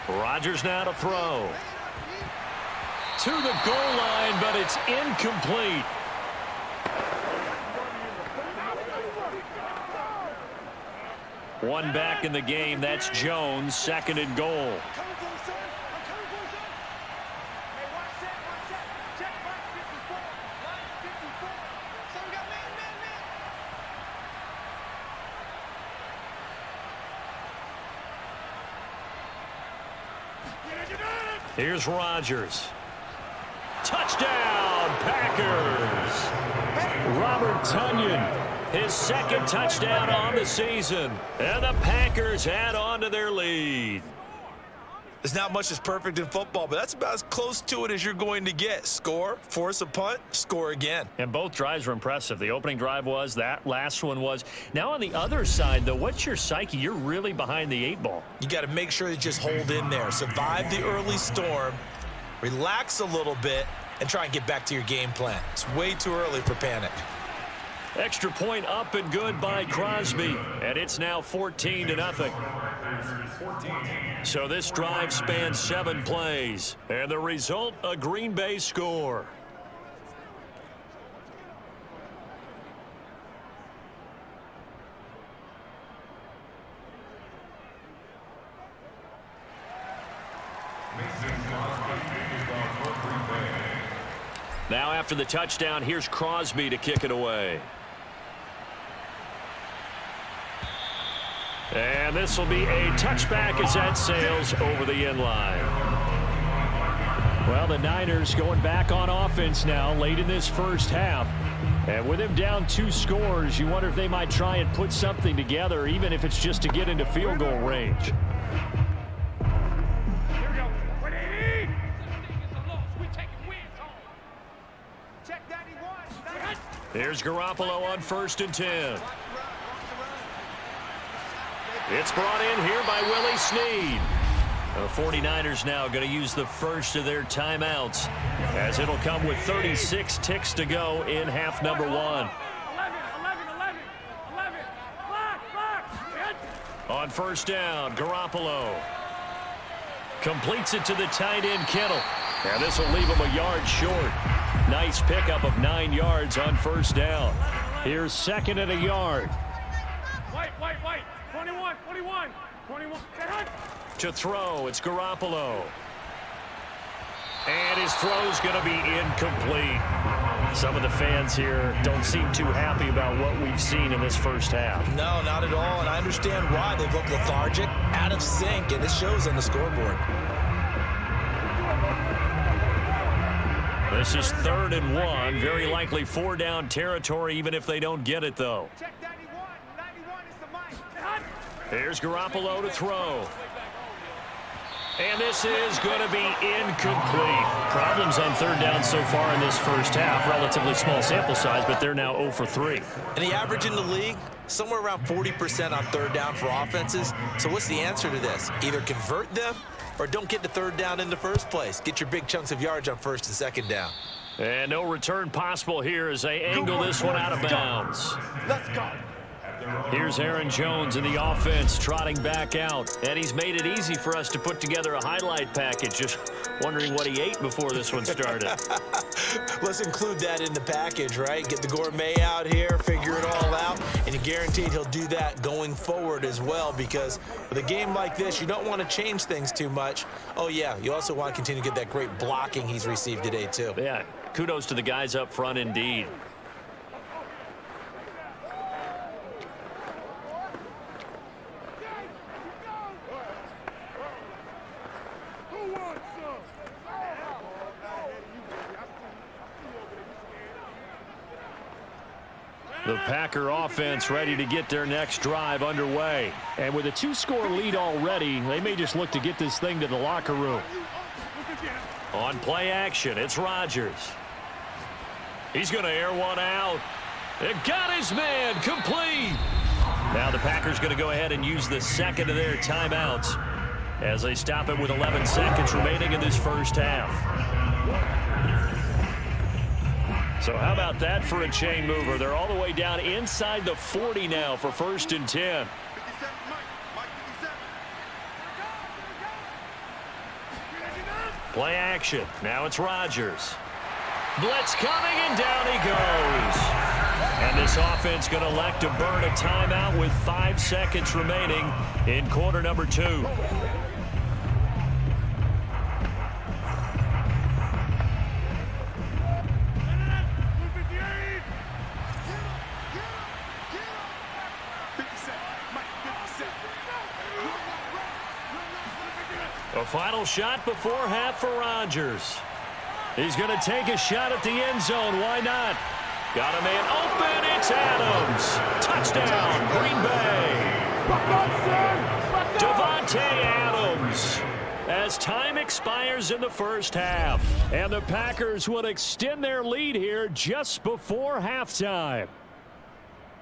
Rodgers now to throw. To the goal line, but it's incomplete. One back in the game. That's Jones, 2nd and goal. Here's Rodgers. Touchdown, Packers. Robert Tonyan, his 2nd touchdown on the season. And the Packers add on to their lead. There's not much that's perfect in football, but that's about as close to it as you're going to get. Score, force a punt, score again. And both drives were impressive. The opening drive was, that last one was. Now on the other side, though, what's your psyche? You're really behind the 8 ball. You got to make sure you just hold in there. Survive the early storm, relax a little bit, and try and get back to your game plan. It's way too early for panic. Extra point up and good by Crosby. And it's now 14-0. So this drive spans 7 plays, and the result, a Green Bay score. Now after the touchdown, here's Crosby to kick it away. And this will be a touchback as that sails over the end line. Well, the Niners going back on offense now late in this first half. And with them down 2 scores, you wonder if they might try and put something together, even if it's just to get into field goal range. Here's Garoppolo on 1st and 10. It's brought in here by Willie Snead. The 49ers now going to use the first of their timeouts, as it'll come with 36 ticks to go in half number 1. On 1st down, Garoppolo completes it to the tight end, Kittle. And this will leave him a yard short. Nice pickup of 9 yards on 1st down. Here's 2nd and a yard. Wait. 21. To throw, it's Garoppolo. And his throw's going to be incomplete. Some of the fans here don't seem too happy about what we've seen in this first half. No, not at all, and I understand why. They've looked lethargic, out of sync, and it shows on the scoreboard. This is 3rd and 1. Very likely 4-down territory, even if they don't get it, though. Check 91 is the mic. Here's Garoppolo to throw. And this is going to be incomplete. Problems on 3rd down so far in this first half. Relatively small sample size, but they're now 0 for 3. And the average in the league, somewhere around 40% on 3rd down for offenses. So what's the answer to this? Either convert them or don't get the 3rd down in the first place. Get your big chunks of yards on 1st and 2nd down. And no return possible here as they angle this one out of bounds. Let's go. Here's Aaron Jones in the offense trotting back out. And he's made it easy for us to put together a highlight package. Just wondering what he ate before this one started. Let's include that in the package, right? Get the gourmet out here, figure it all out, and you're guaranteed he'll do that going forward as well, because with a game like this, you don't want to change things too much. Oh, yeah, you also want to continue to get that great blocking he's received today, too. Yeah, kudos to the guys up front indeed. The Packer offense ready to get their next drive underway. And with a 2-score lead already, they may just look to get this thing to the locker room. On play action, it's Rodgers. He's going to air one out. It got his man complete. Now the Packers going to go ahead and use the 2nd of their timeouts as they stop it with 11 seconds remaining in this first half. So how about that for a chain mover? They're all the way down inside the 40 now for 1st and 10. Play action. Now it's Rodgers. Blitz coming, and down he goes. And this offense going to elect to burn a timeout with 5 seconds remaining in quarter number 2. A final shot before half for Rodgers. He's going to take a shot at the end zone. Why not? Got a man open. It's Adams. Touchdown, Green Bay. Devontae Adams. As time expires in the first half. And the Packers will extend their lead here just before halftime.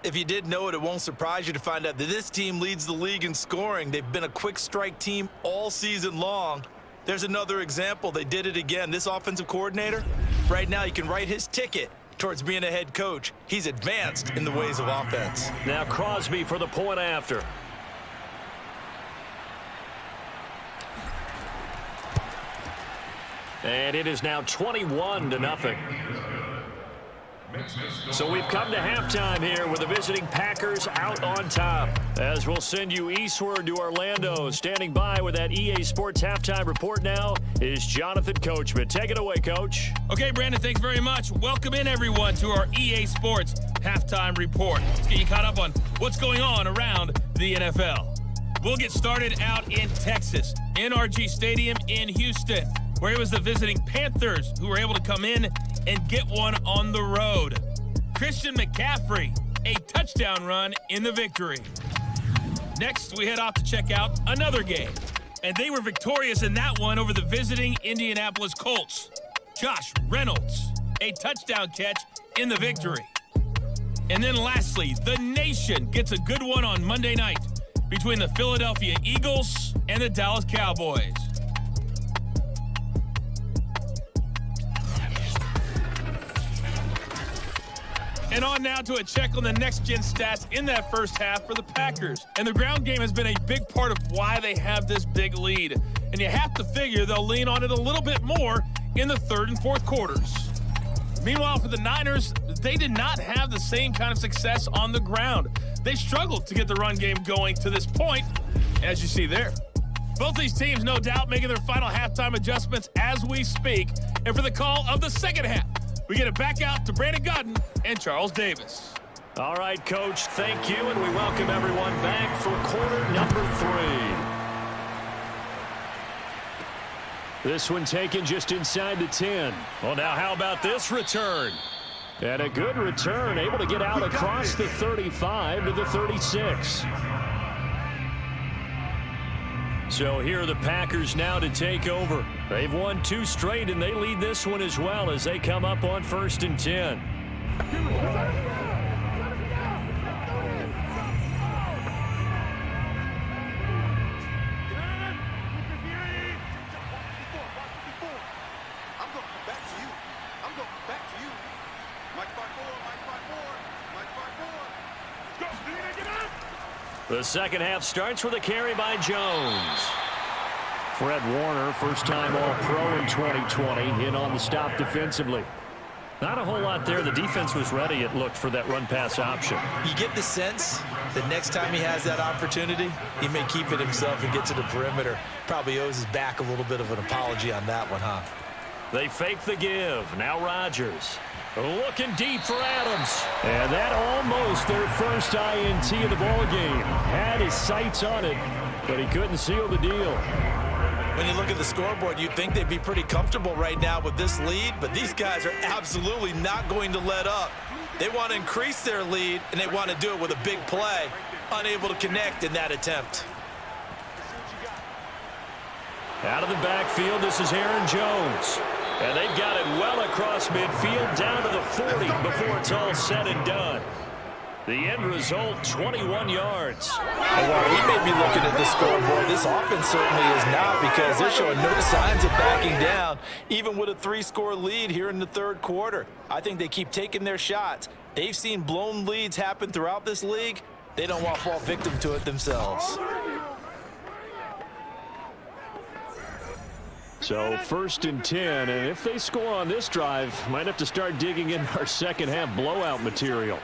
If you didn't know it, it won't surprise you to find out that this team leads the league in scoring. They've been a quick strike team all season long. There's another example. They did it again. This offensive coordinator, right now you can write his ticket towards being a head coach. He's advanced in the ways of offense. Now Crosby for the point after. And it is now 21-0. So we've come to halftime here with the visiting Packers out on top. As we'll send you eastward to Orlando. Standing by with that EA Sports halftime report now is Jonathan Coachman. Take it away, Coach. Okay, Brandon, thanks very much. Welcome in, everyone, to our EA Sports halftime report. Let's get you caught up on what's going on around the NFL. We'll get started out in Texas, NRG Stadium in Houston, where it was the visiting Panthers who were able to come in and get one on the road. Christian McCaffrey, a touchdown run in the victory. Next, we head off to check out another game, and they were victorious in that one over the visiting Indianapolis Colts. Josh Reynolds, a touchdown catch in the victory. And then lastly, the nation gets a good one on Monday night between the Philadelphia Eagles and the Dallas Cowboys. And on now to a check on the next-gen stats in that first half for the Packers. And the ground game has been a big part of why they have this big lead. And you have to figure they'll lean on it a little bit more in the third and fourth quarters. Meanwhile, for the Niners, they did not have the same kind of success on the ground. They struggled to get the run game going to this point, as you see there. Both these teams, no doubt, making their final halftime adjustments as we speak. And for the call of the second half, we get it back out to Brandon Godden and Charles Davis. All right, Coach, thank you, and we welcome everyone back for quarter number 3. This one taken just inside the 10. Well, now how about this return? And a good return, able to get out across the 35 to the 36. So here are the Packers now to take over. They've won 2 straight, and they lead this one as well as they come up on 1st and 10. The second half starts with a carry by Jones. Fred Warner, first-time All-Pro in 2020, in on the stop defensively. Not a whole lot there. The defense was ready, it looked, for that run-pass option. You get the sense that next time he has that opportunity, he may keep it himself and get to the perimeter. Probably owes his back a little bit of an apology on that one, huh? They fake the give. Now Rodgers. Looking deep for Adams. And that almost their first INT of the ball game. Had his sights on it, but he couldn't seal the deal. When you look at the scoreboard, you'd think they'd be pretty comfortable right now with this lead, but these guys are absolutely not going to let up. They want to increase their lead, and they want to do it with a big play. Unable to connect in that attempt. Out of the backfield, this is Aaron Jones. And they've got it well across midfield, down to the 40 before it's all said and done. The end result, 21 yards. Well, we may be looking at the scoreboard. This offense certainly is not, because they're showing no signs of backing down, even with a 3-score lead here in the third quarter. I think they keep taking their shots. They've seen blown leads happen throughout this league. They don't want to fall victim to it themselves. So 1st and 10, and if they score on this drive, might have to start digging in our second half blowout material.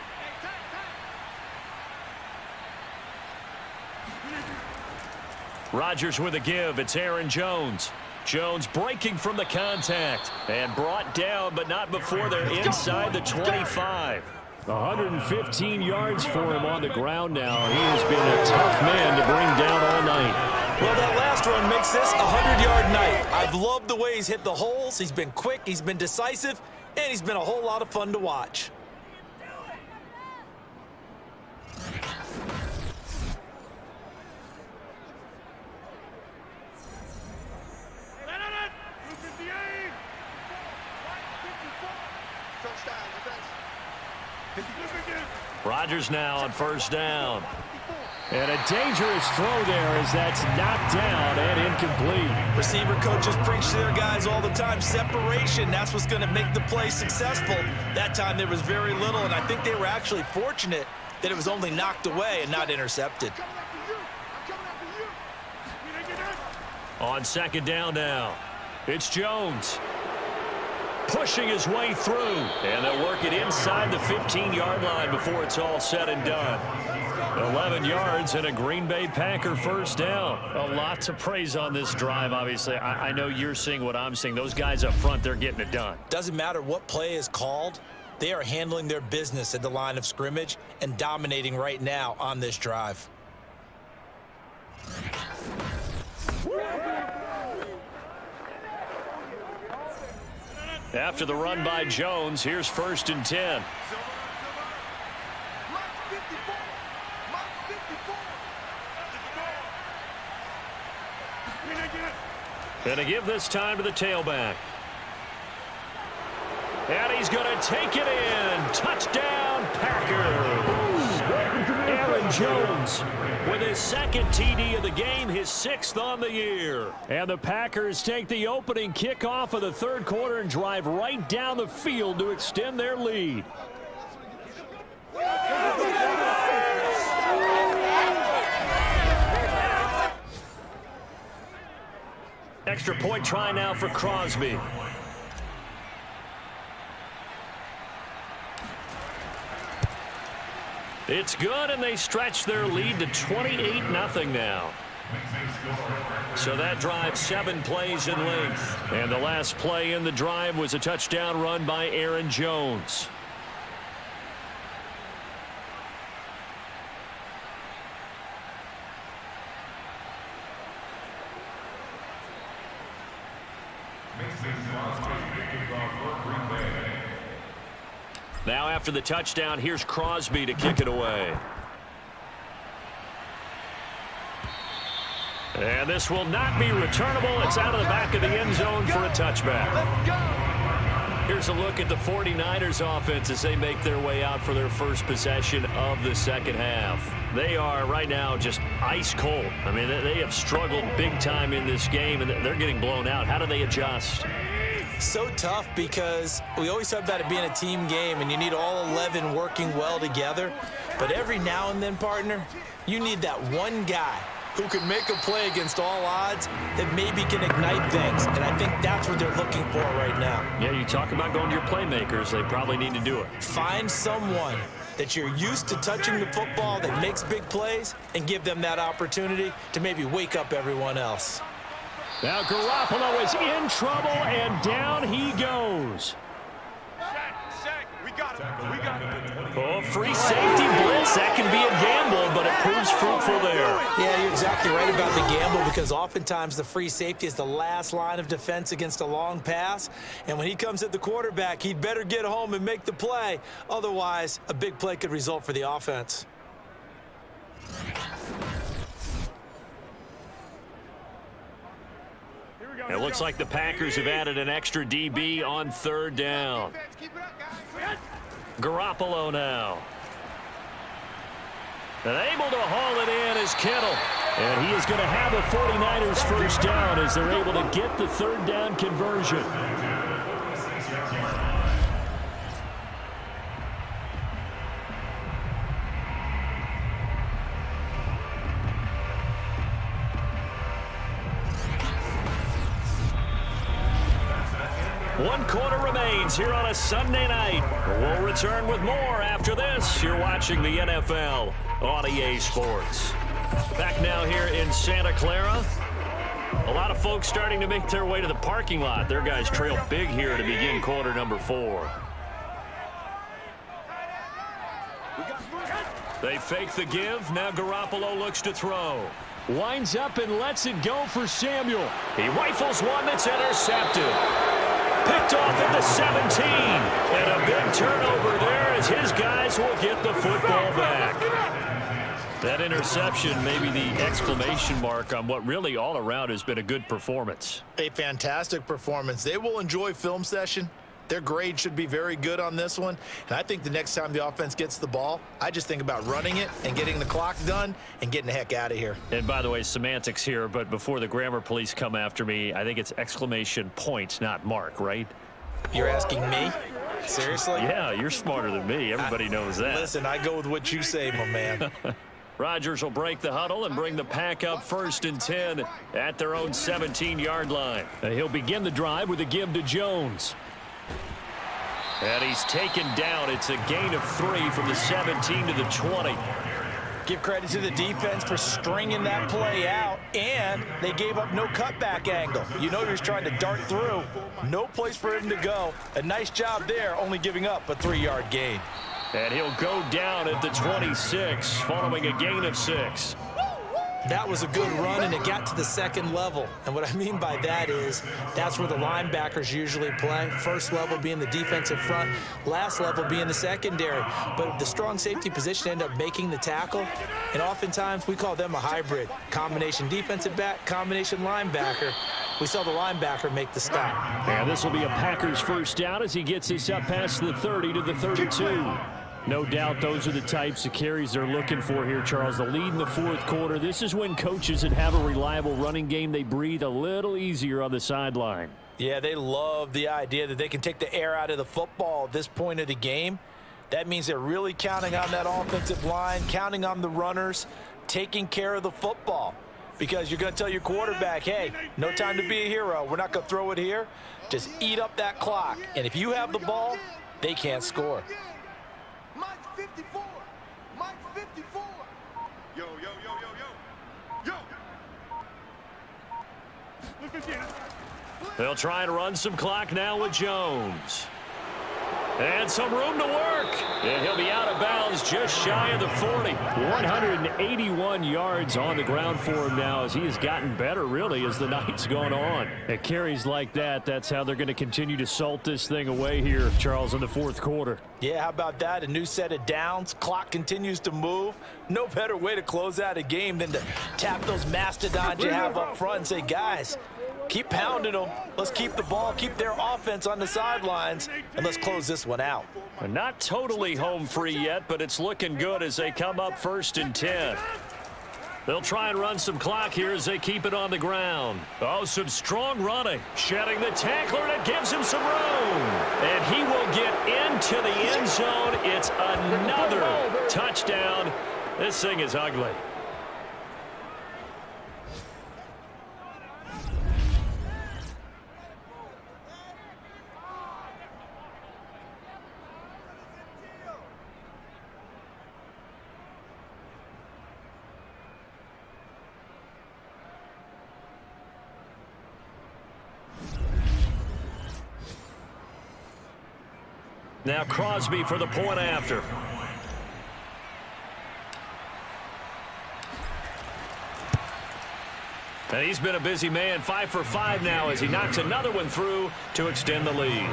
Rodgers with a give. It's Aaron Jones. Jones breaking from the contact and brought down, but not before they're inside the 25. 115 yards for him on the ground now. He has been a tough man to bring down all night. Well, that last run makes this a 100-yard night. I've loved the way he's hit the holes. He's been quick, he's been decisive, and he's been a whole lot of fun to watch. Rodgers now on 1st down. And a dangerous throw there as that's knocked down and incomplete. Receiver coaches preach to their guys all the time. Separation, that's what's going to make the play successful. That time there was very little, and I think they were actually fortunate that it was only knocked away and not intercepted. On 2nd down now, it's Jones. pushing his way through. And they'll work it inside the 15-yard line before it's all said and done. 11 yards and a Green Bay Packer first down. A lot to praise on this drive, obviously. I know you're seeing what I'm seeing. Those guys up front, they're getting it done. Doesn't matter what play is called. They are handling their business at the line of scrimmage and dominating right now on this drive. After the run by Jones, here's 1st and 10. Going to give this time to the tailback. And he's going to take it in. Touchdown, Packers. Aaron Jones with his 2nd TD of the game, his 6th on the year. And the Packers take the opening kickoff of the 3rd quarter and drive right down the field to extend their lead. Extra point try now for Crosby. It's good, and they stretch their lead to 28-0 now. So that drive 7 plays in length. And the last play in the drive was a touchdown run by Aaron Jones. Now after the touchdown, here's Crosby to kick it away. And this will not be returnable. It's out of the back of the end zone for a touchback. Here's a look at the 49ers offense as they make their way out for their first possession of the second half. They are right now just ice cold. I mean, they have struggled big time in this game, and they're getting blown out. How do they adjust? So tough because we always talk about it being a team game and you need all 11 working well together. But every now and then, partner, you need that one guy who can make a play against all odds that maybe can ignite things. And I think that's what they're looking for right now. Yeah, you talk about going to your playmakers. They probably need to do it. Find someone that you're used to touching the football that makes big plays and give them that opportunity to maybe wake up everyone else. Now Garoppolo is in trouble, and down he goes. We got him. We got him. Oh, free safety blitz. That can be a gamble, but it proves fruitful there. Yeah, you're exactly right about the gamble because oftentimes the free safety is the last line of defense against a long pass. And when he comes at the quarterback, he'd better get home and make the play. Otherwise, a big play could result for the offense. It looks like the Packers have added an extra DB on 3rd down. Garoppolo now. And able to haul it in is Kittle. And he is going to have a 49ers first down as they're able to get the 3rd down conversion. One quarter remains here on a Sunday night. We'll return with more after this. You're watching the NFL on EA Sports. Back now here in Santa Clara. A lot of folks starting to make their way to the parking lot. Their guys trail big here to begin quarter number 4. They fake the give. Now Garoppolo looks to throw. Winds up and lets it go for Samuel. He rifles one that's intercepted. Picked off at the 17. And a big turnover there as his guys will get the football back. That interception may be the exclamation mark on what really all around has been a good performance. A fantastic performance. They will enjoy film session. Their grade should be very good on this one. And I think the next time the offense gets the ball, I just think about running it and getting the clock done and getting the heck out of here. And by the way, semantics here, but before the grammar police come after me, I think it's exclamation point, not mark, right? You're asking me? Seriously? Yeah, you're smarter than me. Everybody knows that. Listen, I go with what you say, my man. Rodgers will break the huddle and bring the Pack up 1st and 10 at their own 17-yard line. He'll begin the drive with a give to Jones. And he's taken down. It's a gain of 3 from the 17 to the 20. Give credit to the defense for stringing that play out, and they gave up no cutback angle. You know he was trying to dart through. No place for him to go. A nice job there, only giving up a 3-yard gain. And he'll go down at the 26, following a gain of 6. That was a good run, and it got to the second level. And what I mean by that is that's where the linebackers usually play. First level being the defensive front, last level being the secondary. But the strong safety position ended up making the tackle, and oftentimes we call them a hybrid. Combination defensive back, combination linebacker. We saw the linebacker make the stop. And this will be a Packers first down as he gets this up past the 30 to the 32. No doubt those are the types of carries they're looking for here, Charles. The lead in the fourth quarter. This is when coaches that have a reliable running game, they breathe a little easier on the sideline. Yeah, they love the idea that they can take the air out of the football at this point of the game. That means they're really counting on that offensive line, counting on the runners, taking care of the football. Because you're going to tell your quarterback, hey, no time to be a hero. We're not going to throw it here. Just eat up that clock. And if you have the ball, they can't score. Mike 54. Mike 54. Yo, yo, yo, yo, yo. Yo. They'll try and run some clock now with Jones. And some room to work. And he'll be out of bounds just shy of the 40. 181 yards on the ground for him now as he has gotten better, really, as the night's gone on. At carries like that, that's how they're going to continue to salt this thing away here, Charles, in the fourth quarter. Yeah, how about that? A new set of downs. Clock continues to move. No better way to close out a game than to tap those mastodons you have up front and say, guys, keep pounding them. Let's keep the ball, keep their offense on the sidelines, and let's close this one out. Not totally home free yet, but it's looking good as they come up 1st and 10. They'll try and run some clock here as they keep it on the ground. Oh, some strong running. Shedding the tackler, and it gives him some room. And he will get into the end zone. It's another touchdown. This thing is ugly. Now Crosby for the point after. And he's been a busy man, 5 for 5 now as he knocks another one through to extend the lead.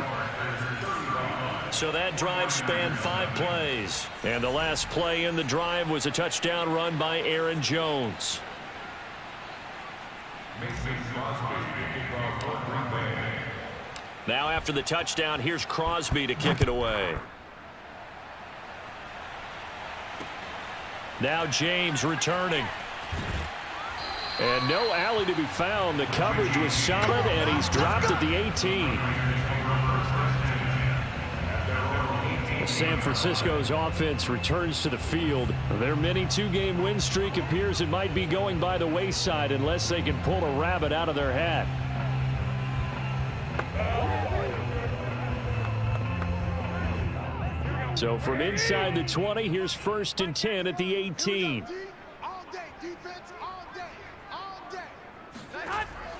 So that drive spanned 5 plays. And the last play in the drive was a touchdown run by Aaron Jones. Now after the touchdown, here's Crosby to kick it away. Now James returning. And no alley to be found. The coverage was solid, and he's dropped at the 18. San Francisco's offense returns to the field. Their mini 2-game win streak appears it might be going by the wayside unless they can pull a rabbit out of their hat. So from inside the 20, here's 1st and 10 at the 18.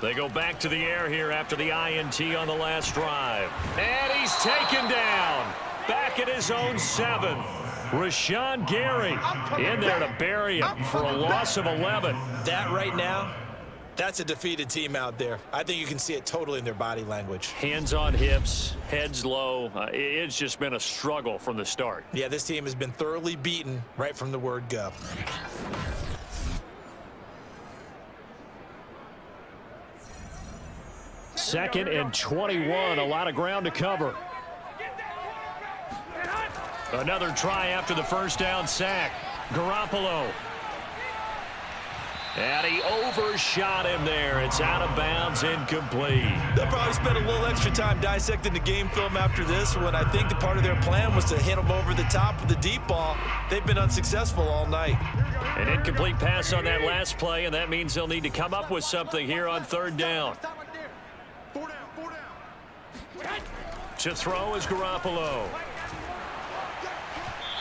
They go back to the air here after the INT on the last drive. And he's taken down. Back at his own 7. Rashawn Gary in there to bury him for a loss of 11. That right now, that's a defeated team out there. I think you can see it totally in their body language. Hands on hips, heads low. It's just been a struggle from the start. Yeah, this team has been thoroughly beaten right from the word go. Second and 21, a lot of ground to cover. Another try after the first down sack. Garoppolo. And he overshot him there. It's out of bounds, incomplete. They'll probably spend a little extra time dissecting the game film after this one. I think the part of their plan was to hit him over the top with the deep ball. They've been unsuccessful all night. An incomplete pass on that last play, and that means they'll need to come up with something here on 3rd down. To throw is Garoppolo.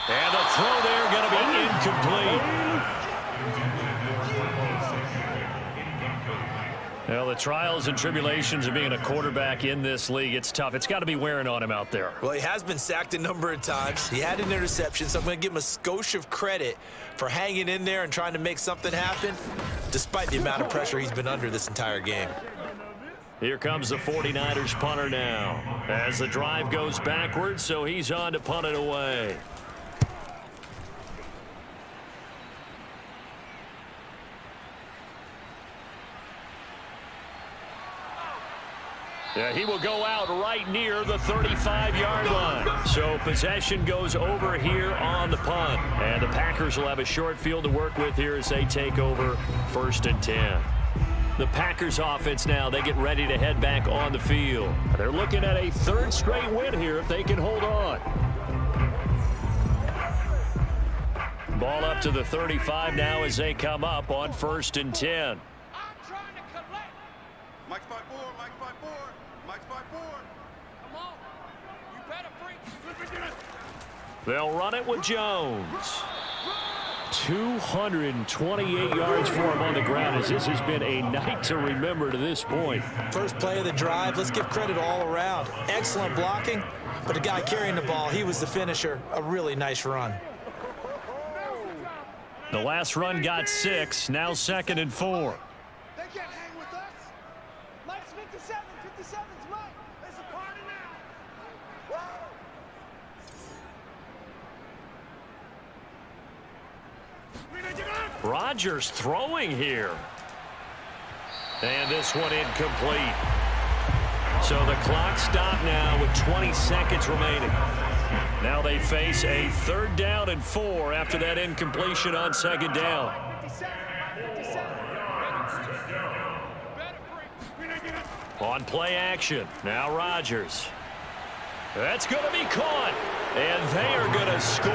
And the throw there going to be incomplete. Well, the trials and tribulations of being a quarterback in this league, it's tough. It's got to be wearing on him out there. Well, he has been sacked a number of times. He had an interception, so I'm going to give him a skosh of credit for hanging in there and trying to make something happen, despite the amount of pressure he's been under this entire game. Here comes the 49ers punter now as the drive goes backwards, so he's on to punt it away. Yeah, he will go out right near the 35-yard line. So possession goes over here on the punt. And the Packers will have a short field to work with here as they take over 1st and 10. The Packers offense now, they get ready to head back on the field. They're looking at a 3rd straight win here if they can hold on. Ball up to the 35 now as they come up on 1st and 10. Mike's 5-4, Mike's 5-4, Mike's 5-4. Come on. You better bring. They'll run it with Jones. 228 yards for him on the ground as this has been a night to remember to this point. First play of the drive, let's give credit all around. Excellent blocking, but the guy carrying the ball, he was the finisher. A really nice run. The last run got 6, now 2nd and 4. They can't hang with us. Mike's 57. 57's Mike. There's a party now. Woo! Rodgers throwing here. And this one incomplete. So the clock stopped now with 20 seconds remaining. Now they face a 3rd down and 4 after that incompletion on 2nd down. On play action, now Rodgers. That's going to be caught. And they are going to score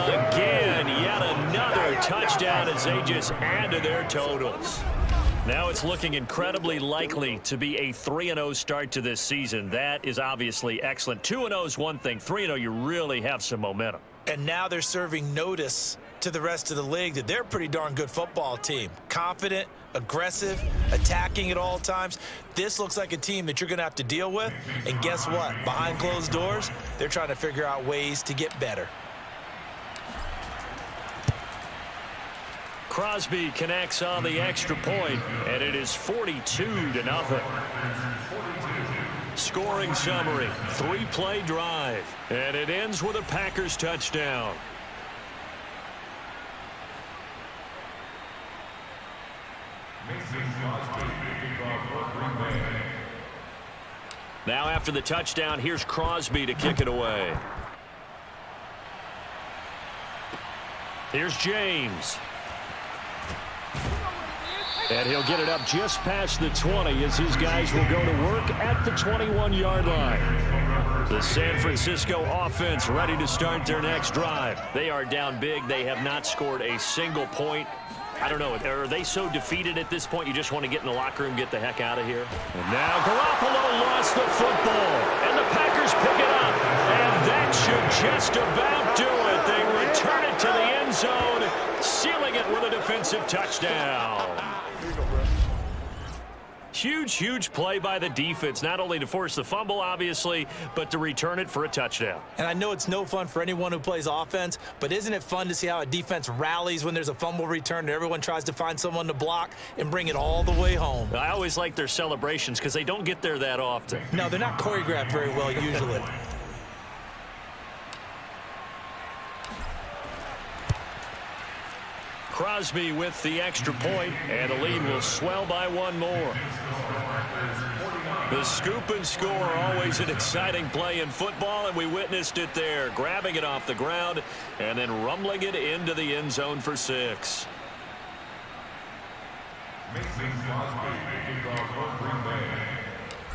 again. Yet another touchdown as they just add to their totals. Now it's looking incredibly likely to be a 3-0 start to this season. That is obviously excellent. 2-0 is one thing. 3-0, you really have some momentum. And now they're serving notice to the rest of the league that they're a pretty darn good football team. Confident, aggressive, attacking at all times. This looks like a team that you're going to have to deal with. And guess what? Behind closed doors, they're trying to figure out ways to get better. Crosby connects on the extra point, and it is 42-0. Scoring summary, 3-play drive, and it ends with a Packers touchdown. Now after the touchdown, here's Crosby to kick it away. Here's James. And he'll get it up just past the 20 as his guys will go to work at the 21-yard line. The San Francisco offense ready to start their next drive. They are down big. They have not scored a single point. I don't know. Are they so defeated at this point you just want to get in the locker room, get the heck out of here? And now Garoppolo lost the football, and the Packers pick it up. And that should just about do it. They return it to the end zone, sealing it with a defensive touchdown. Huge play by the defense, not only to force the fumble, obviously, but to return it for a touchdown. And I know it's no fun for anyone who plays offense, but isn't it fun to see how a defense rallies when there's a fumble return and everyone tries to find someone to block and bring it all the way home? I always like their celebrations because they don't get there that often. No, they're not choreographed very well usually. Crosby with the extra point, and the lead will swell by one more. The scoop and score, always an exciting play in football, and we witnessed it there, grabbing it off the ground and then rumbling it into the end zone for 6.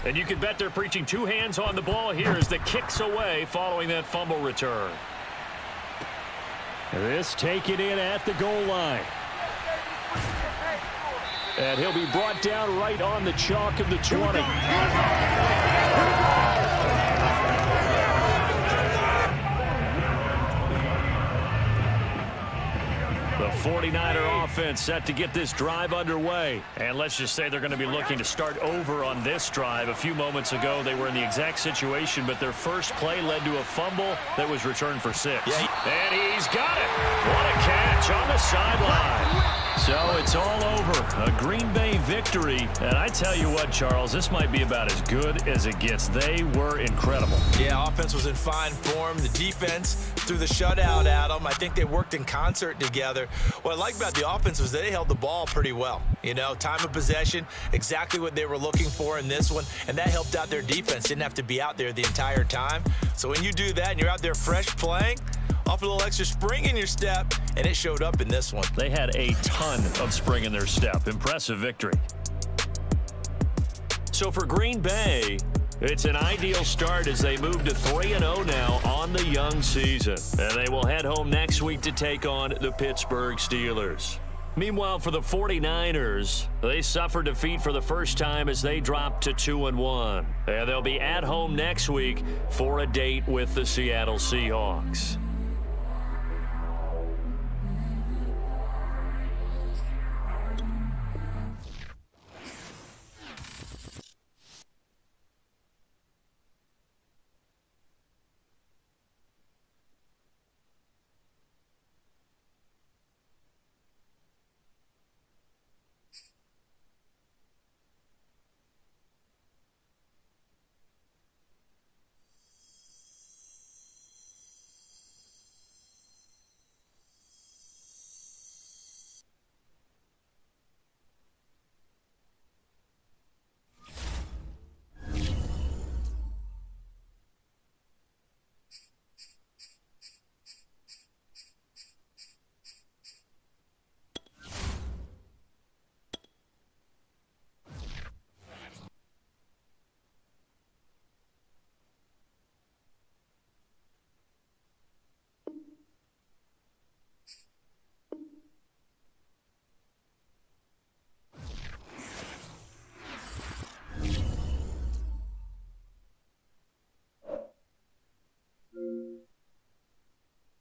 And you can bet they're preaching 2 hands on the ball here as the kick's away following that fumble return. This taken in at the goal line. And he'll be brought down right on the chalk of the 20. 49er offense set to get this drive underway. And let's just say they're going to be looking to start over on this drive. A few moments ago, they were in the exact situation, but their first play led to a fumble that was returned for 6. And he's got it. What a catch on the sideline. So it's all over. A Green Bay victory. And I tell you what, Charles, this might be about as good as it gets. They were incredible. Yeah, offense was in fine form. The defense threw the shutout at them. I think they worked in concert together. What I like about the offense was they held the ball pretty well. You know, time of possession, exactly what they were looking for in this one, and that helped out their defense. Didn't have to be out there the entire time. So when you do that and you're out there fresh playing, off a little extra spring in your step, and it showed up in this one. They had a ton of spring in their step. Impressive victory. So for Green Bay, it's an ideal start as they move to 3-0 now on the young season. And they will head home next week to take on the Pittsburgh Steelers. Meanwhile, for the 49ers, they suffered defeat for the first time as they dropped to 2-1. And they'll be at home next week for a date with the Seattle Seahawks.